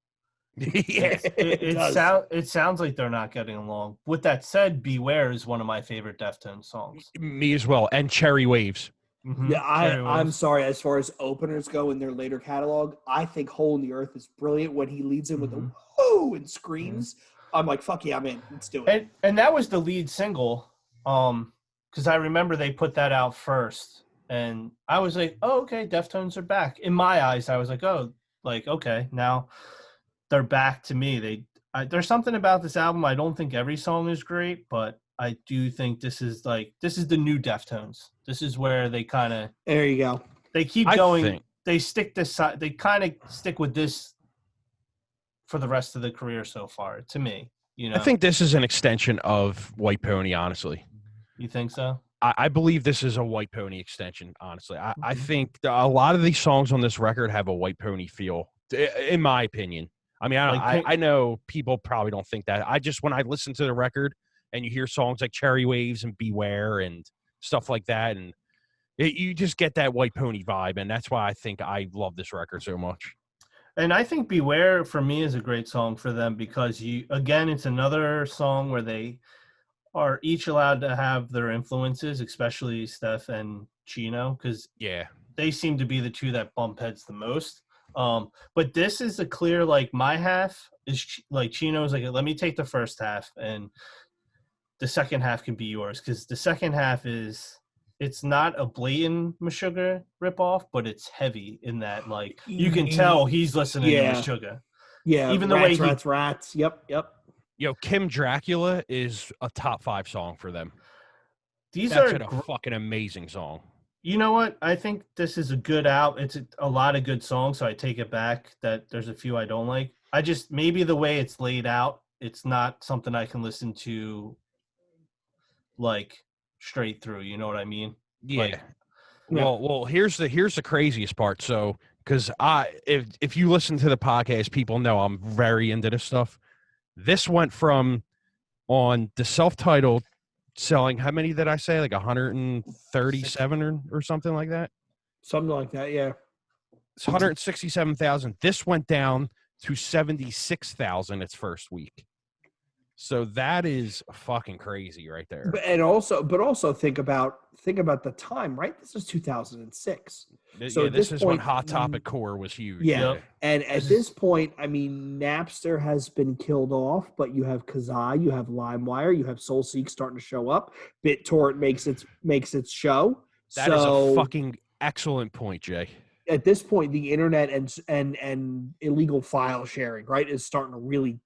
Yeah, it sounds like they're not getting along. With that said, Beware is one of my favorite Deftones songs. Me as well. And Cherry Waves. Mm-hmm. Yeah, I'm sorry. As far as openers go in their later catalog, I think Hole in the Earth is brilliant when he leads in with the whoo and screams. I'm like, fuck yeah, I'm in. Let's do it. And that was the lead single, because I remember they put that out first, and I was like, oh, okay, Deftones are back. In my eyes, I was like, oh, like okay, now they're back to me. There's something about this album. I don't think every song is great, but I do think this is the new Deftones. This is where they kind of there you go. They keep going. They stick this. They kind of stick with this for the rest of the career so far. To me, you know, I think this is an extension of White Pony. Honestly, you think so? I believe this is a White Pony extension. Honestly, I think a lot of these songs on this record have a White Pony feel, in my opinion. I mean, I know people probably don't think that. When I listen to the record and you hear songs like Cherry Waves and Beware and stuff like that, and you just get that White Pony vibe, and that's why I think I love this record so much. And I think Beware for me is a great song for them because it's another song where they are each allowed to have their influences, especially Steph and Chino, because they seem to be the two that bump heads the most. But this is a clear, like, my half is like Chino's like, let me take the first half and the second half can be yours, because the second half it's not a blatant Meshuggah ripoff, but it's heavy in that, like, you can tell he's listening to Meshuggah. Yeah, even the way rats. Yep. Yo, Kim Dracula is a top 5 song for them. That's a fucking amazing song. You know what? I think this is a good out. It's a lot of good songs, so I take it back that there's a few I don't like. I just, maybe the way it's laid out, it's not something I can listen to, like, straight through. You know what I mean? Yeah. Well, here's the craziest part. So, because if you listen to the podcast, people know I'm very into this stuff. This went from on the self-titled selling, how many did I say? Like 137 or something like that? Something like that, yeah. It's 167,000. This went down to 76,000 its first week. So that is fucking crazy right there. But also think about the time, right? This is 2006. So this is when Hot Topic Core was huge. Yeah. And at this point, I mean, Napster has been killed off, but you have Kazaa, you have LimeWire, you have SoulSeek starting to show up. BitTorrent makes its show. That is a fucking excellent point, Jay. At this point, the internet and illegal file sharing, right, is starting to really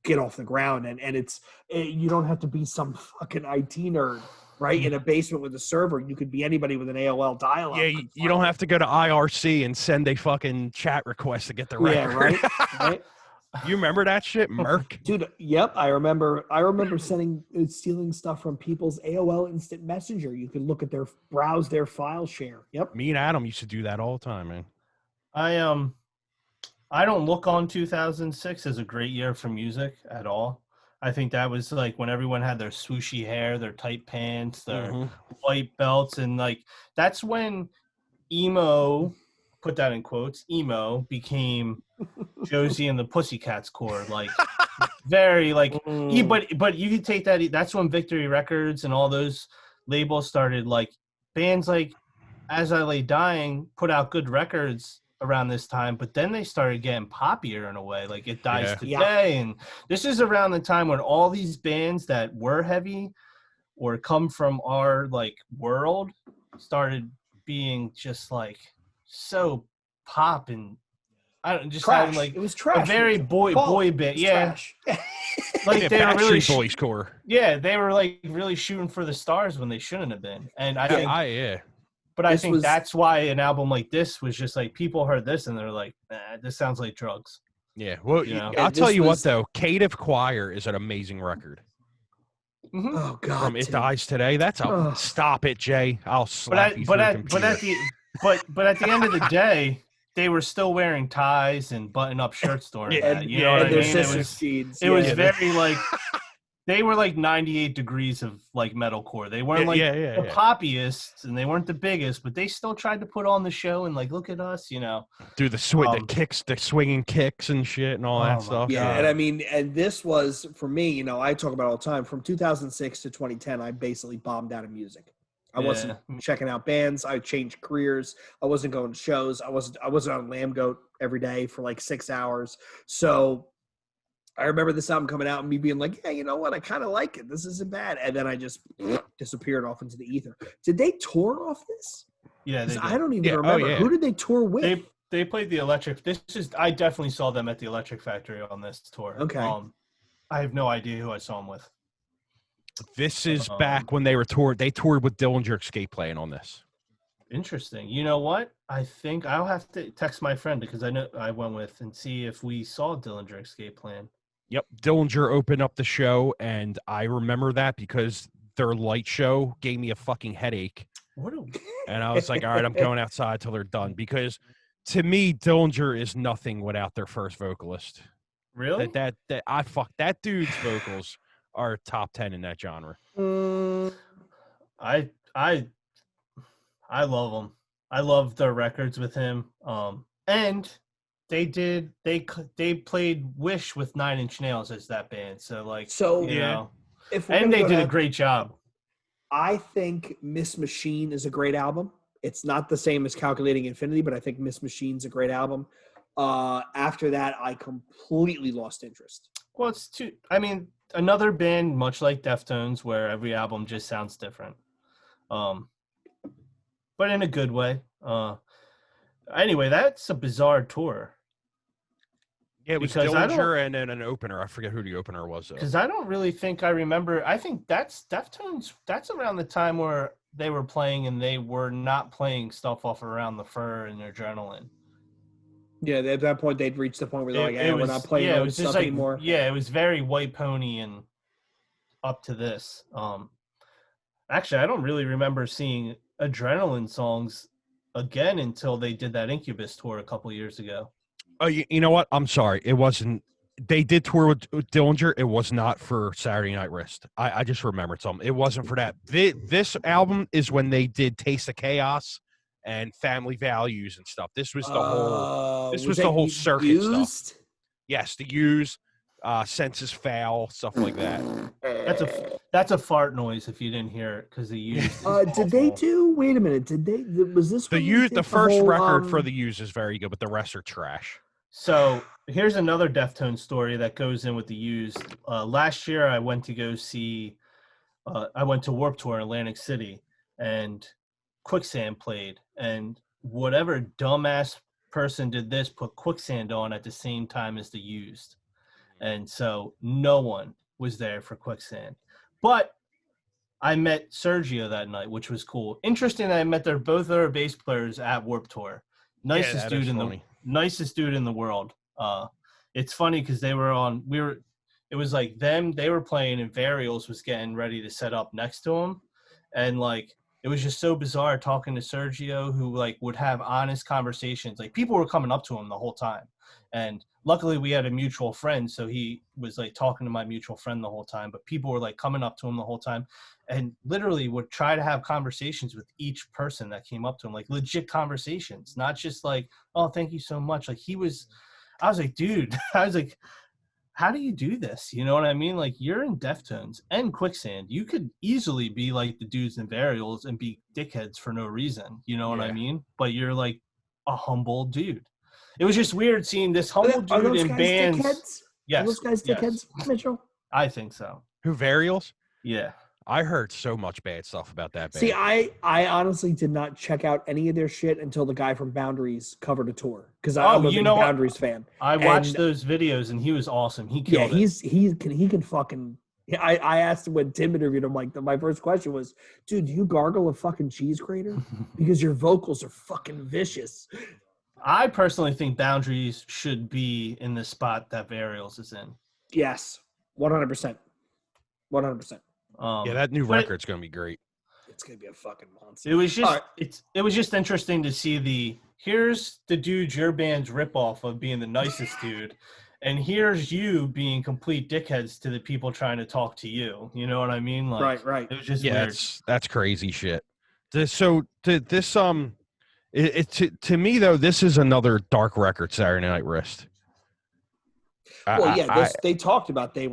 get off the ground, and you don't have to be some fucking IT nerd, right, in a basement with a server. You could be anybody with an AOL dial-up. Yeah, you don't have to go to IRC and send a fucking chat request to get the record. Yeah, right. You remember that shit, Merc? Dude, yep, I remember stealing stuff from people's AOL Instant Messenger. You could browse their file share. Yep. Me and Adam used to do that all the time, man. I don't look on 2006 as a great year for music at all. I think that was like when everyone had their swooshy hair, their tight pants, their white belts, and like that's when emo, put that in quotes, emo became Josie and the Pussycats chord, like very like. But you could take that. That's when Victory Records and all those labels started, like bands like As I Lay Dying put out good records around this time, but then they started getting poppier in a way, like It Dies Today, and this is around the time when all these bands that were heavy or come from our like world started being just like so pop, and I don't just trash. Having like it was trash. A very boy band, like they were really Boys core. Yeah, they were like really shooting for the stars when they shouldn't have been, and I think. But I think that's why an album like this was just like people heard this and they're like, nah, this sounds like drugs. Yeah. Well, You know? I'll tell you what though, Cative Choir is an amazing record. Mm-hmm. Oh God! From It Dies Today. That's a stop it, Jay. I'll slap you through the computer. But at the end of the day, they were still wearing ties and button-up shirts during that. You know what I mean? It was very like they were like 98 degrees of like metalcore. They weren't the poppiest and they weren't the biggest, but they still tried to put on the show and like look at us, you know. Do the swinging kicks and shit and all that stuff. Yeah, and I mean, and this was for me, you know, I talk about it all the time. From 2006 to 2010, I basically bombed out of music. I wasn't checking out bands. I changed careers. I wasn't going to shows. I wasn't on Lamb Goat every day for like 6 hours. So I remember this album coming out and me being like, yeah, you know what? I kind of like it. This isn't bad. And then I just disappeared off into the ether. Did they tour off this? Yeah, they did. I don't even remember. Who did they tour with? They played the Electric. I definitely saw them at the Electric Factory on this tour. Okay. I have no idea who I saw them with. This is back when they were toured. They toured with Dillinger Escape Plan on this. Interesting. You know what? I think I'll have to text my friend because I know I went with and see if we saw Dillinger Escape Plan. Yep. Dillinger opened up the show, and I remember that because their light show gave me a fucking headache. And I was like, all right, I'm going outside till they're done. Because to me, Dillinger is nothing without their first vocalist. Really? That dude's vocals are top 10 in that genre. I love them. I love their records with him. And they played Wish with 9 Inch Nails as that band. So you know, and they did a great job. I think Miss Machine is a great album. It's not the same as Calculating Infinity, but I think Miss Machine's a great album. After that, I completely lost interest. Well, another band, much like Deftones, where every album just sounds different. But in a good way. Anyway, that's a bizarre tour. Yeah, it was Dillinger and then an opener. I forget who the opener was. Because I don't really think I remember. I think that's Deftones. That's around the time where they were playing and they were not playing stuff off Around the Fur and Adrenaline. Yeah, at that point, they'd reached the point where they're like, hey, we're not playing old stuff anymore. Yeah, it was very White Pony and up to this. Actually, I don't really remember seeing Adrenaline songs again until they did that Incubus tour a couple years ago. Oh, you know what? I'm sorry. It wasn't. They did tour with Dillinger. It was not for Saturday Night Wrist. I just remembered something. It wasn't for that. This album is when they did Taste of Chaos and Family Values and stuff. This was the whole. This was the whole circuit stuff. Yes, the Used, Senses Foul, stuff like that. That's a fart noise if you didn't hear it because the Used. Did they do? Wait a minute. Did they? Was this the Used? The first record for the Used is very good, but the rest are trash. So here's another Deftones story that goes in with the Used. Last year, I went to go see. I went to Warped Tour in Atlantic City, and Quicksand played. And whatever dumbass person did this put Quicksand on at the same time as the Used, and so no one was there for Quicksand. But I met Sergio that night, which was cool. Interesting that I met both their bass players at Warped Tour. Nicest dude in the world. It's funny because they were on. It was like them. They were playing, and Varials was getting ready to set up next to him, and like it was just so bizarre talking to Sergio, who like would have honest conversations. Like people were coming up to him the whole time, and luckily we had a mutual friend, so he was like talking to my mutual friend the whole time. But people were like coming up to him the whole time, and literally would try to have conversations with each person that came up to him, like legit conversations, not just like, oh, thank you so much. Like I was like, dude, how do you do this? You know what I mean? Like you're in Deftones and Quicksand. You could easily be like the dudes in Varials and be dickheads for no reason. You know what I mean? But you're like a humble dude. It was just weird seeing this humble dude in bands. Dickheads? Yes. Are those guys dickheads, Mitchell? I think so. Who, Varials? Yeah. I heard so much bad stuff about that band. See, I honestly did not check out any of their shit until the guy from Boundaries covered a tour because I'm a big Boundaries fan. I watched those videos and he was awesome. He killed it. He can fucking. I asked him when Tim interviewed him. Like my first question was, "Dude, do you gargle a fucking cheese grater? Because your vocals are fucking vicious." I personally think Boundaries should be in the spot that Burials is in. Yes, 100%. 100%. Yeah, that new record's going to be great. It's going to be a fucking monster. It was just it was just interesting to see here's the dude your band's ripoff of being the nicest dude, and here's you being complete dickheads to the people trying to talk to you. You know what I mean? Like, right. It was just weird. That's crazy shit. To me though, this is another dark record, Saturday Night Wrist. They talked about they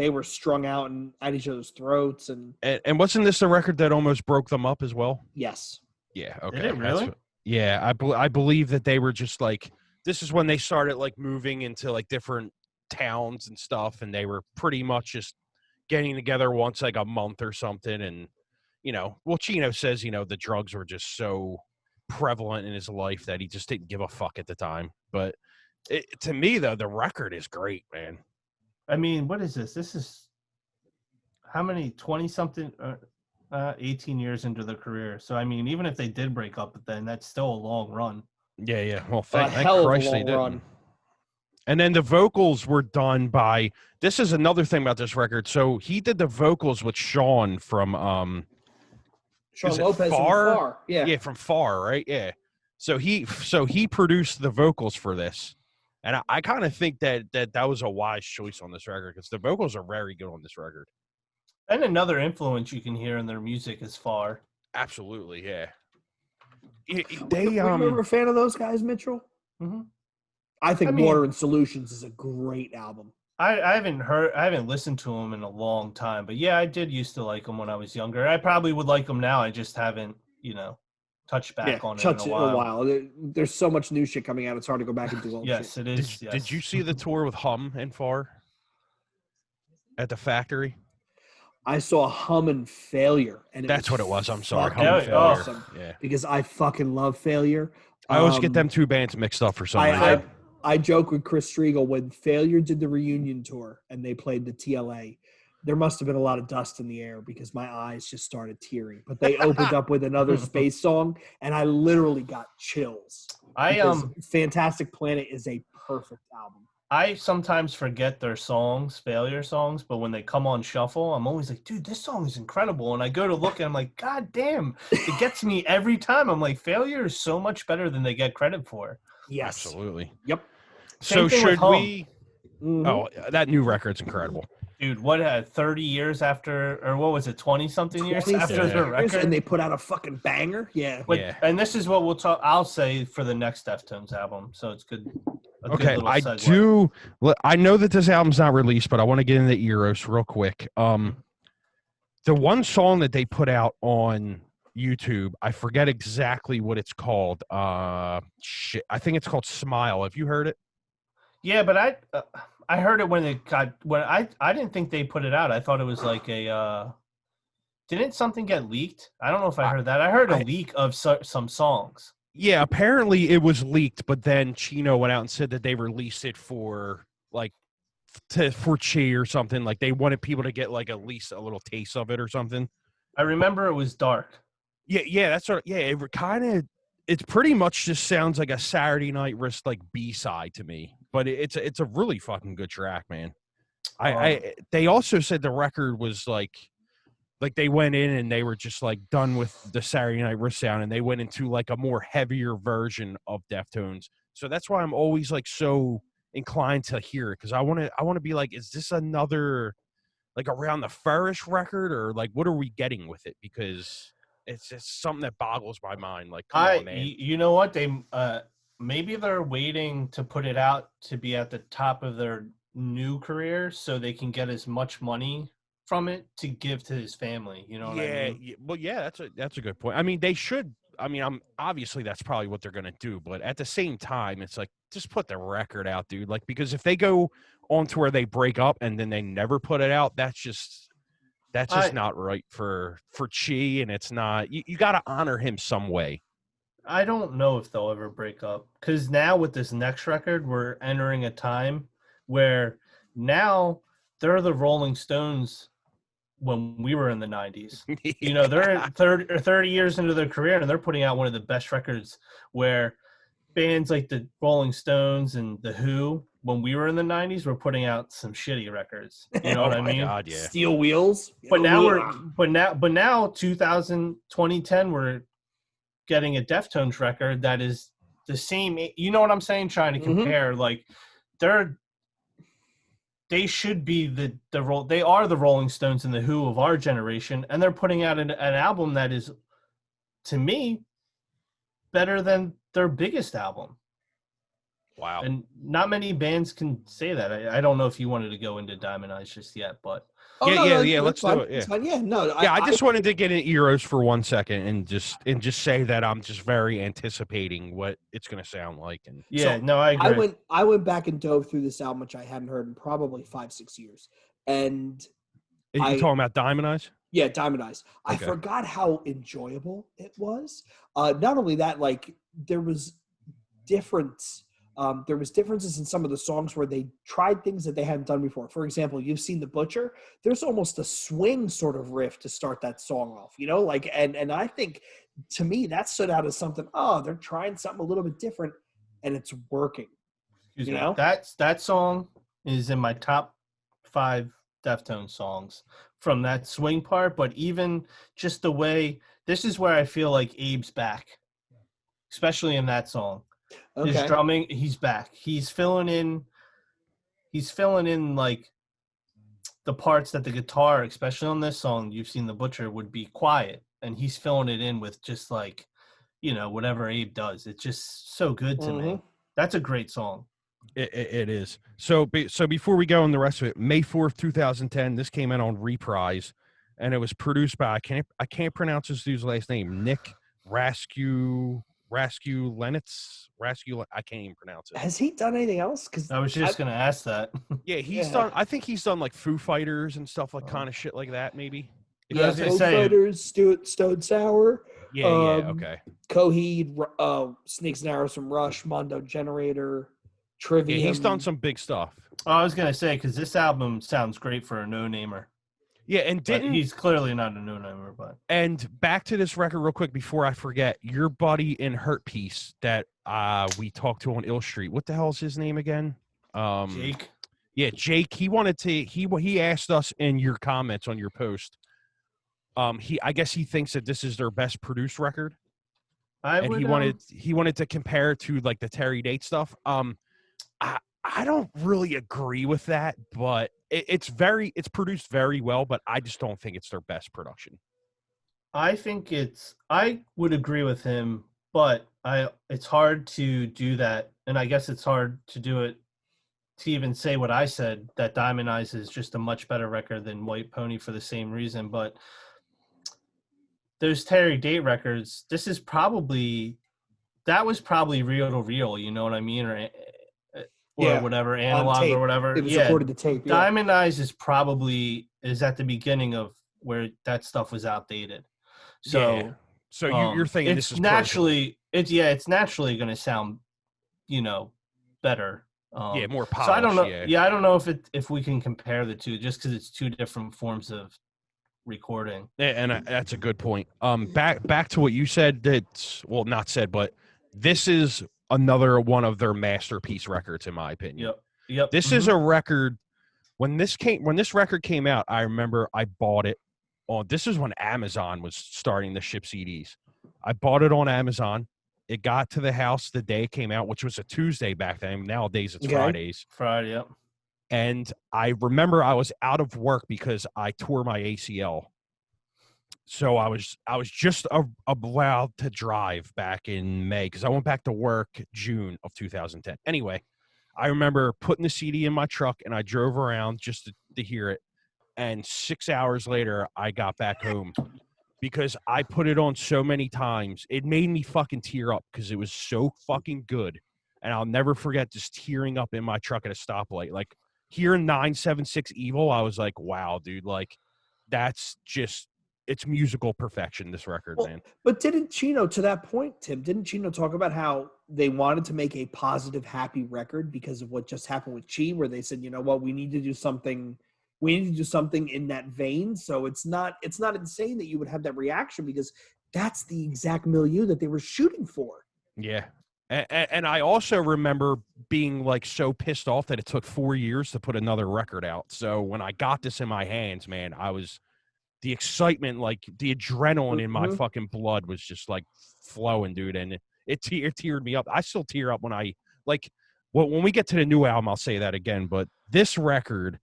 were strung out and at each other's throats and wasn't this the record that almost broke them up as well? Yes. Yeah. Okay. Did it really? I believe that they were just like, this is when they started like moving into like different towns and stuff, and they were pretty much just getting together once like a month or something. And Chino says the drugs were just so prevalent in his life that he just didn't give a fuck at the time. But to me though, the record is great, man. I mean, what is this? This is how many 20-something, 18 years into their career. So, I mean, even if they did break up, then that's still a long run. Yeah. Well, thank Christ they didn't. Run. And then the vocals were done by, this is another thing about this record. So he did the vocals with Sean from Sean Lopez from Far. Yeah, from Far, right? Yeah. So he produced the vocals for this. And I kind of think that was a wise choice on this record because the vocals are very good on this record. And another influence you can hear in their music is Far. Absolutely, yeah. Were you ever a fan of those guys, Mitchell? Mm-hmm. I think Water and Solutions is a great album. I haven't listened to them in a long time, but yeah, I did used to like them when I was younger. I probably would like them now. I just haven't, touch back on it in a while. There's so much new shit coming out. It's hard to go back and do all Yes, shit. it is. Did you see the tour with Hum and Far at the Factory? I saw Hum and Failure, and that's what it was. I'm sorry, Hum and Failure. Awesome, yeah, because I fucking love Failure. I always get them two bands mixed up for some reason. I joke with Chris Striegel when Failure did the reunion tour and they played the TLA. There must have been a lot of dust in the air because my eyes just started tearing. But they opened up with another Space song, and I literally got chills. Fantastic Planet is a perfect album. I sometimes forget their songs, Failure songs, but when they come on shuffle, I'm always like, dude, this song is incredible. And I go to look and I'm like, God damn, it gets me every time. I'm like, Failure is so much better than they get credit for. Yes. Absolutely. Yep. So should we? Mm-hmm. Oh, that new record's incredible. Dude, what 30 years after, or what was it, 20-something years after the record? And they put out a fucking banger? Yeah. And this is what I'll say for the next Deftones album, so it's good. Okay, I know that this album's not released, but I want to get into Eros real quick. The one song that they put out on YouTube, I forget exactly what it's called. I think it's called Smile. Have you heard it? Yeah, but I heard it when I didn't think they put it out. I thought it was like didn't something get leaked? I don't know if I heard that. I heard a leak of some songs. Yeah, apparently it was leaked, but then Chino went out and said that they released it for Chi or something. Like they wanted people to get like at least a little taste of it or something. I remember it was dark. Yeah, that's what. Yeah, it pretty much just sounds like a Saturday Night Wrist like B-side to me. But it's a really fucking good track, man. They also said the record was like they went in and they were just like done with the Saturday Night Wrist sound and they went into like a more heavier version of Deftones. So that's why I'm always like so inclined to hear it because I want to be like, is this another like Around the Furish record or like what are we getting with it? Because it's just something that boggles my mind. Like, come on, man. You know what? They maybe they're waiting to put it out to be at the top of their new career so they can get as much money from it to give to his family. You know what I mean? Yeah. Well, yeah, that's a good point. I mean, they should. I mean, obviously that's probably what they're gonna do, but at the same time, it's like just put the record out, dude. Like because if they go on to where they break up and then they never put it out, that's just not right for Chi, and it's not. You got to honor him some way. I don't know if they'll ever break up because now with this next record, we're entering a time where now they're the Rolling Stones when we were in the 90s. Yeah. You know, they're 30 years into their career and they're putting out one of the best records where bands like the Rolling Stones and the Who, when we were in the 90s, were putting out some shitty records. You know Oh what I my mean? God, yeah. Steel Wheels. But now 2010, we're getting a Deftones record that is the same. You know what I'm saying? Trying to compare, like they should be they are the Rolling Stones and the Who of our generation, and they're putting out an album that is, to me, better than their biggest album. Wow. And not many bands can say that. I don't know if you wanted to go into Diamond Eyes just yet, but yeah. Let's do it. Yeah. It's fine. Yeah, no. I just wanted to get in Eros for 1 second and just say that I'm just very anticipating what it's going to sound like. And yeah, no, I agree. I went back and dove through this album, which I hadn't heard in probably 5-6 years, and you talking about Diamond Eyes? Yeah, Diamond Eyes. Okay. I forgot how enjoyable it was. Not only that, like there was difference. There was differences in some of the songs where they tried things that they hadn't done before. For example, you've seen The Butcher. There's almost a swing sort of riff to start that song off, you know, like, and I think to me that stood out as something, they're trying something a little bit different and it's working. You know, that song is in my top 5 Deftones songs from that swing part, but even just the way, this is where I feel like Abe's back, especially in that song. Okay. His drumming, he's back. He's filling in like the parts that the guitar, especially on this song, You've Seen the Butcher, would be quiet, and he's filling it in with just like, you know, whatever Abe does. It's just so good to me. That's a great song. It is. So before we go on the rest of it, May 4th, 2010, this came out on Reprise, and it was produced by I can't pronounce this dude's last name, Nick Raskulenitz. I can't even pronounce it. Has he done anything else? Because I was just gonna ask that. Yeah, he's done. I think he's done like Foo Fighters and stuff like kind of shit like that. Maybe. Yeah, Foo Fighters, Stone Sour. Yeah, okay. Coheed, Snakes and Arrows from Rush, Mondo Generator, Trivium. Yeah, he's done some big stuff. Oh, I was gonna say, because this album sounds great for a no-namer. Yeah, and he's clearly not a no-namer, but. And back to this record real quick before I forget, your buddy in Hurtpiece that we talked to on Ill Street. What the hell is his name again? Jake. Yeah, Jake. He asked us in your comments on your post. I guess he thinks that this is their best produced record. He wanted to compare it to like the Terry Date stuff. I don't really agree with that, but it's produced very well, but I just don't think it's their best production. I would agree with him, but it's hard to do that, and I guess it's hard to do it to even say what I said, that Diamond Eyes is just a much better record than White Pony for the same reason. But those Terry Date records, that was probably reel to reel, you know what I mean? Or whatever, analog or whatever. It was recorded to tape. Yeah. Diamond Eyes is at the beginning of where that stuff was outdated. So, you're thinking it's this is naturally it's naturally going to sound, you know, better. More polished. So I don't know. Yeah, I don't know if we can compare the two, just because it's two different forms of recording. Yeah, and that's a good point. Back to what you said. Not said, but this is another one of their masterpiece records, in my opinion. Yep. This is a record. When this record came out, I remember I bought it on. This is when Amazon was starting to ship CDs. I bought it on Amazon. It got to the house the day it came out, which was a Tuesday back then. Nowadays it's Fridays. Friday, yep. And I remember I was out of work because I tore my ACL. So I was just allowed to drive back in May because I went back to work June of 2010. Anyway, I remember putting the CD in my truck and I drove around just to hear it. And 6 hours later, I got back home because I put it on so many times. It made me fucking tear up because it was so fucking good. And I'll never forget just tearing up in my truck at a stoplight. Like hearing 976 Evil, I was like, wow, dude, like that's just, it's musical perfection, this record, man. But didn't Chino, to that point, Tim, talk about how they wanted to make a positive, happy record because of what just happened with Chi, where they said, you know what, we need to do something in that vein. So it's not insane that you would have that reaction because that's the exact milieu that they were shooting for. Yeah. And I also remember being like so pissed off that it took 4 years to put another record out. So when I got this in my hands, man, the excitement, like the adrenaline in my fucking blood was just like flowing, dude. And it teared me up. I still tear up when when we get to the new album, I'll say that again. But this record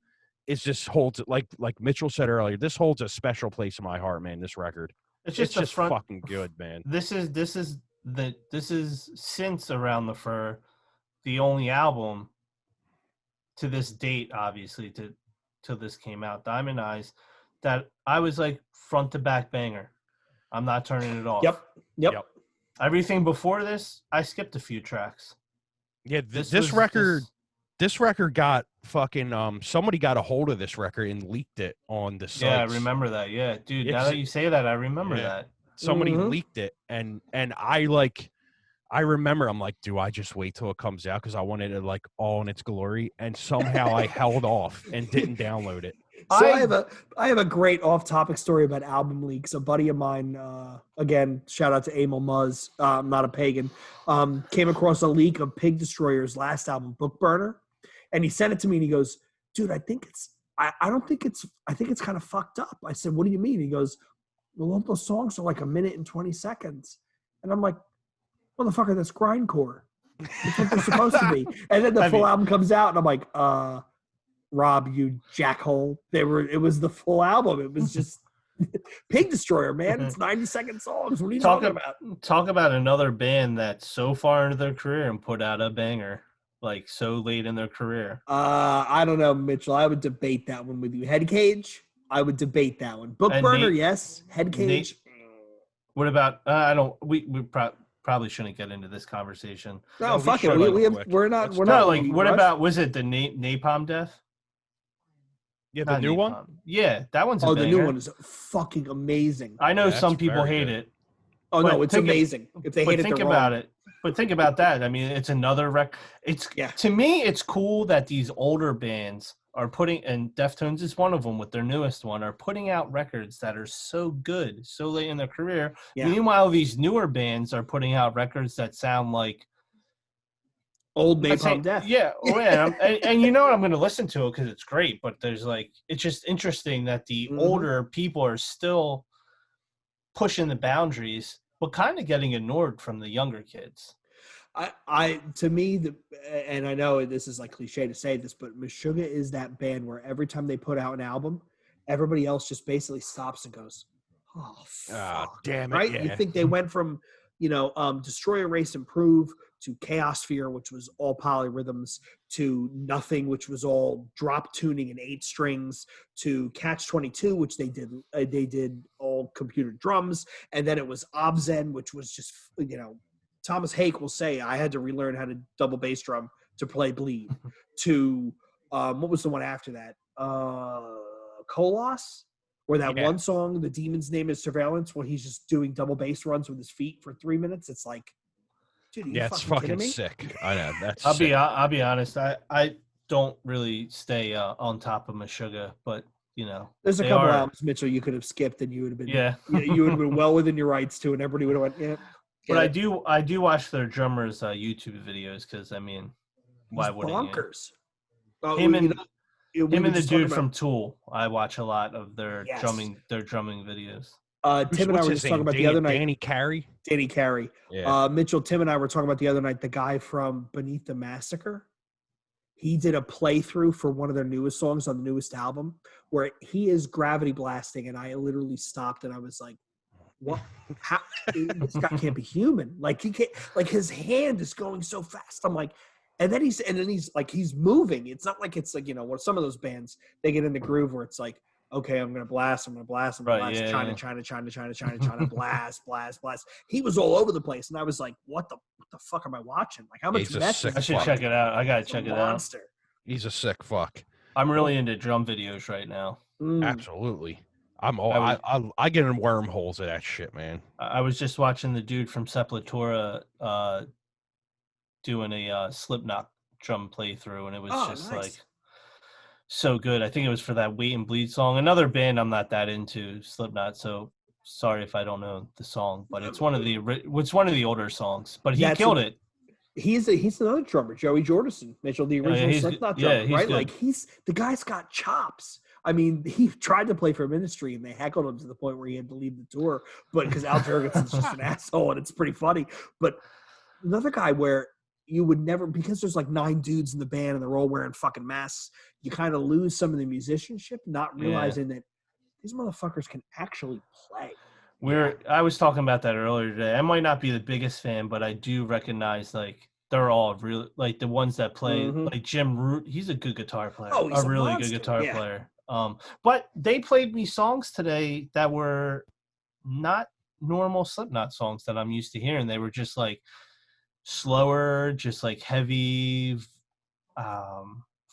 holds, like Mitchell said earlier, this holds a special place in my heart, man. This record. It's just fucking good, man. This is since Around the Fur, the only album to this date, obviously, till this came out, Diamond Eyes, that I was like front to back banger. I'm not turning it off. Yep. Everything before this, I skipped a few tracks. Yeah, this record got fucking somebody got a hold of this record and leaked it on the sites. Yeah, I remember that. Yeah, dude. Now that you say that, I remember that. Somebody leaked it, and I remember, I'm like, do I just wait till it comes out because I wanted it like all in its glory, and somehow I held off and didn't download it. So I have a great off-topic story about album leaks. A buddy of mine, again, shout out to Emil Muzz, I'm not a pagan, came across a leak of Pig Destroyer's last album, Book Burner, and he sent it to me and he goes, dude, I think it's kind of fucked up. I said, what do you mean? He goes, well, all those songs are like 1 minute and 20 seconds. And I'm like, motherfucker, that's grindcore. That's what they're supposed to be. And then the full album comes out and I'm like, Rob, you jackhole. It was the full album. It was just Pig Destroyer, man. It's 90-second songs. What are you talking about? Talk about another band that's so far into their career and put out a banger, like so late in their career. I don't know, Mitchell. I would debate that one with you. Head Cage, I would debate that one. Book Burner, yes. Head Cage. What about, we probably shouldn't get into this conversation. No, fuck it. We're not like, what about, was it the Napalm Death? Yeah, the new one? Yeah, that one's a banger. The new one is fucking amazing. I know some people hate it. Oh, no, it's amazing. If they hate it, think about it. But think about that. I mean, it's another record. To me, it's cool that these older bands are putting, and Deftones is one of them with their newest one, are putting out records that are so good, so late in their career. Yeah. Meanwhile, these newer bands are putting out records that sound like old Napalm Death. Yeah, and you know what? I'm going to listen to it because it's great. But there's it's just interesting that the older people are still pushing the boundaries, but kind of getting ignored from the younger kids. To me, and I know this is like cliche to say this, but Meshuggah is that band where every time they put out an album, everybody else just basically stops and goes, "Oh, fuck, damn it!" Right? Yeah. You think they went from, Destroy, Erase, Improve to Chaosphere, which was all polyrhythms, to Nothing, which was all drop tuning and 8 strings, to Catch 22, which they did all computer drums, and then it was Obzen, which was just, Thomas Hake will say, I had to relearn how to double bass drum to play Bleed, to what was the one after that? Kolos, where that one song, the demon's name is Surveillance, where he's just doing double bass runs with his feet for 3 minutes. It's like, dude, it's fucking sick. I know. That's I'll be honest. I don't really stay on top of Meshuggah, but there's a couple albums, Mitchell, you could have skipped and you would have been you would have been well within your rights to, and everybody would have went, But I do watch their drummers' YouTube videos because why wouldn't bonkers. You? Him and the dude from Tool, I watch a lot of their drumming videos. Tim and I were just talking about the other night. Danny Carey. Yeah. Mitchell, Tim and I were talking about the other night. The guy from Beneath the Massacre. He did a playthrough for one of their newest songs on the newest album, where he is gravity blasting, and I literally stopped and I was like, "What? How? This guy can't be human! Like he can't. Like his hand is going so fast." I'm like. And then he's moving. It's not like it's like, what some of those bands, they get in the groove where it's like, okay, I'm going to blast. China, blast. He was all over the place. And I was like, what the fuck am I watching? Like, how much mess? I should check it out. I got to check it out. He's a sick fuck. I'm really into drum videos right now. Absolutely. I get in wormholes of that shit, man. I was just watching the dude from Sepultura, doing a Slipknot drum playthrough, and it was like so good. I think it was for that Wait and Bleed song. Another band I'm not that into, Slipknot, so sorry if I don't know the song, but it's one of the older songs. But he killed it. He's another drummer, Joey Jordison, Mitchell, the original Slipknot drummer, right? Good. Like the guy's got chops. I mean, he tried to play for Ministry, and they heckled him to the point where he had to leave the tour. But because Al Jurgensen's just an asshole, and it's pretty funny. But another guy where you would never, because there's like 9 dudes in the band and they're all wearing fucking masks, you kind of lose some of the musicianship, not realizing that these motherfuckers can actually play. I was talking about that earlier today. I might not be the biggest fan, but I do recognize like they're all really like the ones that play like Jim Root. He's a good guitar player. Oh, he's a really monster. Good guitar player. But they played me songs today that were not normal Slipknot songs that I'm used to hearing. They were just like slower, just like heavy,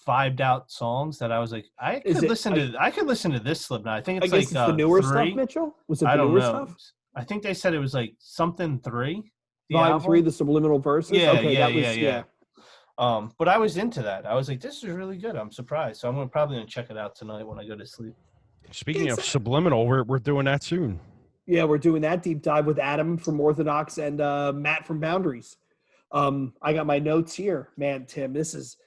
vibed out songs that I was like, I could listen to this Slipknot. I think it's it's the newer 3. stuff, Mitchell. Was it the I don't newer know. stuff? I think they said it was like something 3. Volume 3, the subliminal verses. Yeah. But I was into that. I was like, this is really good. I'm surprised. So I'm probably gonna check it out tonight when I go to sleep. Speaking of subliminal, we're doing that soon. Yeah, we're doing that deep dive with Adam from Orthodox and Matt from Boundaries. I got my notes here, man. Tim, this has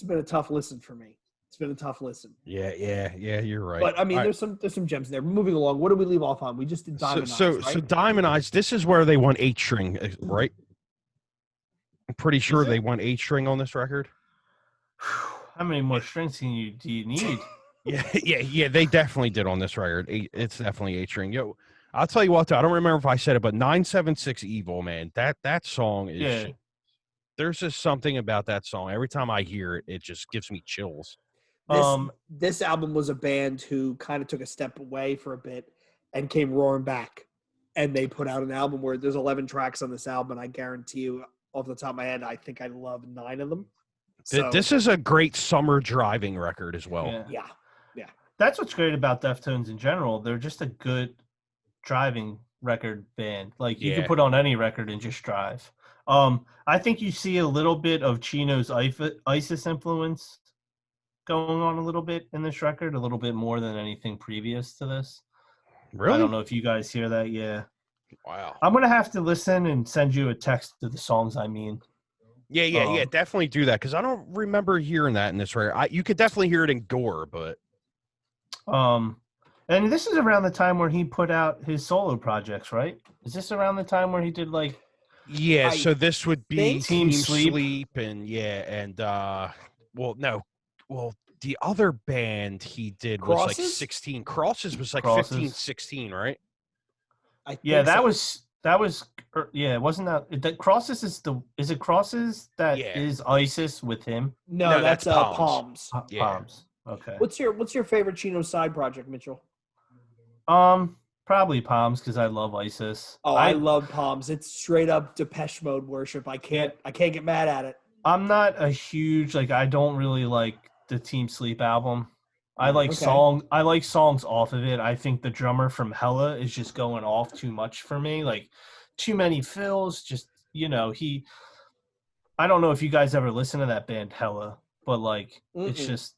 been a tough listen for me. It's been a tough listen. Yeah, you're right. But I mean, there's some gems in there. Moving along, what did we leave off on? We just did Diamond Eyes, right? So Diamond Eyes, this is where they won 8-string, right? I'm pretty sure they won 8-string on this record. How many more strings do you need? yeah, they definitely did on this record. It's definitely 8-string. Yo, I'll tell you what, though, I don't remember if I said it, but 976 Evil, man, that song is. Yeah. There's just something about that song. Every time I hear it, it just gives me chills. This album was a band who kind of took a step away for a bit and came roaring back. And they put out an album where there's 11 tracks on this album. And I guarantee you, off the top of my head, I think I love 9 of them. So, this is a great summer driving record as well. Yeah. That's what's great about Deftones in general. They're just a good driving record band. Like you can put on any record and just drive. I think you see a little bit of Chino's ISIS influence going on a little bit in this record, a little bit more than anything previous to this. Really? I don't know if you guys hear that. Yeah. Wow. I'm going to have to listen and send you a text to the songs I mean. Yeah. Definitely do that because I don't remember hearing that in this record. You could definitely hear it in Gore, but. And this is around the time where he put out his solo projects, right? Is this around the time where he did like. Yeah, so this would be Team Sleep and the other band he did Crosses? was like 16. Crosses was like 15, 16, right? Wasn't that Crosses is it Crosses that is ISIS with him? No, that's Palms. Palms. Okay. What's your favorite Chino side project, Mitchell? Probably Palms because I love ISIS. Oh, I love Palms. It's straight up Depeche Mode worship. I can't get mad at it. I'm not a huge I don't really like the Team Sleep album. I like songs off of it. I think the drummer from Hella is just going off too much for me. Like too many fills. Just I don't know if you guys ever listen to that band Hella, but it's just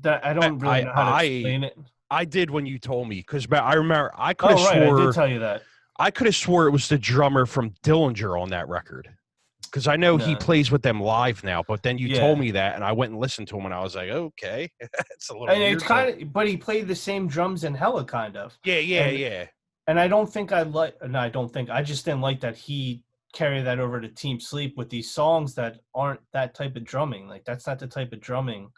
that I don't really know how to explain it. I did when you told me because I remember I could have swore I did tell you that. I could have swore it was the drummer from Dillinger on that record because I know he plays with them live now. But then you told me that, and I went and listened to him, and I was like, okay, it's a little. And it's kind of, but he played the same drums in Hella, kind of. Yeah. And I don't think I just didn't like that he carried that over to Team Sleep with these songs that aren't that type of drumming. Like that's not the type of drumming.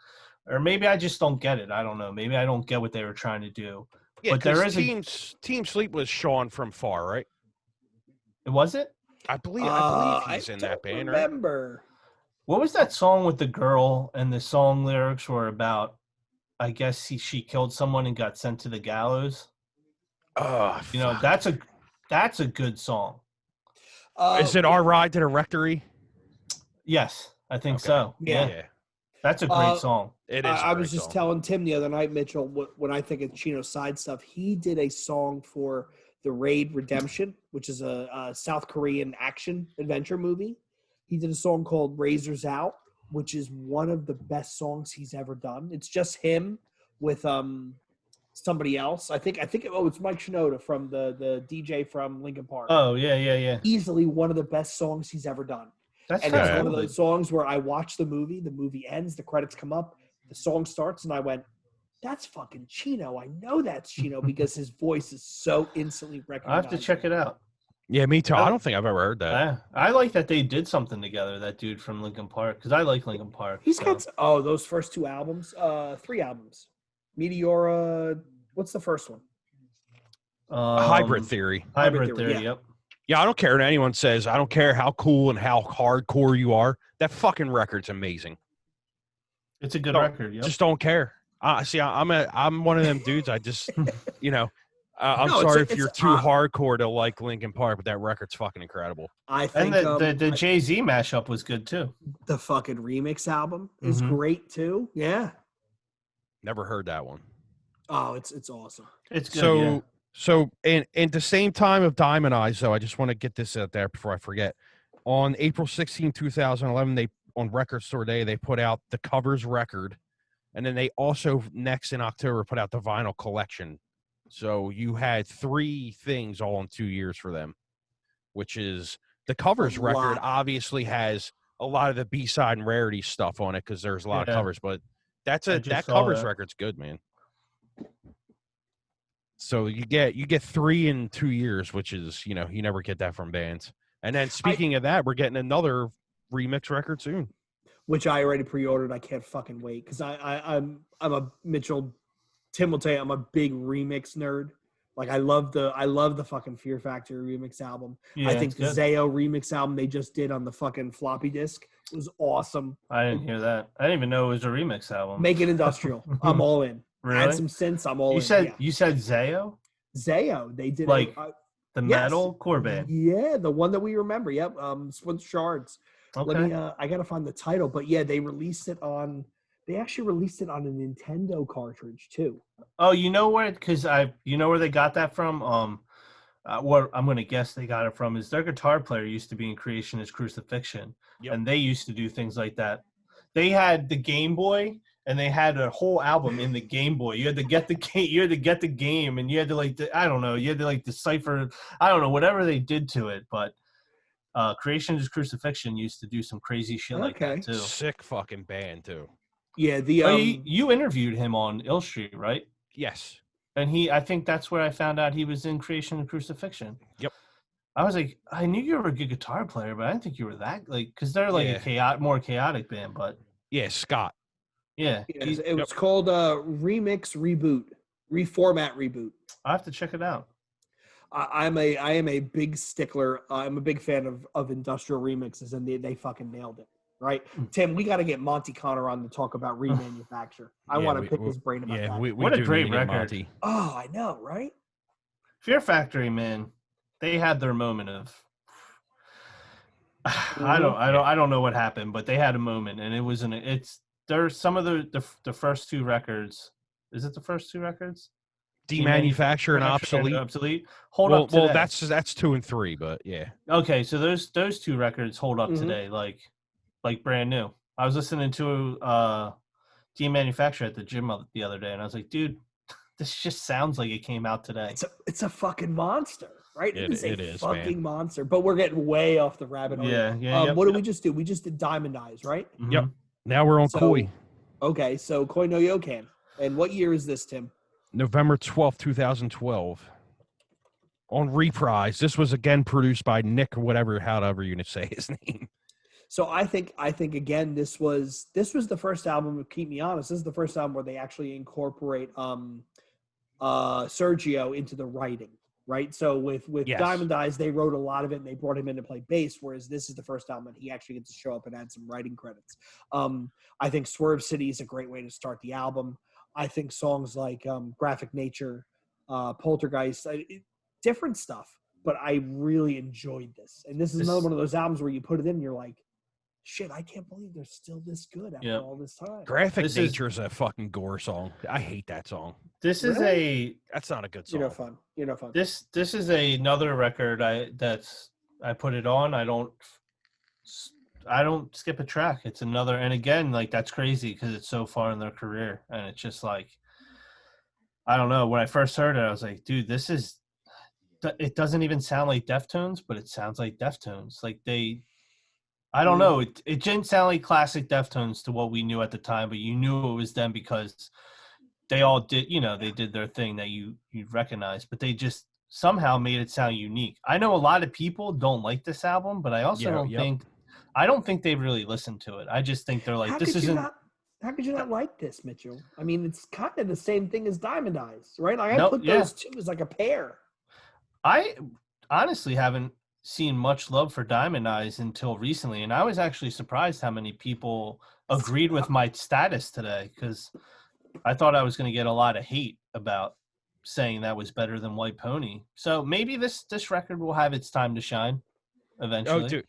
Or maybe I just don't get it. I don't know. Maybe I don't get what they were trying to do. Yeah, but there is Team Sleep was Sean from Far, right? Was it? I believe he's in that band, right? Remember. What was that song with the girl and the song lyrics were about? I guess she killed someone and got sent to the gallows. Oh, that's a good song. Is it Our Ride to the Rectory? Yes, I think so. Yeah. That's a great song. It is. I was just telling Tim the other night, Mitchell, when I think of Chino's side stuff, he did a song for The Raid Redemption, which is a South Korean action adventure movie. He did a song called Razors Out, which is one of the best songs he's ever done. It's just him with somebody else. I think it's Mike Shinoda from the DJ from Linkin Park. Oh, yeah. Easily one of the best songs he's ever done. That's And kind it's of one cool. of those songs where I watch the movie ends, the credits come up, the song starts, and I went, that's fucking Chino. I know that's Chino because his voice is so instantly I recognizable. have to check it out. Yeah, me too. I don't think I've ever heard that. I like that they did something together, that dude from Linkin Park, because I like Linkin Park. He's got those first 2 albums, 3 albums. Meteora, what's the first one? Hybrid Theory. Hybrid Theory, yeah. Yep. Yeah, I don't care what anyone says. I don't care how cool and how hardcore you are. That fucking record's amazing. It's a good record. Yep. Just don't care. See, I'm one of them dudes. I just, I'm No, sorry if you're too hardcore to like Linkin Park, but that record's fucking incredible. I think the Jay-Z mashup was good too. The fucking remix album is great too. Yeah. Never heard that one. Oh, it's awesome. It's good. So in the same time of Diamond Eyes, though, I just want to get this out there before I forget. On April 16, 2011, on Record Store Day, they put out the Covers record, and then they also next in October put out the vinyl collection. So you had 3 things all in 2 years for them, which is the Covers record obviously has a lot of the B-side and rarity stuff on it because there's a lot of covers, but that Covers record's good, man. So you get 3 in 2 years, which is, you never get that from bands. And then speaking of that, we're getting another remix record soon, which I already pre-ordered. I can't fucking wait because I'm a Mitchell. Tim will tell you I'm a big remix nerd. Like I love the fucking Fear Factory remix album. Yeah, I think the Zayo remix album they just did on the fucking floppy disk was awesome. I didn't hear that. I didn't even know it was a remix album. Make it industrial. I'm all in. Really? Add some synths. I'm all in. You said Zayo? Zayo. They did the metal core band. Yeah, the one that we remember. Yep. Splinter Shards. Okay. Let me. I gotta find the title, but yeah, they released it on. They actually released it on a Nintendo cartridge too. Oh, you know where? Because where they got that from. What I'm going to guess they got it from is their guitar player used to be in Creationist Crucifixion, and they used to do things like that. They had the Game Boy, and they had a whole album in the Game Boy. You had to get the game. You had to get the game, and you had to I don't know. You had to decipher. I don't know whatever they did to it, but Creationist Crucifixion used to do some crazy shit like that too. Sick fucking band too. Yeah, you interviewed him on Ill Street, right? Yes. And I think that's where I found out he was in Creation and Crucifixion. Yep. I was like, I knew you were a good guitar player, but I didn't think you were that because they're a more chaotic band. But yeah, Scott. Yeah, it was called Remix Reboot, Reformat Reboot. I have to check it out. I am a big stickler. I'm a big fan of industrial remixes, and they fucking nailed it. Right, Tim, we got to get Monty Connor on to talk about remanufacture. I want to pick his brain about that. What a great record! Monty. Oh, I know, right? Fear Factory, man, they had their moment of. I don't know what happened, but they had a moment, and it was there's some of the first 2 records. Is it the first 2 records? Demanufacture and Obsolete. Obsolete. Hold up today. Well, that's 2 and 3, but yeah. Okay, so those 2 records hold up today, like brand new. I was listening to Demanufacture at the gym the other day, and I was like, dude, this just sounds like it came out today. It's a fucking monster, right? It is fucking man. monster. But we're getting way off the rabbit hole. Yeah. What did we just do? We just did Diamond Eyes, right? Mm-hmm. Yep. Now we're on Koi. Okay, so Koi no Yokan. And what year is this, Tim? November 12th, 2012. On Reprise. This was again produced by Nick, however you say his name. So I think again this was the first album of Keep Me Honest. This is the first album where they actually incorporate Sergio into the writing, right? So with Diamond Eyes, they wrote a lot of it and they brought him in to play bass, whereas this is the first album that he actually gets to show up and add some writing credits. I think Swerve City is a great way to start the album. I think songs like Graphic Nature, Poltergeist, different stuff, but I really enjoyed this. And this is another one of those albums where you put it in and you're like, shit, I can't believe they're still this good after all this time. Graphic Nature is a fucking gore song. I hate that song. This is that's not a good song. You're no fun. This is another record I put it on. I don't skip a track. It's another, and again, like that's crazy because it's so far in their career, and it's just like I don't know. When I first heard it, I was like, dude, it doesn't even sound like Deftones, but it sounds like Deftones. Like I don't know. It didn't sound like classic Deftones to what we knew at the time, but you knew it was them because they all did, they did their thing that you'd recognize, but they just somehow made it sound unique. I know a lot of people don't like this album, but I also don't think they really listened to it. I just think they're like, how could you not like this, Mitchell? I mean, it's kind of the same thing as Diamond Eyes, right? Like, I put those two as like a pair. I honestly haven't seen much love for Diamond Eyes until recently, and I was actually surprised how many people agreed with my status today, because I thought I was going to get a lot of hate about saying that was better than White Pony. So maybe this record will have its time to shine eventually. Oh, dude.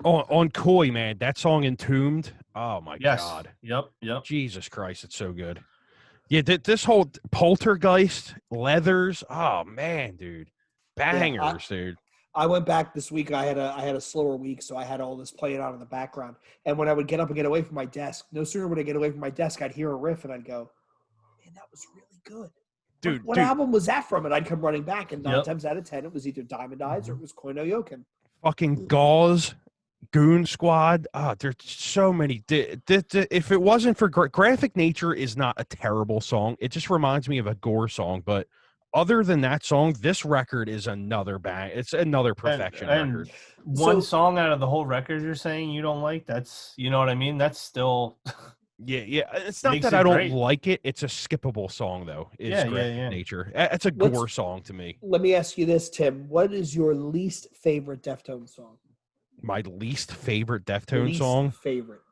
On Koi, man, that song Entombed. Oh, my God. Yep. Jesus Christ, it's so good. Yeah, this whole Poltergeist, Leathers. Oh, man, dude. Bangers, dude. I went back this week. I had a slower week, so I had all this playing out in the background. And when I would get up and get away from my desk, no sooner would I get away from my desk, I'd hear a riff and I'd go, man, that was really good. Dude, what album was that from? And I'd come running back, and 9 times out of 10, it was either Diamond Eyes or it was Koi no Yoken. Fucking Gauze, Goon Squad. There's so many. If it wasn't for Graphic Nature is not a terrible song. It just reminds me of a Gore song, but other than that song, this record is another bang. It's another perfection record. One song out of the whole record you're saying you don't like? That's, you know what I mean? That's still... Yeah. It's not that I don't like it. It's a skippable song, though. Graphic Nature. It's a Gore song to me. Let me ask you this, Tim. What is your least favorite Deftones song? My least favorite Deftones song? Favorite.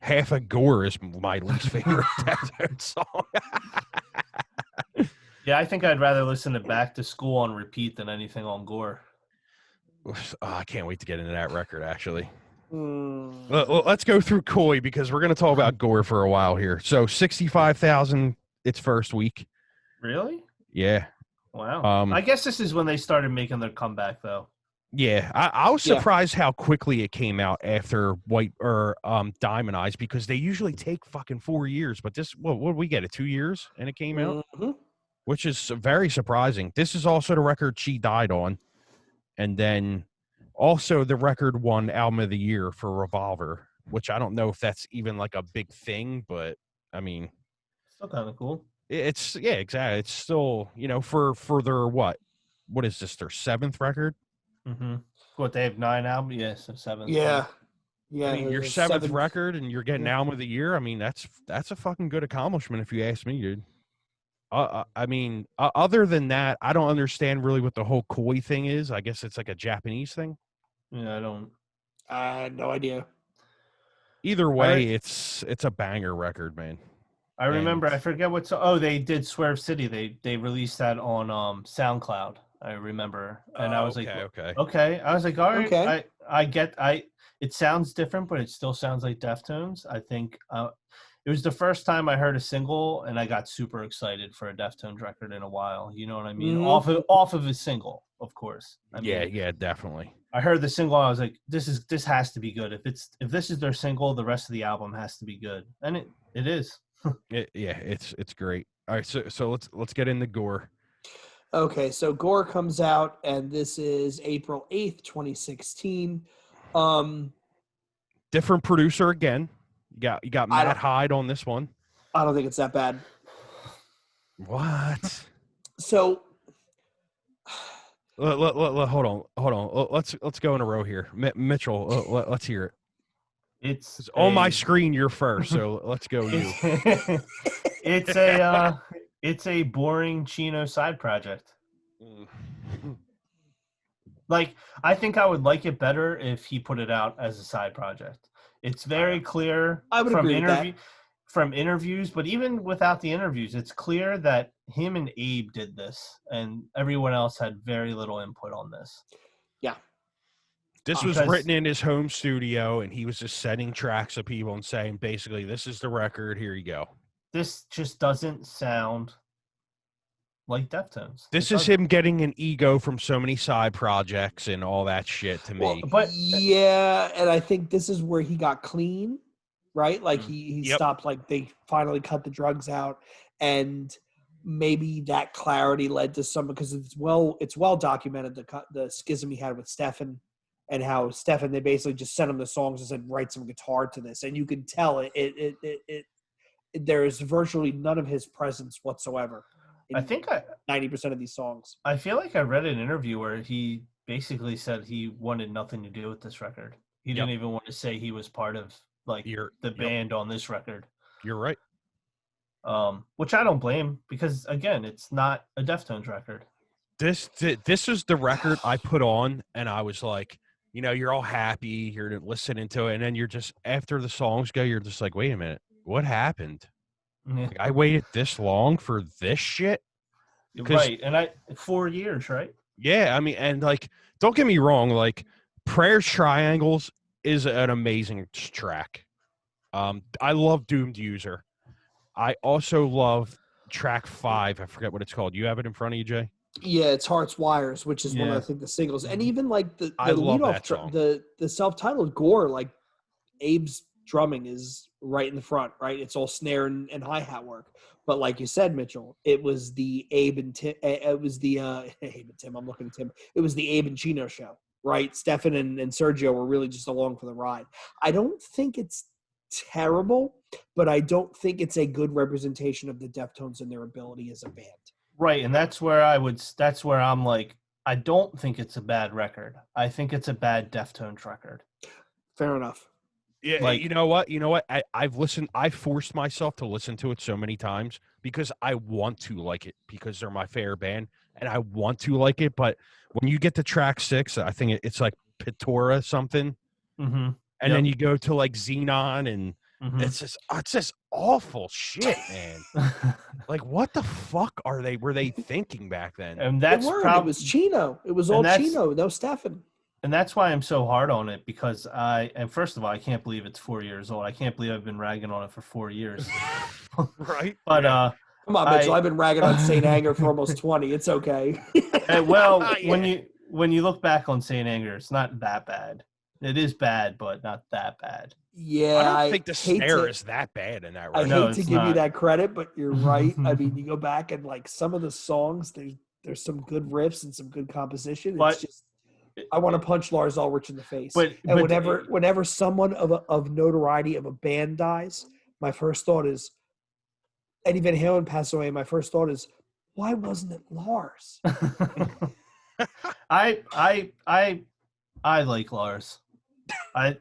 Half a Gore is my least favorite Deftones song. Yeah, I think I'd rather listen to Back to School on repeat than anything on Gore. I can't wait to get into that record, actually. Let's go through Koi, because we're going to talk about Gore for a while here. So 65,000 its first week. Really? Yeah. Wow. I guess this is when they started making their comeback, though. Yeah, I was surprised how quickly it came out after Diamond Eyes, because they usually take fucking 4 years. But this, what did we get? 2 years and it came out, which is very surprising. This is also the record she died on, and then also the record won Album of the Year for Revolver, which I don't know if that's even like a big thing, but I mean, still kind of cool. It's exactly. It's still, for their what is this, their 7th record? Mm-hmm. What, they have 9 albums? Yes, 7. Yeah. I mean, your 7th record and you're getting Album of the Year. I mean, that's a fucking good accomplishment if you ask me, dude. I mean, other than that, I don't understand really what the whole Koi thing is. I guess it's like a Japanese thing. Yeah, I had no idea. Either way, it's a banger record, man. I remember, I forget what. They did Swerve City. They released that on SoundCloud. I remember, and I was like, okay. I was like, all right, okay. I get. It sounds different, but it still sounds like Deftones. I think it was the first time I heard a single, and I got super excited for a Deftones record in a while. You know what I mean? Mm-hmm. Off of a single, of course. Yeah, definitely. I heard the single. I was like, this has to be good. If this is their single, the rest of the album has to be good, and it is. It's great. All right, so let's get into Gore. Okay, so Gore comes out, and this is April 8th, 2016. Different producer again. You got Matt Hyde on this one. I don't think it's that bad. What? So hold on. Let's go in a row here. Mitchell, let's hear it. It's on my screen. You're first, so let's go. You. It's a boring Chino side project. Like, I think I would like it better if he put it out as a side project. It's very clear from interviews, but even without the interviews, it's clear that him and Abe did this, and everyone else had very little input on this. Yeah. This was written in his home studio, and he was just sending tracks to people and saying, basically, this is the record, here you go. This just doesn't sound like Deftones. This is him getting an ego from so many side projects and all that shit to me. But yeah, and I think this is where he got clean, right? Like he stopped, like they finally cut the drugs out. And maybe that clarity led to some, because it's well documented the schism he had with Stefan, and how Stefan, they basically just sent him the songs and said, write some guitar to this, and you can tell there is virtually none of his presence whatsoever. I think 90% of these songs. I feel like I read an interview where he basically said he wanted nothing to do with this record. He didn't even want to say he was part of the band on this record. You're right. Which I don't blame, because again, it's not a Deftones record. This is the record I put on, and I was like, you're all happy, you're listening to it, and then you're just, after the songs go, you're just like, wait a minute, what happened? Yeah. I waited this long for this shit? Right, and 4 years, right? Yeah, I mean, and don't get me wrong, Prayers Triangles is an amazing track. I love Doomed User. I also love track 5. I forget what it's called. You have it in front of you, Jay? Yeah, it's Hearts Wires, which is one of, I think, the singles. And even the love lead that off, the self-titled Gore, Abe's drumming is right in the front, right? It's all snare and hi-hat work. But like you said, Mitchell, it was the Abe and Tim. It was the Abe and Tim. I'm looking at Tim. It was the Abe and Chino show, right? Stefan and Sergio were really just along for the ride. I don't think it's terrible, but I don't think it's a good representation of the Deftones and their ability as a band. Right, and that's where I'm like, I don't think it's a bad record. I think it's a bad Deftones record. Fair enough. Yeah, you know what? I've forced myself to listen to it so many times because I want to like it, because they're my favorite band and I want to like it. But when you get to track 6, I think it's like Pitora something. Mm-hmm. And then you go to Xenon, and it's just awful shit, man. What the fuck were they thinking back then? And that's it was Chino. It was all Chino, no Stefan. And that's why I'm so hard on it, because first of all, I can't believe it's 4 years old. I can't believe I've been ragging on it for 4 years. Right? But come on, Mitchell. I've been ragging on Saint Anger for almost 20. It's okay. When you look back on Saint Anger, it's not that bad. It is bad, but not that bad. Yeah, I don't think the snare is that bad in that record. I hate to give you that credit, but you're right. I mean, you go back and some of the songs, there's some good riffs and some good composition. It's just, I want to punch Lars Ulrich in the face. Whenever someone of notoriety of a band dies, my first thought is, Eddie Van Halen passed away. My first thought is, why wasn't it Lars? I like Lars. I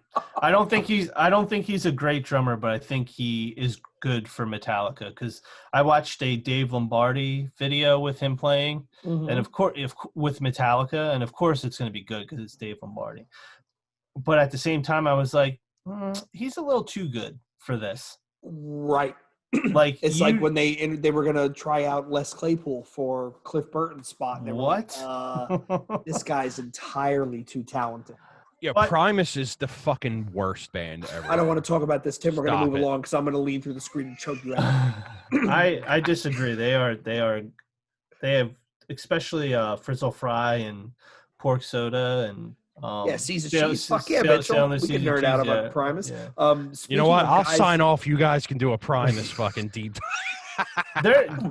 don't think he's a great drummer, but I think he is good for Metallica, because I watched a Dave Lombardi video with him playing, and of course with Metallica, and of course it's going to be good because it's Dave Lombardi. But at the same time, I was like, he's a little too good for this. Right. It's like when they were going to try out Les Claypool for Cliff Burton's spot. And they were like, this guy's entirely too talented. Yeah, Primus is the fucking worst band ever. I don't want to talk about this, Tim. We're going to move along because I'm going to lean through the screen and choke you out. I disagree. They have, especially Frizzle Fry and Pork Soda and Caesar cheese. Fuck yeah, Mitchell. We can nerd out about Primus. Yeah. You know what? I'll sign off. You guys can do a Primus fucking deep.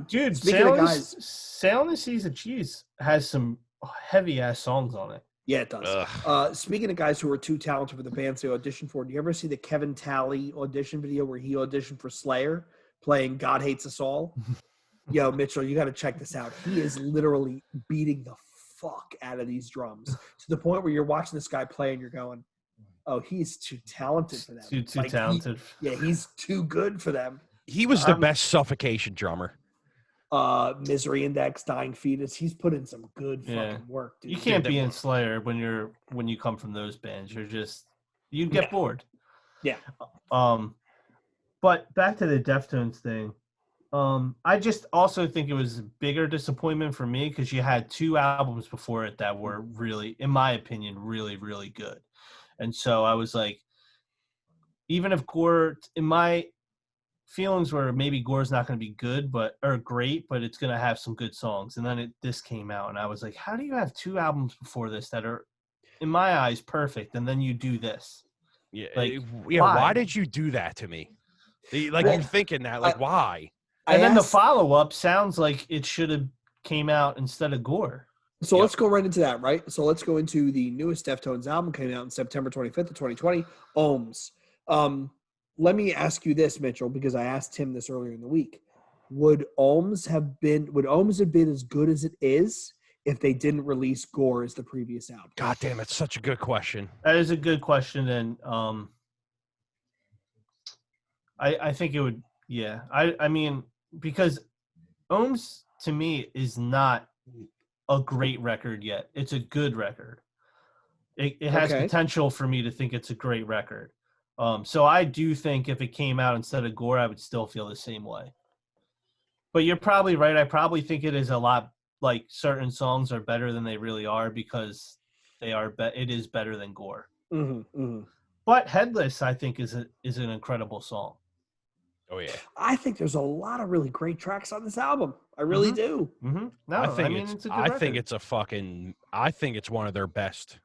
Dude, Sail on the Seas of Cheese has some heavy ass songs on it. Yeah, it does. Speaking of guys who are too talented for the bands they auditioned for, do you ever see the Kevin Talley audition video where he auditioned for Slayer playing God Hates Us All? Yo, Mitchell, you got to check this out. He is literally beating the fuck out of these drums to the point where you're watching this guy play and you're going, oh, he's too talented for them. Too talented. He's too good for them. He was the best Suffocation drummer. Misery Index, Dying Fetus. He's put in some good fucking work, dude. You can't be in Slayer when you come from those bands. You'd get bored. Yeah. But back to the Deftones thing. I just also think it was a bigger disappointment for me because you had 2 albums before it that were really, in my opinion, really, really good. And so I was like, even if Gore, in my feelings were maybe Gore's not going to be good, or great, but it's going to have some good songs. And then this came out, and I was like, how do you have 2 albums before this that are, in my eyes, perfect, and then you do this? Yeah, why did you do that to me? You're thinking that, why? And then the follow-up sounds like it should have came out instead of Gore. So let's go right into that, right? So let's go into the newest Deftones album, coming out on September 25th of 2020, Ohms. Let me ask you this, Mitchell, because I asked Tim this earlier in the week. Would Ohms have been as good as it is if they didn't release Gore as the previous album? God damn, it's such a good question. That is a good question, and I think it would. Yeah, I mean, because Ohms to me is not a great record yet. It's a good record. It has potential for me to think it's a great record. So I do think if it came out instead of Gore, I would still feel the same way. But you're probably right. I probably think it is a lot like certain songs are better than they really are because they are. It is better than Gore. Mm-hmm, mm-hmm. But Headless, I think, is an incredible song. Oh yeah, I think there's a lot of really great tracks on this album. I really do. Mm-hmm. No, I think it's a good record. I think it's one of their best.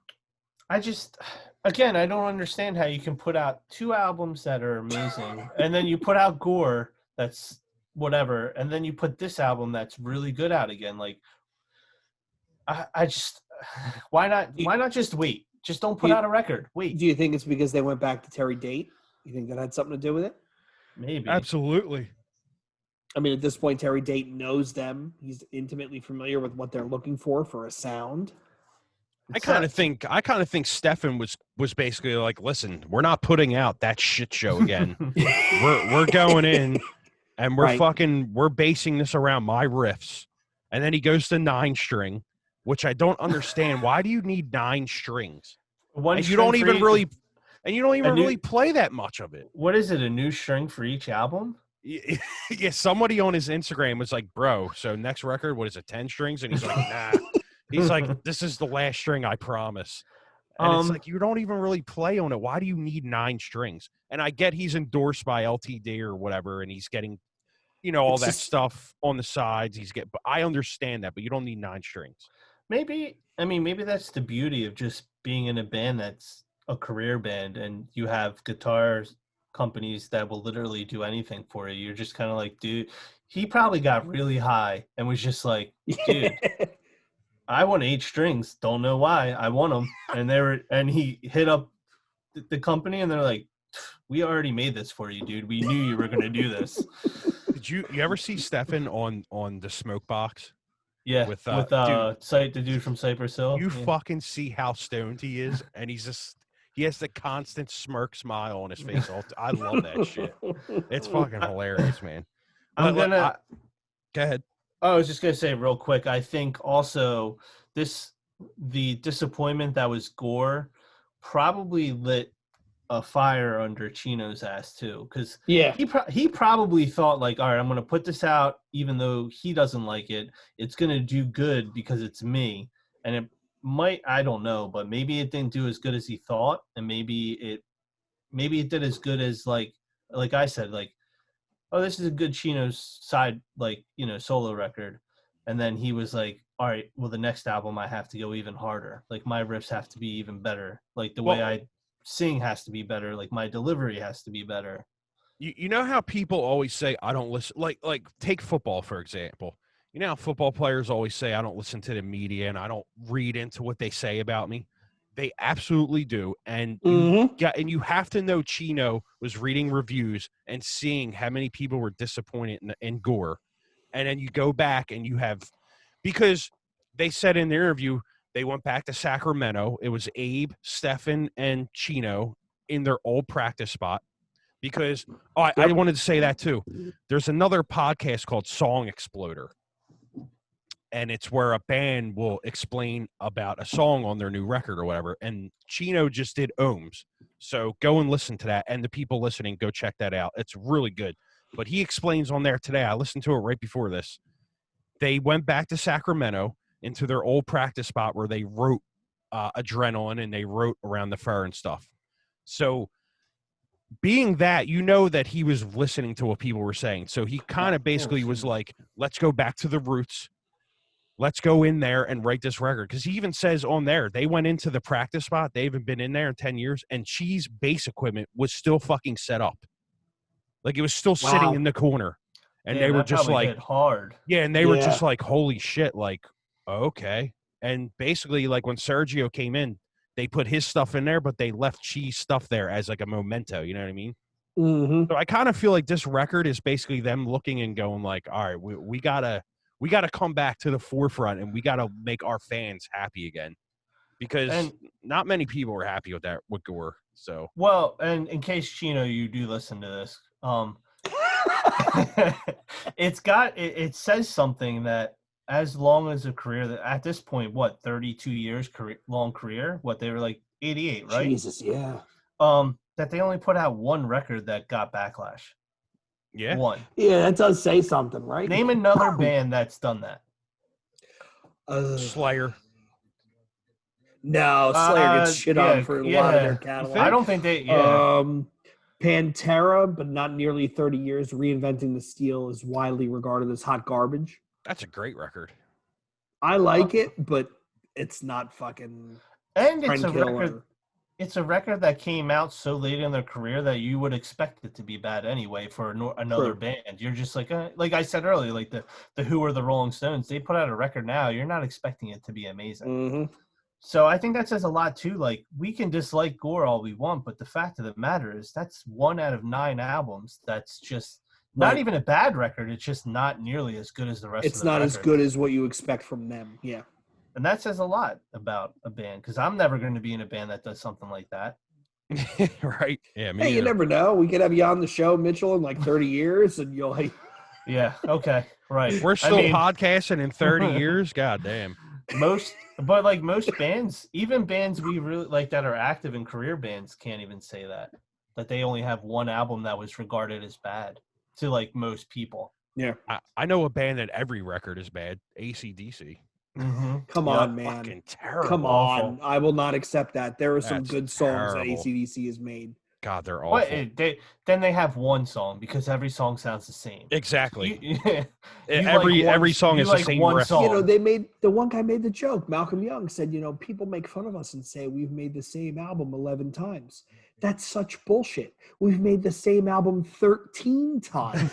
I don't understand how you can put out 2 albums that are amazing, and then you put out Gore that's whatever, and then you put this album that's really good out again. Like, I just why not just wait? Just don't put out a record. Wait. Do you think it's because they went back to Terry Date? You think that had something to do with it? Maybe. Absolutely. I mean, at this point, Terry Date knows them. He's intimately familiar with what they're looking for a sound. I kind of think Stefan was basically like, listen, we're not putting out that shit show again. we're going in and we're basing this around my riffs. And then he goes to 9-string, which I don't understand. Why do you need 9 strings? You don't even really play that much of it. What is it, a new string for each album? Yeah, somebody on his Instagram was like, bro, so next record, what is it, 10 strings? And he's like, nah. He's like, this is the last string, I promise. And it's like, you don't even really play on it. Why do you need 9 strings? And I get he's endorsed by LTD or whatever, and he's getting, all that stuff on the sides. But I understand that, but you don't need 9 strings. Maybe that's the beauty of just being in a band that's a career band, and you have guitar companies that will literally do anything for you. You're just kind of like, dude, he probably got really high and was just like, dude, I want 8 strings. Don't know why. I want them. And he hit up the company, and they're like, we already made this for you, dude. We knew you were going to do this. Did you ever see Stefan on the Smoke Box? Yeah, with the dude from Cypress Hill. You fucking see how stoned he is, and he has the constant smirk smile on his face. I love that shit. It's fucking hilarious, man. Go ahead. I was just gonna say real quick. I think also the disappointment that was Gore probably lit a fire under Chino's ass too, because he probably thought like, all right, I'm gonna put this out even though he doesn't like it. It's gonna do good because it's me, and it might, I don't know, but maybe it didn't do as good as he thought, and maybe it did as good as like I said, like, oh, this is a good Chino's side, like, solo record, and then he was like, all right, well, the next album I have to go even harder, like my riffs have to be even better, like the way I sing has to be better, like my delivery has to be better. You know how people always say I don't listen, like take football for example. You know how football players always say I don't listen to the media and I don't read into what they say about me. They absolutely do, and you have to know Chino was reading reviews and seeing how many people were disappointed in Gore, and then you go back and you have, because they said in the interview they went back to Sacramento. It was Abe, Stefan, and Chino in their old practice spot. Because I wanted to say that too. There's another podcast called Song Exploder, and it's where a band will explain about a song on their new record or whatever. And Chino just did Ohms. So go and listen to that. And the people listening, go check that out. It's really good. But he explains on there today. I listened to it right before this. They went back to Sacramento into their old practice spot where they wrote Adrenaline and they wrote Around the Fur and stuff. So being that, that he was listening to what people were saying. So he kind of basically was like, let's go back to the roots. Let's go in there and write this record. Because he even says on there, they went into the practice spot. They haven't been in there in 10 years. And Cheese bass equipment was still fucking set up. Like, it was still sitting in the corner. And they were just like hit hard. Yeah, and they were just like, holy shit, like, okay. And basically, like, when Sergio came in, they put his stuff in there, but they left Cheese stuff there as like a memento, you know what I mean? Mm-hmm. So I kind of feel like this record is basically them looking and going like, all right, we gotta come back to the forefront, and we gotta make our fans happy again. Because not many people were happy with that with Gore. So well, and in case Chino, you do listen to this, it says something that as long as a career that at this point, 32 years long career, they were like 88, right? Jesus, yeah. That they only put out one record that got backlash. Yeah. One. Yeah, that does say something, right? Name another band that's done that. Slayer. No, Slayer gets shit on for a lot of their catalog. I don't think they. Pantera, but not nearly 30 years. Reinventing the Steel is widely regarded as hot garbage. That's a great record. I like it, but it's not fucking. And it's a record. It's a record that came out so late in their career that you would expect it to be bad anyway for another band. You're just like I said earlier, like the Who or the Rolling Stones. They put out a record now. You're not expecting it to be amazing. Mm-hmm. So I think that says a lot too. Like, we can dislike Gore all we want, but the fact of the matter is that's 1 out of 9 albums. That's just not even a bad record. It's just not nearly as good as the rest. It's not as good as what you expect from them. Yeah. And that says a lot about a band, because I'm never going to be in a band that does something like that. Right. Yeah. Hey, you never know. We could have you on the show, Mitchell, in like 30 years, and you'll like. Yeah. Okay. Right. We're still podcasting in 30 years. God damn. Most bands, even bands we really like that are active in career bands, can't even say that they only have one album that was regarded as bad to like most people. Yeah. I know a band that every record is bad. AC/DC. Mm-hmm. Come on, man. Fucking terrible. Come on. I will not accept that. There are some That's good songs terrible. that AC/DC has made. God, they're awful. Then they have one song because every song sounds the same. Exactly. Every song is the same riff. Song. You know, the one guy made the joke. Malcolm Young said, you know, people make fun of us and say we've made the same album 11 times. That's such bullshit. We've made the same album 13 times.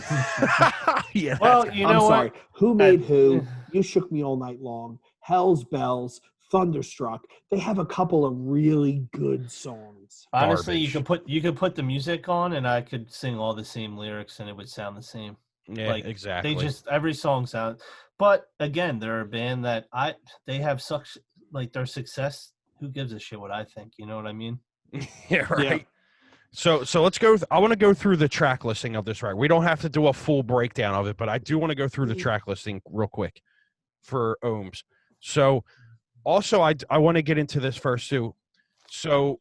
Yeah. Well, you know I'm sorry. Who made who? You Shook Me All Night Long. Hell's Bells. Thunderstruck. They have a couple of really good songs. Honestly, Garbage. you could put the music on and I could sing all the same lyrics and it would sound the same. Yeah, exactly. They just every song sounds. But again, they're a band that they have such like their success. Who gives a shit what I think? You know what I mean? Yeah, right. Yeah. So let's go. I want to go through the track listing of this record. We don't have to do a full breakdown of it, but I do want to go through the track listing real quick for Ohms. So also, I want to get into this first too. So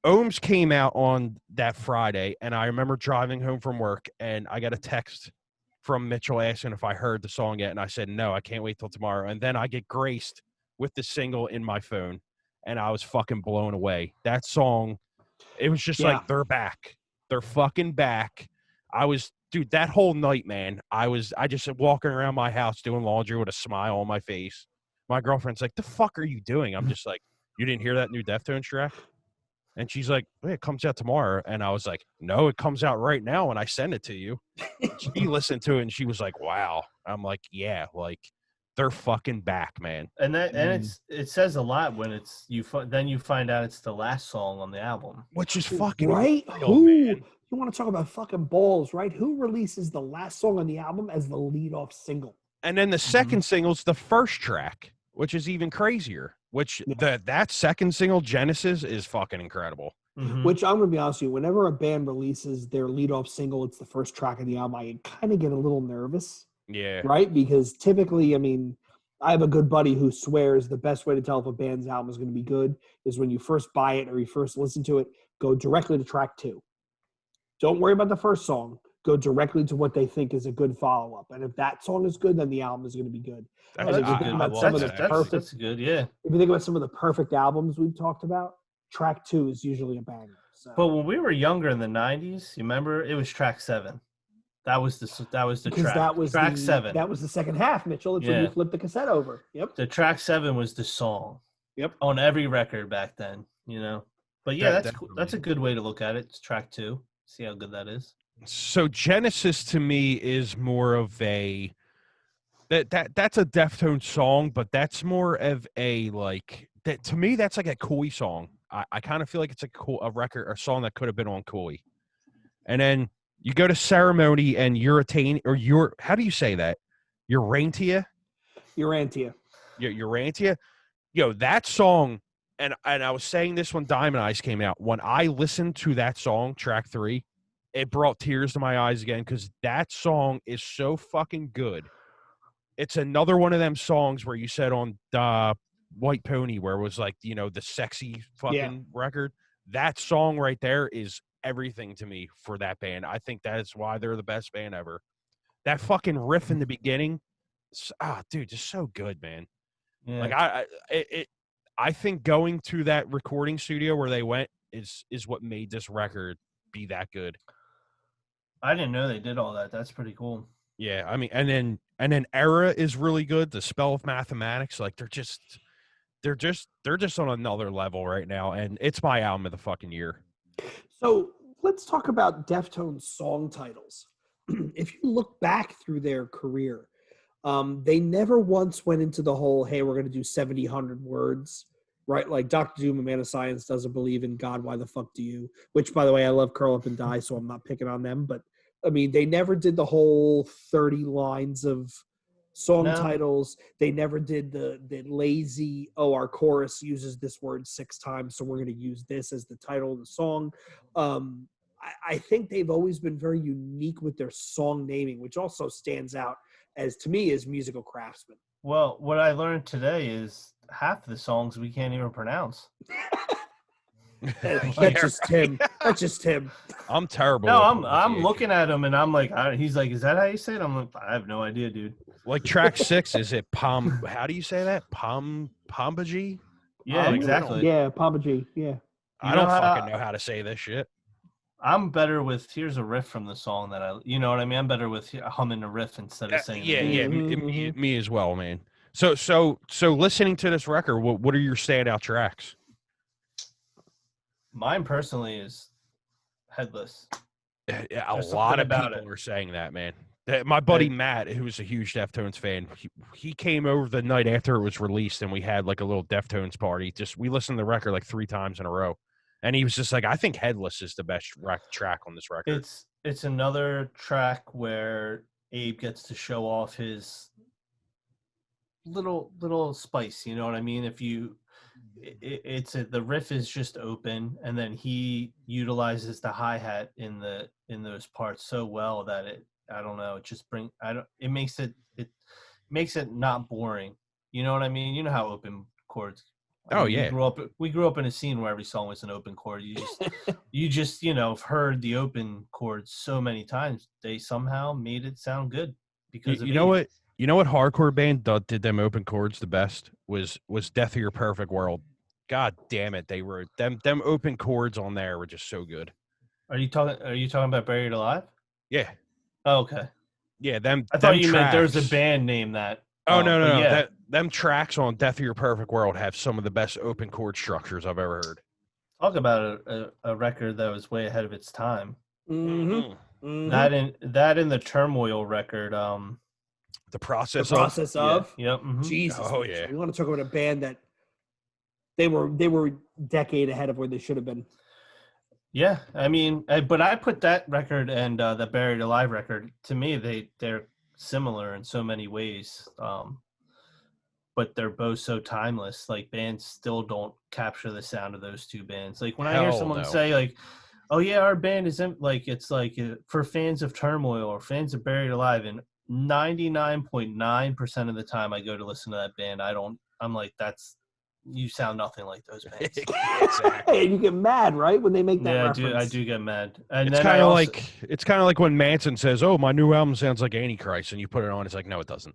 Ohms came out on that Friday, and I remember driving home from work, and I got a text from Mitchell asking if I heard the song yet, and I said, no, I can't wait till tomorrow. And then I get graced with the single in my phone, and I was fucking blown away. That song, it was just like, they're back. They're fucking back. Dude, that whole night, man, I just walking around my house doing laundry with a smile on my face. My girlfriend's like, the fuck are you doing? I'm just like, you didn't hear that new Deftones track? And she's like, hey, it comes out tomorrow. And I was like, no, it comes out right now, and I send it to you. She listened to it, and she was like, wow. I'm like, yeah, like, they're fucking back, man. And it says a lot when then you find out it's the last song on the album. Which is fucking right. Real, man. You want to talk about fucking balls, right? Who releases the last song on the album as the lead-off single? And then the second single's the first track, which is even crazier. Which that second single, Genesis, is fucking incredible. Mm-hmm. Which I'm going to be honest with you, whenever a band releases their lead-off single, it's the first track of the album, I kind of get a little nervous. Yeah. Right? Because typically, I mean, I have a good buddy who swears the best way to tell if a band's album is going to be good is when you first buy it or you first listen to it, go directly to track 2. Don't worry about the first song. Go directly to what they think is a good follow-up. And if that song is good, then the album is going to be good. That's good, yeah. If you think about some of the perfect albums we've talked about, track 2 is usually a banger. So. But when we were younger in the 90s, you remember, it was track 7. That was the track. That was track 7. That was the second half, Mitchell. It's when you flip the cassette over. Yep. The track 7 was the song. Yep. On every record back then, you know. But yeah, that's a good way to look at it. It's track 2. See how good that is. So Genesis to me is more of a that's a Deftones song, but that's more of a like that to me. That's like a Koi song. I kind of feel like it's a record or song that could have been on Koi. And then you go to Ceremony and how do you say that? Urantia? Urantia. Urantia. Yo, that song, and I was saying this when Diamond Eyes came out. When I listened to that song, track 3, it brought tears to my eyes again because that song is so fucking good. It's another one of them songs where you said on White Pony where it was like, the sexy fucking record. That song right there is everything to me for that band. I think that is why they're the best band ever. That fucking riff in the beginning, dude, just so good, man. Yeah. Like I think going to that recording studio where they went is what made this record be that good. I didn't know they did all that. That's pretty cool. Yeah, I mean, and then Era is really good. The Spell of Mathematics, like they're just on another level right now, and it's my album of the fucking year. So let's talk about Deftones song titles. If you look back through their career, they never once went into the whole, hey, we're going to do 70, 100 words, right? Like Dr. Doom, a man of science, doesn't believe in God, why the fuck do you? Which, by the way, I love Curl Up and Die, so I'm not picking on them. But, I mean, they never did the whole 30 lines of song titles. They never did the lazy, our chorus uses this word 6 times, so we're going to use this as the title of the song. I think they've always been very unique with their song naming, which also stands out to me as musical craftsmen. Well, what I learned today is half the songs we can't even pronounce. That's just him. I'm terrible. No, I'm looking at him and I'm like, he's like, is that how you say it? I'm like, I have no idea, dude. Like track 6, is it how do you say that? Pombaji? Yeah, exactly. Yeah, Pombaji. Yeah. I don't fucking know how to say this shit. I'm better with here's a riff from the song that you know what I mean? I'm better with humming a riff instead of saying me as well, man. So listening to this record, what are your standout tracks? Mine personally is Headless. A lot of people are saying that, man. My buddy Matt, who's a huge Deftones fan, he came over the night after it was released, and we had like a little Deftones party. We listened to the record like 3 times in a row. And he was just like, I think Headless is the best track on this record. It's another track where Abe gets to show off his little spice. You know what I mean? The riff is just open, and then he utilizes the hi-hat in those parts so well that it makes it not boring. You know what I mean? You know how open chords. We grew up in a scene where every song was an open chord. You just heard the open chords so many times. They somehow made it sound good because you know what hardcore band did them open chords the best was Death of Your Perfect World. God damn it, they were them open chords on there were just so good. Are you talking about Buried Alive? Yeah. Oh, okay. Yeah, I thought you meant there's a band named that. Oh, no. Yeah. Them tracks on Death of Your Perfect World have some of the best open chord structures I've ever heard. Talk about a record that was way ahead of its time. Mm-hmm. Mm-hmm. That in the Turmoil record. The Process of. Yeah. Yep. Mm-hmm. Jesus. Oh, yeah. We want to talk about a band that they were a decade ahead of where they should have been. Yeah, I mean, but I put that record and the Buried Alive record, to me, they're similar in so many ways, but they're both so timeless. Like, bands still don't capture the sound of those two bands. Like, when I hear someone say, like, oh, yeah, our band isn't, like, it's like for fans of Turmoil or fans of Buried Alive, and 99.9% of the time I go to listen to that band, I'm like, you sound nothing like those bands. Exactly. And you get mad, right, when they make that reference. Yeah, I do get mad. And it's kind of like when Manson says, "Oh, my new album sounds like Antichrist," and you put it on, it's like, no, it doesn't.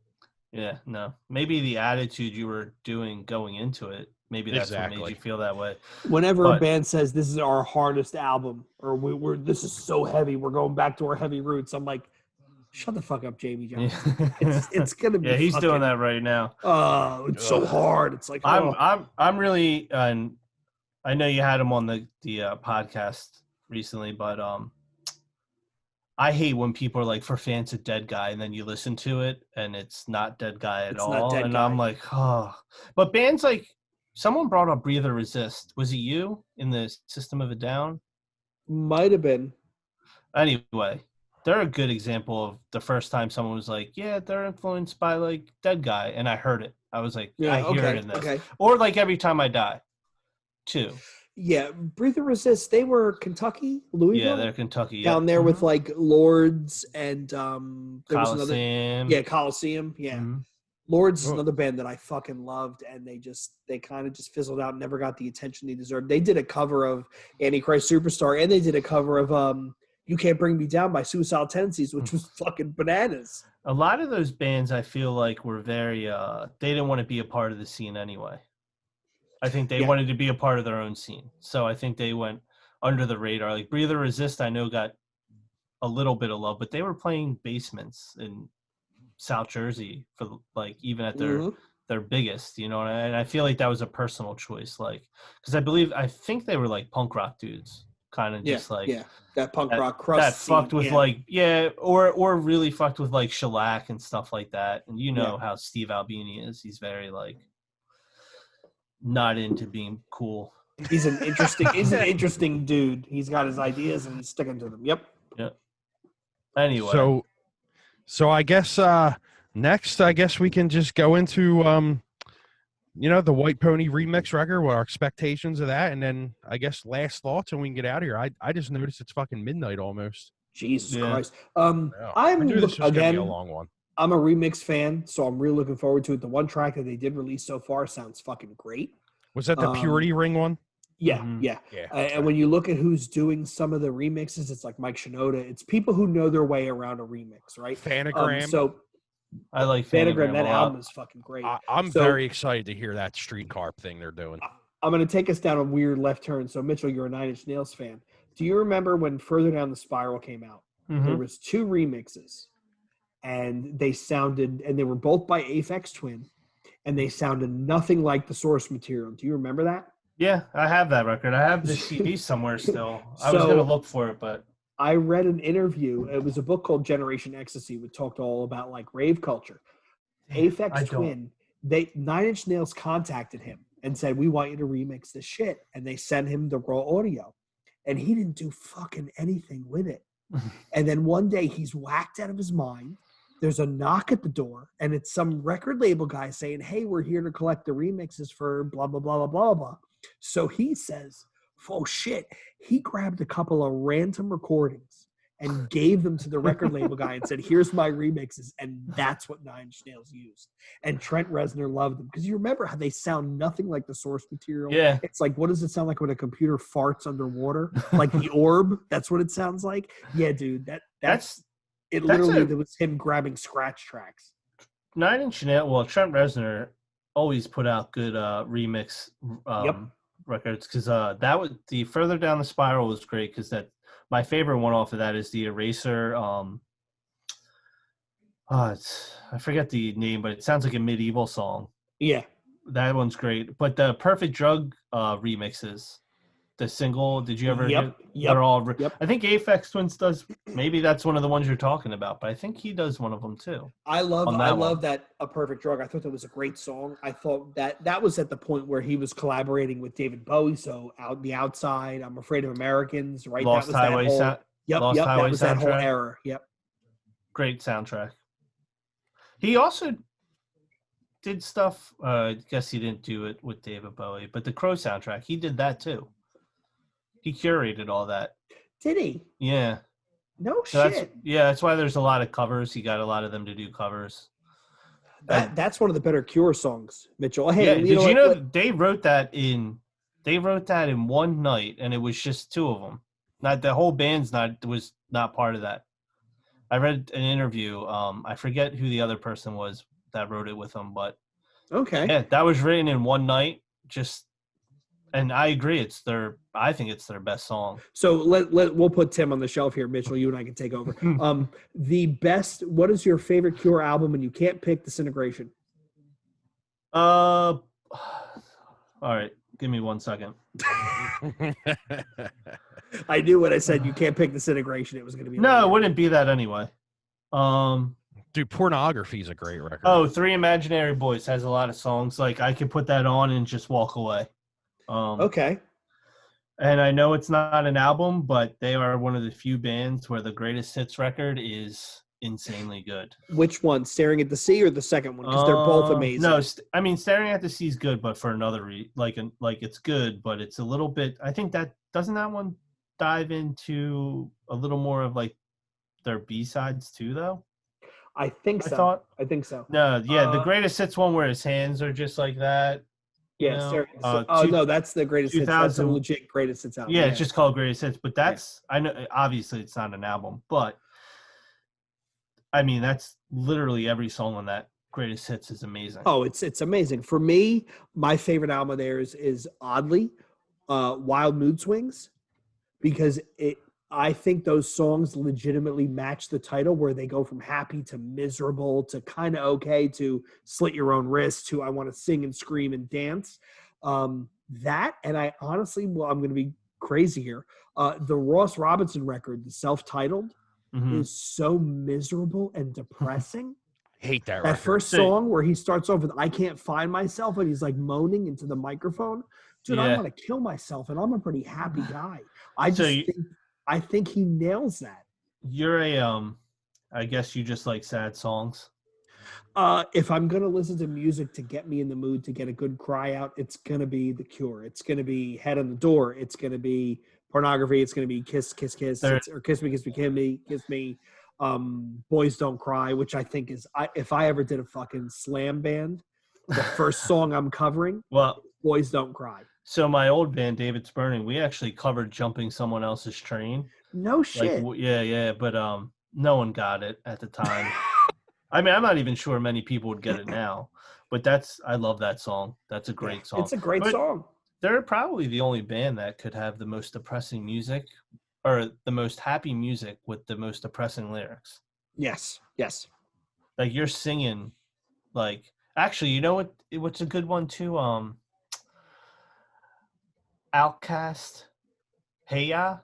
Yeah, no. Maybe the attitude you were doing going into it, maybe that's what made you feel that way. Whenever a band says this is our hardest album, or this is so heavy, we're going back to our heavy roots, I'm like, shut the fuck up, Jamie Johnson. It's gonna be. Yeah, he's doing that right now. It's so hard. It's like I'm really. I know you had him on the podcast recently, but I hate when people are like, for fans of Dead Guy, and then you listen to it and it's not Dead Guy at It's not all. Dead And Guy. I'm like, oh. But bands like, someone brought up Breathe or Resist. Was it you in the System of a Down? Might have been. Anyway, they're a good example of the first time someone was like, yeah, they're influenced by like Dead Guy. And I heard it. I was like, Yeah, I hear okay, it in this. okay. Or like Every Time I Die, too. Yeah, Breathe or Resist. They were Kentucky, Louisville. Yeah, they're Kentucky. Down there with like Lords and there was another. Coliseum. Yeah, Coliseum. Yeah. Mm-hmm. Lords is another band that I fucking loved, and they kind of just fizzled out and never got the attention they deserved. They did a cover of Antichrist Superstar, and they did a cover of You Can't Bring Me Down by Suicidal Tendencies, which was fucking bananas. A lot of those bands I feel like were very they didn't want to be a part of the scene anyway. I think they wanted to be a part of their own scene. So I think they went under the radar. Like Breathe or Resist, I know got a little bit of love, but they were playing basements in South Jersey for like even at their biggest, you know, and I feel like that was a personal choice, like because I think they were like punk rock dudes, kind of just like that punk rock crust that fucked with like or really fucked with like shellac and stuff like that. And you know how Steve Albini is; he's very like not into being cool. He's an interesting dude. He's got his ideas and he's sticking to them. Yep. Anyway, so I guess next, I guess we can just go into the White Pony remix record, what our expectations of that, and then I guess last thoughts, and we can get out of here. I just noticed it's fucking midnight almost. Jesus Christ. I knew this was gonna be a long one. I'm a remix fan, so I'm really looking forward to it. The one track that they did release so far sounds fucking great. Was that the Purity Ring one? Yeah, okay. And when you look at who's doing some of the remixes, it's like Mike Shinoda. It's people who know their way around a remix, right? Phanogram. So I like Phanogram. That album is fucking great. I'm very excited to hear that streetcar thing they're doing. I'm going to take us down a weird left turn. So, Mitchell, you're a Nine Inch Nails fan. Do you remember when Further Down the Spiral came out? There was 2 remixes, and they were both by Aphex Twin, and they sounded nothing like the source material. Do you remember that? Yeah, I have that record. I have the CD somewhere still. I was going to look for it, but I read an interview. It was a book called Generation Ecstasy, which talked all about like rave culture. Aphex Twin, Nine Inch Nails contacted him and said, "We want you to remix this shit," and they sent him the raw audio, and he didn't do fucking anything with it. And then one day he's whacked out of his mind. There's a knock at the door, and it's some record label guy saying, "Hey, we're here to collect the remixes for blah, blah, blah, blah, blah, blah." So he says, oh, shit. He grabbed a couple of random recordings and gave them to the record label guy and said, "Here's my remixes." And that's what Nine Inch Nails used. And Trent Reznor loved them. Because you remember how they sound nothing like the source material? Yeah. It's like, what does it sound like when a computer farts underwater? Like the orb? That's what it sounds like? Yeah, dude. It was him grabbing scratch tracks. Nine Inch Nails, well, Trent Reznor always put out good remix records, because that was the Further Down the Spiral was great, because that my favorite one off of that is the Eraser. I forget the name, but it sounds like a medieval song. Yeah, that one's great. But the Perfect Drug remixes, the single, did you ever? Yep. They're all. I think Aphex Twins does. Maybe that's one of the ones you're talking about, but I think he does one of them too. I love that A Perfect Drug. I thought that was a great song. I thought that was at the point where he was collaborating with David Bowie. So Out the Outside, I'm Afraid of Americans, right? Lost Highway. That was that whole era. Yep. Great soundtrack. He also did stuff. I guess he didn't do it with David Bowie, but the Crow soundtrack, he did that too. He curated all that. Did he? Yeah. No shit. That's why there's a lot of covers. He got a lot of them to do covers. That's one of the better Cure songs, Mitchell. Hey, did you know they wrote that in one night, and it was just 2 of them. Not the whole band's was not part of that. I read an interview. I forget who the other person was that wrote it with them, but okay. Yeah, that was written in one night. And I agree, I think it's their best song. So we'll put Tim on the shelf here, Mitchell. You and I can take over. What is your favorite Cure album? And you can't pick Disintegration. All right, give me 1 second. I knew when I said you can't pick Disintegration, it was going to be. No, it wouldn't be that anyway. Dude, Pornography is a great record. Oh, Three Imaginary Boys has a lot of songs. Like I could put that on and just walk away. Okay. And I know it's not an album, but they are one of the few bands where the greatest hits record is insanely good. Which one? Staring at the Sea or the second one? Because they're both amazing. No, I mean Staring at the Sea is good, but for another like it's good, but it's a little bit. I think that doesn't that one dive into a little more of like their B-sides too, though. I think so. I think so. No, yeah, the greatest hits one where his hands are just like that. Yeah, no, that's the greatest hits. That's a legit greatest hits album. Yeah, it's just called Greatest Hits, but that's I know obviously it's not an album, but I mean that's literally every song on that Greatest Hits is amazing. Oh, it's amazing. For me, my favorite album of theirs is oddly Wild Mood Swings, because I think those songs legitimately match the title, where they go from happy to miserable to kind of okay to slit your own wrist to I want to sing and scream and dance. That, and I honestly, well, I'm going to be crazy here. The Ross Robinson record, the self-titled, is so miserable and depressing. Hate that record. That first song where he starts off with I Can't Find Myself and he's like moaning into the microphone. Dude, I want to kill myself, and I'm a pretty happy guy. I think he nails that. You're I guess you just like sad songs. If I'm going to listen to music to get me in the mood, to get a good cry out, it's going to be The Cure. It's going to be Head on the Door. It's going to be Pornography. It's going to be Kiss, Kiss, Kiss. Or Kiss Me, Kiss Me, Kiss Me. Boys Don't Cry, which I think is, if I ever did a fucking slam band, the first song I'm covering, Boys Don't Cry. So my old band, David's Burning, we actually covered Jumping Someone Else's Train. No shit. Yeah, but no one got it at the time. I mean, I'm not even sure many people would get it now, but I love that song. That's a great song. It's a great song. They're probably the only band that could have the most depressing music, or the most happy music with the most depressing lyrics. Yes. Like you're singing, like actually, you know what's a good one too? Outcast, Hey Ya,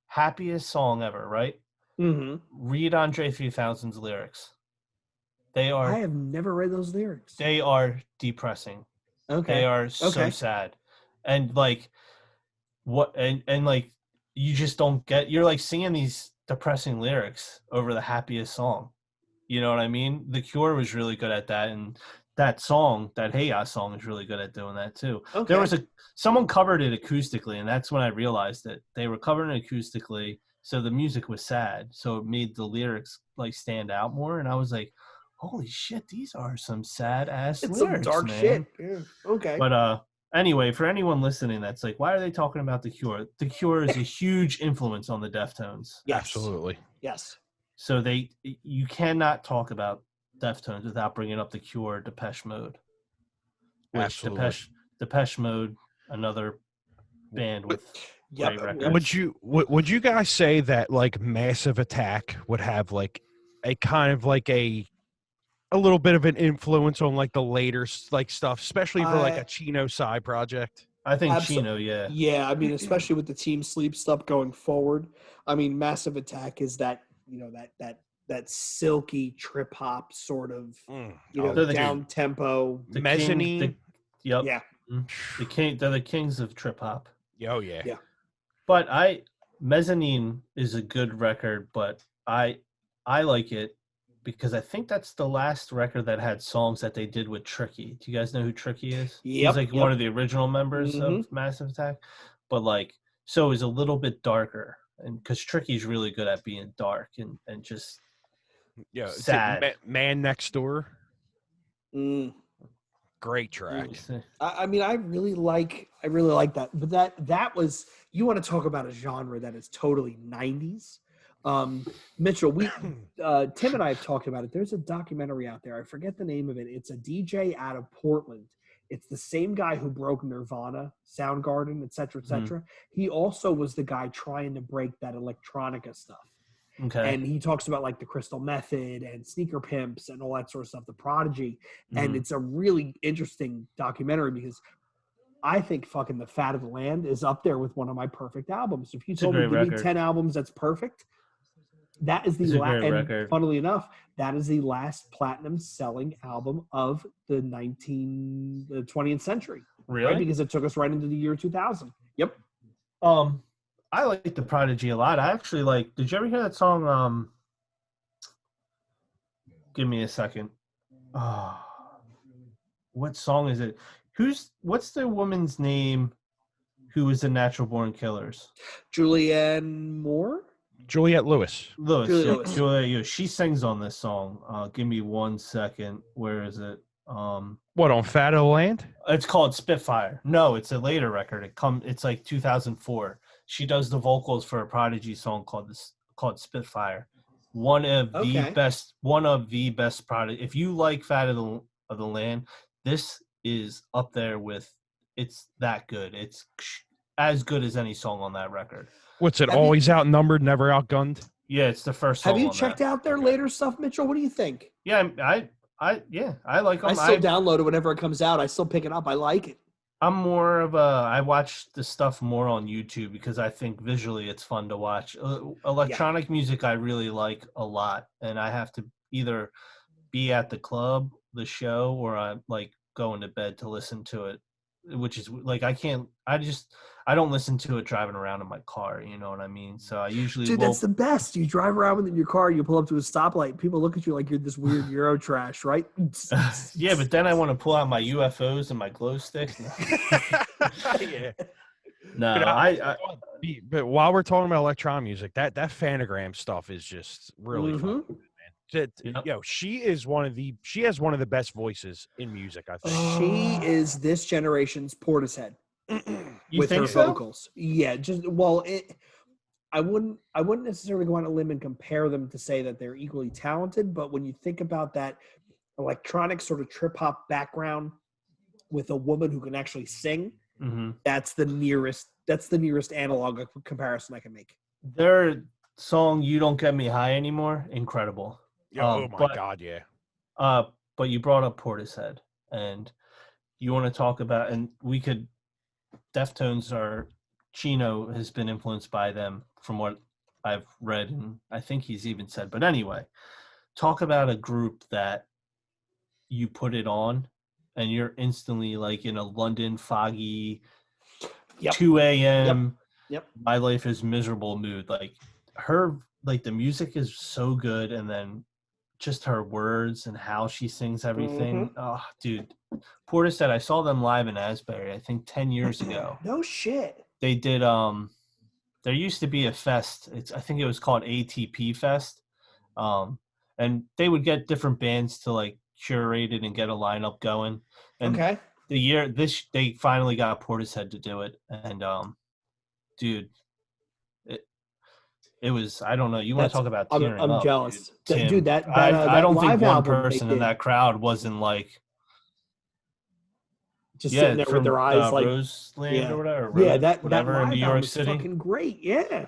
happiest song ever, right? Mm-hmm. Read Andre 3000's lyrics. I have never read those lyrics. They are depressing. Okay. They are so sad. And like and like you just don't get, you're like singing these depressing lyrics over the happiest song. You know what I mean? The Cure was really good at that, and that song, that Hey Ya song, is really good at doing that too. Okay. There was someone covered it acoustically, and that's when I realized that they were covering it acoustically, so the music was sad, so it made the lyrics like stand out more, and I was like, holy shit, these are some sad ass lyrics, some dark man. Shit. Yeah. Okay. But anyway, for anyone listening that's like, why are they talking about The Cure? The Cure is a huge influence on the Deftones. Yes. Absolutely. Yes. So you cannot talk about Deftones without bringing up The Cure, Depeche Mode. Absolutely. Depeche Mode, another band with great records. Would you guys say that like Massive Attack would have like a kind of like a little bit of an influence on like the later like stuff, especially for like a Chino side project? I think Chino, yeah. Yeah, I mean, especially with the Team Sleep stuff going forward. I mean, Massive Attack is that, you know, that silky trip hop sort of, down tempo. Mezzanine. Yep. Yeah. They're the kings of trip hop. Oh yeah. Yeah. But Mezzanine is a good record, but I like it because I think that's the last record that had songs that they did with Tricky. Do you guys know who Tricky is? Yep. He's like one of the original members of Massive Attack. But like, so it's a little bit darker, and because Tricky's really good at being dark and just sad. Man Next Door. Mm. Great track. I mean, I really like that. But that was, you want to talk about a genre that is totally 90s. Mitchell, Tim and I have talked about it. There's a documentary out there. I forget the name of it. It's a DJ out of Portland. It's the same guy who broke Nirvana, Soundgarden, et cetera, et cetera. He also was the guy trying to break that electronica stuff. Okay. And he talks about like the Crystal Method and Sneaker Pimps and all that sort of stuff, the Prodigy. And it's a really interesting documentary because I think fucking The Fat of the Land is up there with one of my perfect albums. If you It's a told me great give me record. 10 albums that's perfect, that is the It's a last. great And record. funnily enough, that is the last platinum selling album of the 20th century. Really? Right? Because it took us right into the year 2000. Yep. I like the Prodigy a lot. I actually like. Did you ever hear that song? Give me a second. Oh, what song is it? What's the woman's name who was in Natural Born Killers? Julianne Moore? Juliette Lewis. Julia Lewis. Juliette Lewis. She sings on this song. Give me 1 second. Where is it? What, on Fat of the Land? It's called Spitfire. No, it's a later record. It's like 2004. She does the vocals for a Prodigy song called Spitfire. One of the best Prodigy. If you like Fat of the Land, this is up there with. It's that good. It's as good as any song on that record. What's it? Always outnumbered, never outgunned. Yeah, it's the first song. Have you checked out their later stuff, Mitchell? What do you think? Yeah, I like them. I still download it whenever it comes out. I still pick it up. I like it. I'm more of I watch the stuff more on YouTube because I think visually it's fun to watch. Electronic music I really like a lot, and I have to either be at the club, the show, or I'm like going to bed to listen to it, which is like I don't listen to it driving around in my car. You know what I mean? So I usually that's the best. You drive around with it in your car, you pull up to a stoplight, people look at you like you're this weird Euro trash, right? Yeah, but then I want to pull out my UFOs and my glow sticks. Yeah. No, but while we're talking about electronic music, that Fanagram stuff is just really fun. She has one of the best voices in music, I think. She is this generation's Portishead. You with think her so? vocals. Yeah, I wouldn't necessarily go on a limb and compare them to say that they're equally talented, but when you think about that electronic sort of trip hop background with a woman who can actually sing, that's the nearest analog comparison I can make. Their song "You Don't Get Me High Anymore," incredible. Oh my God, yeah. But you brought up Portishead, and you want to talk about, and we could. Deftones Chino has been influenced by them from what I've read, and I think he's even said. But anyway, talk about a group that you put it on, and you're instantly like in a London foggy 2 a.m. Yep. My life is miserable mood. Like the music is so good, and then just her words and how she sings everything. Oh, dude. Portishead, I saw them live in Asbury, I think 10 years ago. No shit. They did there used to be a fest. I think it was called ATP Fest. And they would get different bands to like curate it and get a lineup going. And they finally got Portishead to do it. And dude, it was, I don't know. You want to talk about tearing up. I'm jealous. Dude, I don't think one person in that crowd wasn't like just sitting there with their eyes like Roseland or whatever. Whatever in New York City. Fucking great. Yeah.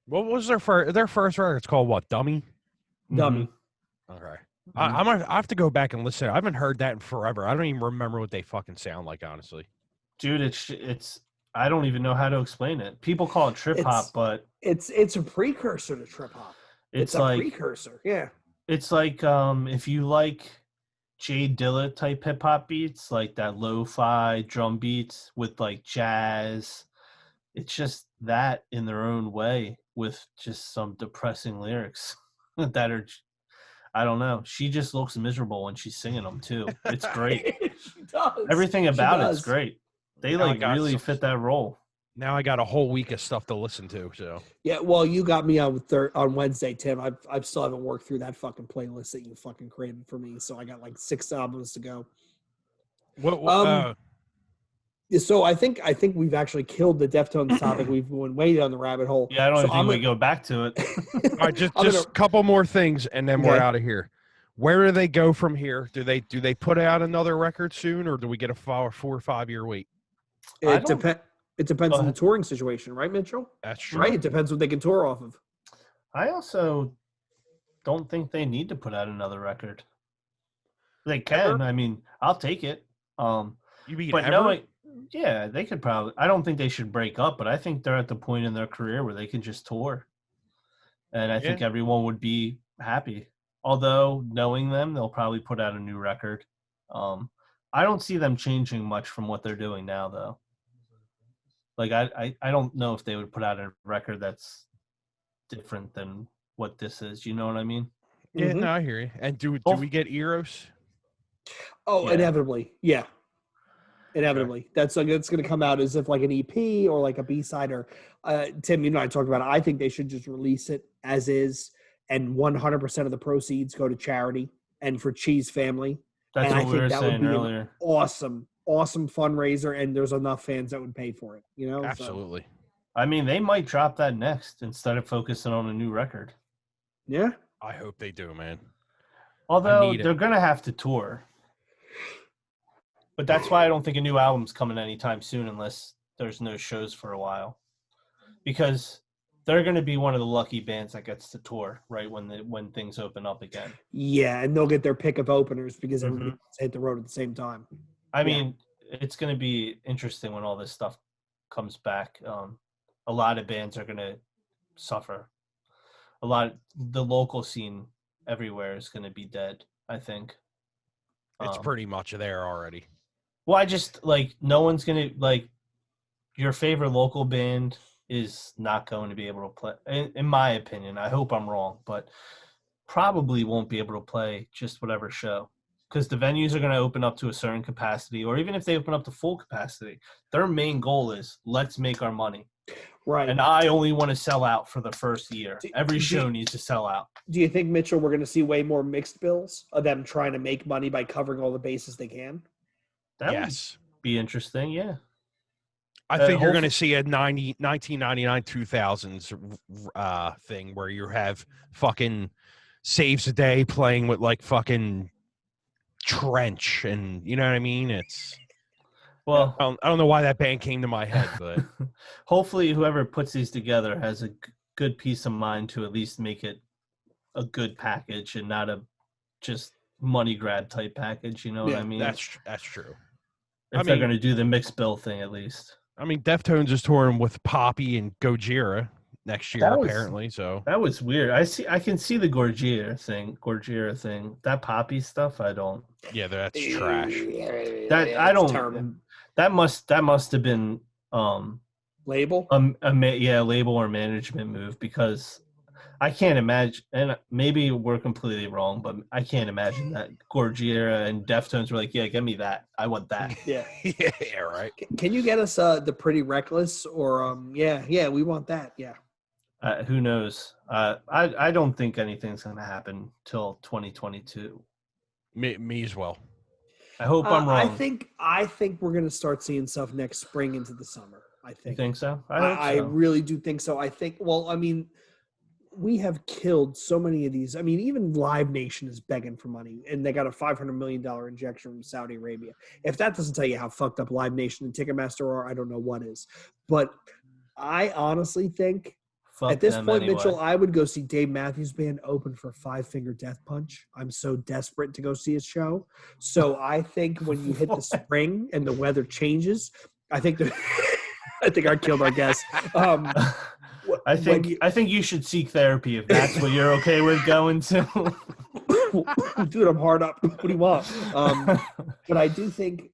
What was their first record? It's called what? Dummy. Okay. I have to go back and listen. I haven't heard that in forever. I don't even remember what they fucking sound like, honestly. Dude, it's I don't even know how to explain it. People call it trip hop, but it's a precursor to trip hop. It's like a precursor. Yeah. It's like if you like Jay Dilla type hip hop beats, like that lo-fi drum beats with like jazz. It's just that in their own way with just some depressing lyrics that are, I don't know. She just looks miserable when she's singing them too. It's great. She does. Everything about it's great. They like really fit that role. Now I got a whole week of stuff to listen to. So yeah, well, you got me on Wednesday, Tim. I still haven't worked through that fucking playlist that you fucking created for me. So I got like 6 albums to go. So I think we've actually killed the Deftones topic. We've been way down the rabbit hole. Yeah, I don't think we go back to it. All right, just a couple more things, and then we're out of here. Where do they go from here? Do they put out another record soon, or do we get a 4 or 5 year wait? It depends on the touring situation, right, Mitchell? That's true. Right, it depends what they can tour off of. I also don't think they need to put out another record. They can. I mean, I'll take it. You mean But ever? knowing, yeah, they could probably. I don't think they should break up, but I think they're at the point in their career where they can just tour, and I think everyone would be happy. Although knowing them, they'll probably put out a new record. I don't see them changing much from what they're doing now, though. Like I don't know if they would put out a record that's different than what this is. You know what I mean? Yeah, no, I hear you. And do we get Eros? Oh, Yeah. inevitably, yeah. Inevitably, that's going to come out as if like an EP or like a B-side. Or Tim, you know, I talked about it. I think they should just release it as is, and 100% of the proceeds go to charity and for Cheese Family. That's and what I we think were that saying would be earlier. an awesome fundraiser, and there's enough fans that would pay for it. You know, Absolutely. So. I mean, they might drop that next instead of focusing on a new record. Yeah, I hope they do, man. Although they're gonna have to tour. But that's why I don't think a new album's coming anytime soon unless there's no shows for a while. Because they're going to be one of the lucky bands that gets to tour right when things open up again. Yeah, and they'll get their pick of openers because everybody hit the road at the same time. I mean, it's going to be interesting when all this stuff comes back. A lot of bands are going to suffer. The local scene everywhere is going to be dead, I think. It's pretty much there already. Well, I just, like, no one's going to, like, your favorite local band is not going to be able to play, in my opinion. I hope I'm wrong, but probably won't be able to play just whatever show. Because the venues are going to open up to a certain capacity, or even if they open up to full capacity, their main goal is, let's make our money. Right. And I only want to sell out for the first year. Every show needs to sell out. Do you think, Mitchell, we're going to see way more mixed bills of them trying to make money by covering all the bases they can? That would be interesting, yeah. I think you're going to see a 1999 2000s thing where you have fucking Saves a Day playing with like fucking Trench, and you know what I mean? It's I don't know why that band came to my head, but hopefully whoever puts these together has a good peace of mind to at least make it a good package and not a just money grab type package. You know what I mean? That's true. If they're going to do the mixed bill thing, at least. I mean, Deftones is touring with Poppy and Gojira next year, apparently. So that was weird. I can see the Gojira thing. That Poppy stuff, I don't. Yeah, that's trash. Terrible. That must have been label. Label or management move, because I can't imagine, and maybe we're completely wrong, but I can't imagine that Gojira and Deftones were like, yeah, give me that. I want that. Yeah. Yeah, right. Can you get us the Pretty Reckless or yeah, we want that. Yeah. Who knows? I don't think anything's going to happen till 2022. Me as well. I hope I'm wrong. I think we're going to start seeing stuff next spring into the summer. I think. You think so? I really do think so. I think. Well, I mean, we have killed so many of these. I mean, even Live Nation is begging for money, and they got a $500 million injection from Saudi Arabia. If that doesn't tell you how fucked up Live Nation and Ticketmaster are, I don't know what is. But I honestly think at this point, anyway, Mitchell, I would go see Dave Matthews Band open for Five Finger Death Punch. I'm so desperate to go see his show. So I think when you hit the spring and the weather changes, I think I killed our guest. I think you should seek therapy if that's what you're okay with going to. Dude, I'm hard up. What do you want? But I do think,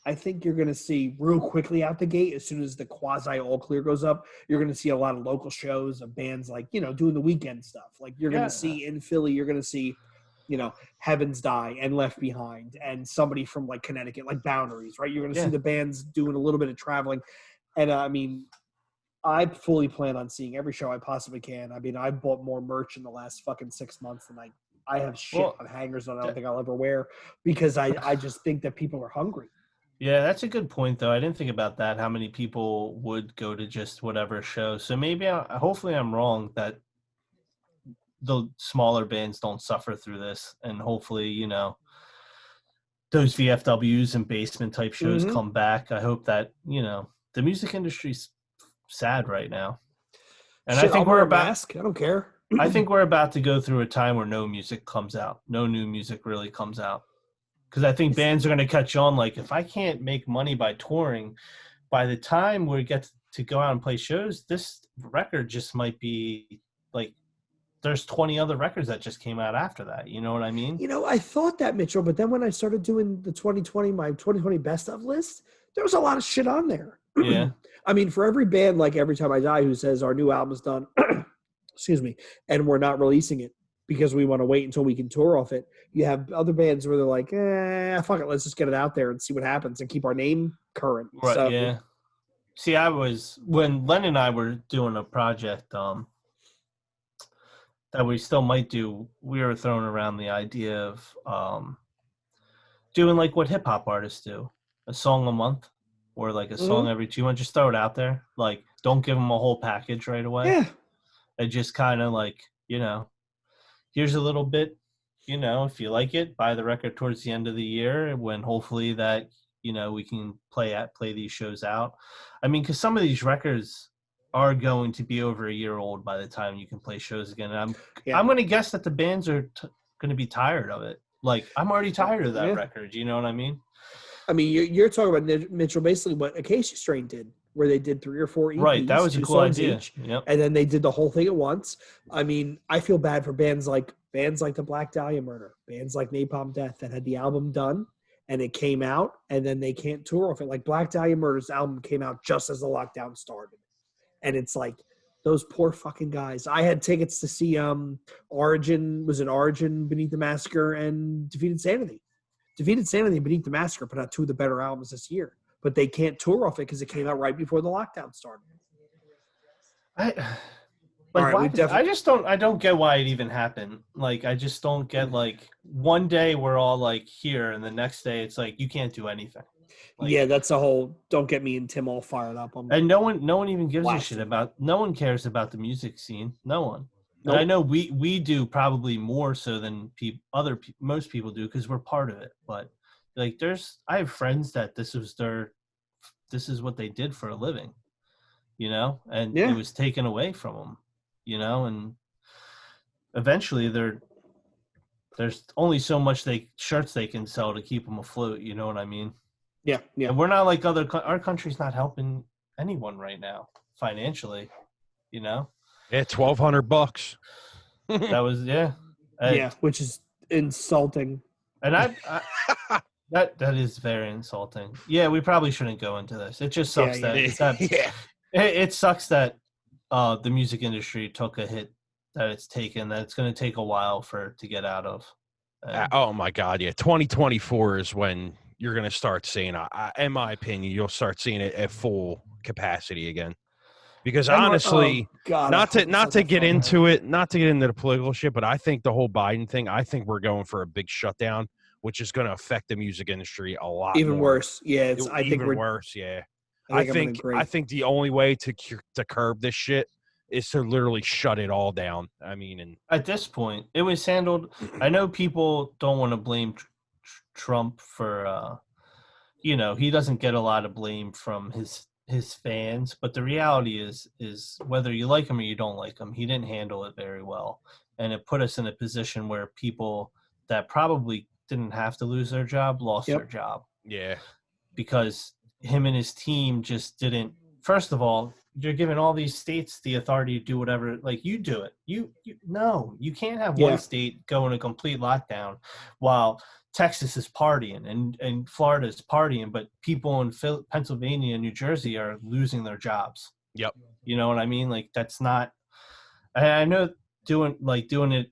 I think you're going to see real quickly out the gate, as soon as the quasi all clear goes up, you're going to see a lot of local shows of bands doing the weekend stuff. Like you're going to see in Philly, you're going to see, Heavens Die and Left Behind and somebody from like Connecticut, like Boundaries, right? You're going to see the bands doing a little bit of traveling. And I mean, I fully plan on seeing every show I possibly can. I mean, I've bought more merch in the last fucking 6 months than I have shit on hangers that I don't think I'll ever wear, because I just think that people are hungry. Yeah, that's a good point, though. I didn't think about that, how many people would go to just whatever show. So maybe, hopefully I'm wrong, that the smaller bands don't suffer through this. And hopefully, those VFWs and basement type shows come back. I hope that, the music industry's sad right now. And I think we're about mask. I don't care. I think we're about to go through a time where no music comes out. No new music really comes out. because I think bands are going to catch on. Like, if I can't make money by touring, by the time we get to go out and play shows, this record just might be like, there's 20 other records that just came out after that. You know what I mean? I thought that, Mitchell, but then when I started doing the 2020, my 2020 best of list, there was a lot of shit on there. Yeah. I mean, for every band like Every Time I Die who says our new album's done, excuse me, and we're not releasing it because we want to wait until we can tour off it, you have other bands where they're like, fuck it, let's just get it out there and see what happens and keep our name current. Right, so, yeah. See, when Len and I were doing a project that we still might do, we were throwing around the idea of doing like what hip-hop artists do, a song a month or like a song every 2 months. Just throw it out there. Like, don't give them a whole package right away. Yeah. And just kind of like, here's a little bit, if you like it, buy the record towards the end of the year when hopefully that, we can play these shows out. I mean, because some of these records are going to be over a year old by the time you can play shows again. And I'm going to guess that the bands are going to be tired of it. Like, I'm already tired of that record. You know what I mean? I mean, you're talking about, Mitchell, basically what Acacia Strain did, where they did 3 or 4 EPs. Right, that was a cool idea. Yep. And then they did the whole thing at once. I mean, I feel bad for bands like the Black Dahlia Murder, bands like Napalm Death that had the album done and it came out and then they can't tour off it. Like Black Dahlia Murder's album came out just as the lockdown started. And it's like, those poor fucking guys. I had tickets to see Origin Beneath the Massacre and Defeated Sanity. Defeated Sanity and Beneath the Massacre put out 2 of the better albums this year, but they can't tour off it because it came out right before the lockdown started. I don't get why it even happened. Like, I just don't get, like, one day we're all like here and the next day it's like you can't do anything. Like, yeah, that's a whole don't get me and Tim all fired up on. And no one even gives a shit about. No one cares about the music scene. No one. Nope. And I know we do probably more so than most people do because we're part of it. But like, I have friends that this is what they did for a living, and it was taken away from them, and eventually there's only so much shirts they can sell to keep them afloat. You know what I mean? Yeah. And we're not like our country's not helping anyone right now financially, Yeah, $1,200. That was which is insulting. And that is very insulting. Yeah, we probably shouldn't go into this. It just sucks it sucks that the music industry took a hit that it's taken, that it's going to take a while for it to get out of. Oh my God, yeah. 2024 is when you're going to start seeing, in my opinion, you'll start seeing it at full capacity again. Because honestly, not to get into the political shit, but I think the whole Biden thing, I think we're going for a big shutdown, which is going to affect the music industry a lot even more. Worse. Yeah, I think worse. Yeah, I think the only way to curb this shit is to literally shut it all down. I mean, and at this point, it was handled. I know people don't want to blame Trump for, he doesn't get a lot of blame from his fans, but the reality is whether you like him or you don't like him, he didn't handle it very well, and it put us in a position where people that probably didn't have to lose their job lost their job. Yeah, because him and his team just didn't. First of all, you're giving all these states the authority to do whatever, like you do it. You can't have one state go in a complete lockdown while Texas is partying and Florida is partying, but people in Pennsylvania and New Jersey are losing their jobs. Yep. You know what I mean? Like, that's not. I know doing it.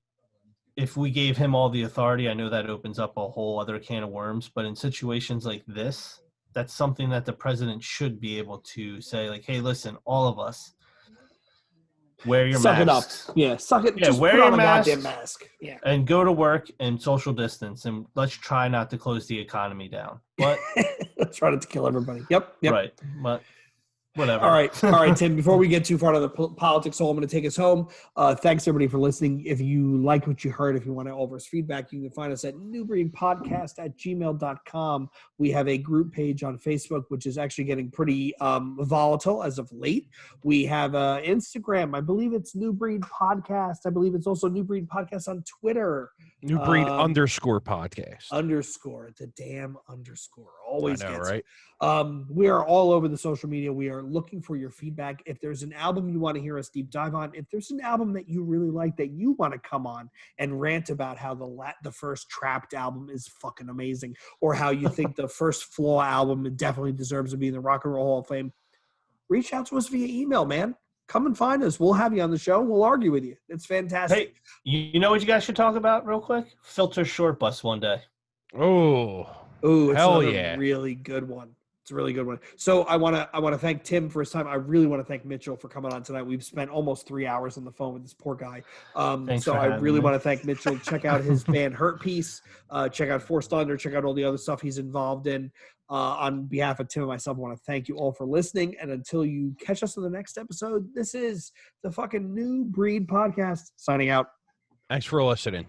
If we gave him all the authority, I know that opens up a whole other can of worms. But in situations like this, that's something that the president should be able to say, like, hey, listen, all of us, wear your masks. Suck it up. Yeah, suck it. Yeah, just wear put your on a mask, goddamn mask. Yeah. And go to work and social distance, and let's try not to close the economy down. But let's try not to kill everybody. Yep. Right. But Whatever. All right, Tim. Before we get too far into the politics, so I'm going to take us home. Thanks everybody for listening. If you like what you heard, if you want to offer us feedback, you can find us at newbreedpodcast@gmail.com. We have a group page on Facebook, which is actually getting pretty volatile as of late. We have Instagram. I believe it's New Breed Podcast. I believe it's also New Breed Podcast on Twitter. New Breed _podcast. Underscore. The damn underscore. Always I know, gets right? We are all over the social media. We are looking for your feedback. If there's an album you want to hear us deep dive on, if there's an album that you really like that you want to come on and rant about how the first Trapped album is fucking amazing, or how you think the first Flaw album definitely deserves to be in the Rock and Roll Hall of Fame, reach out to us via email, man. Come and find us. We'll have you on the show. We'll argue with you. It's fantastic. Hey, you know what you guys should talk about real quick? Filter Short Bus one day. Oh, it's hell another yeah. really good one. It's a really good one. So I want to thank Tim for his time. I really want to thank Mitchell for coming on tonight. We've spent almost 3 hours on the phone with this poor guy. So I really want to thank Mitchell. Check out his band Hurtpiece. Check out Forced Thunder. Check out all the other stuff he's involved in. On behalf of Tim and myself, I want to thank you all for listening. And until you catch us in the next episode, this is the fucking New Breed Podcast signing out. Thanks for listening.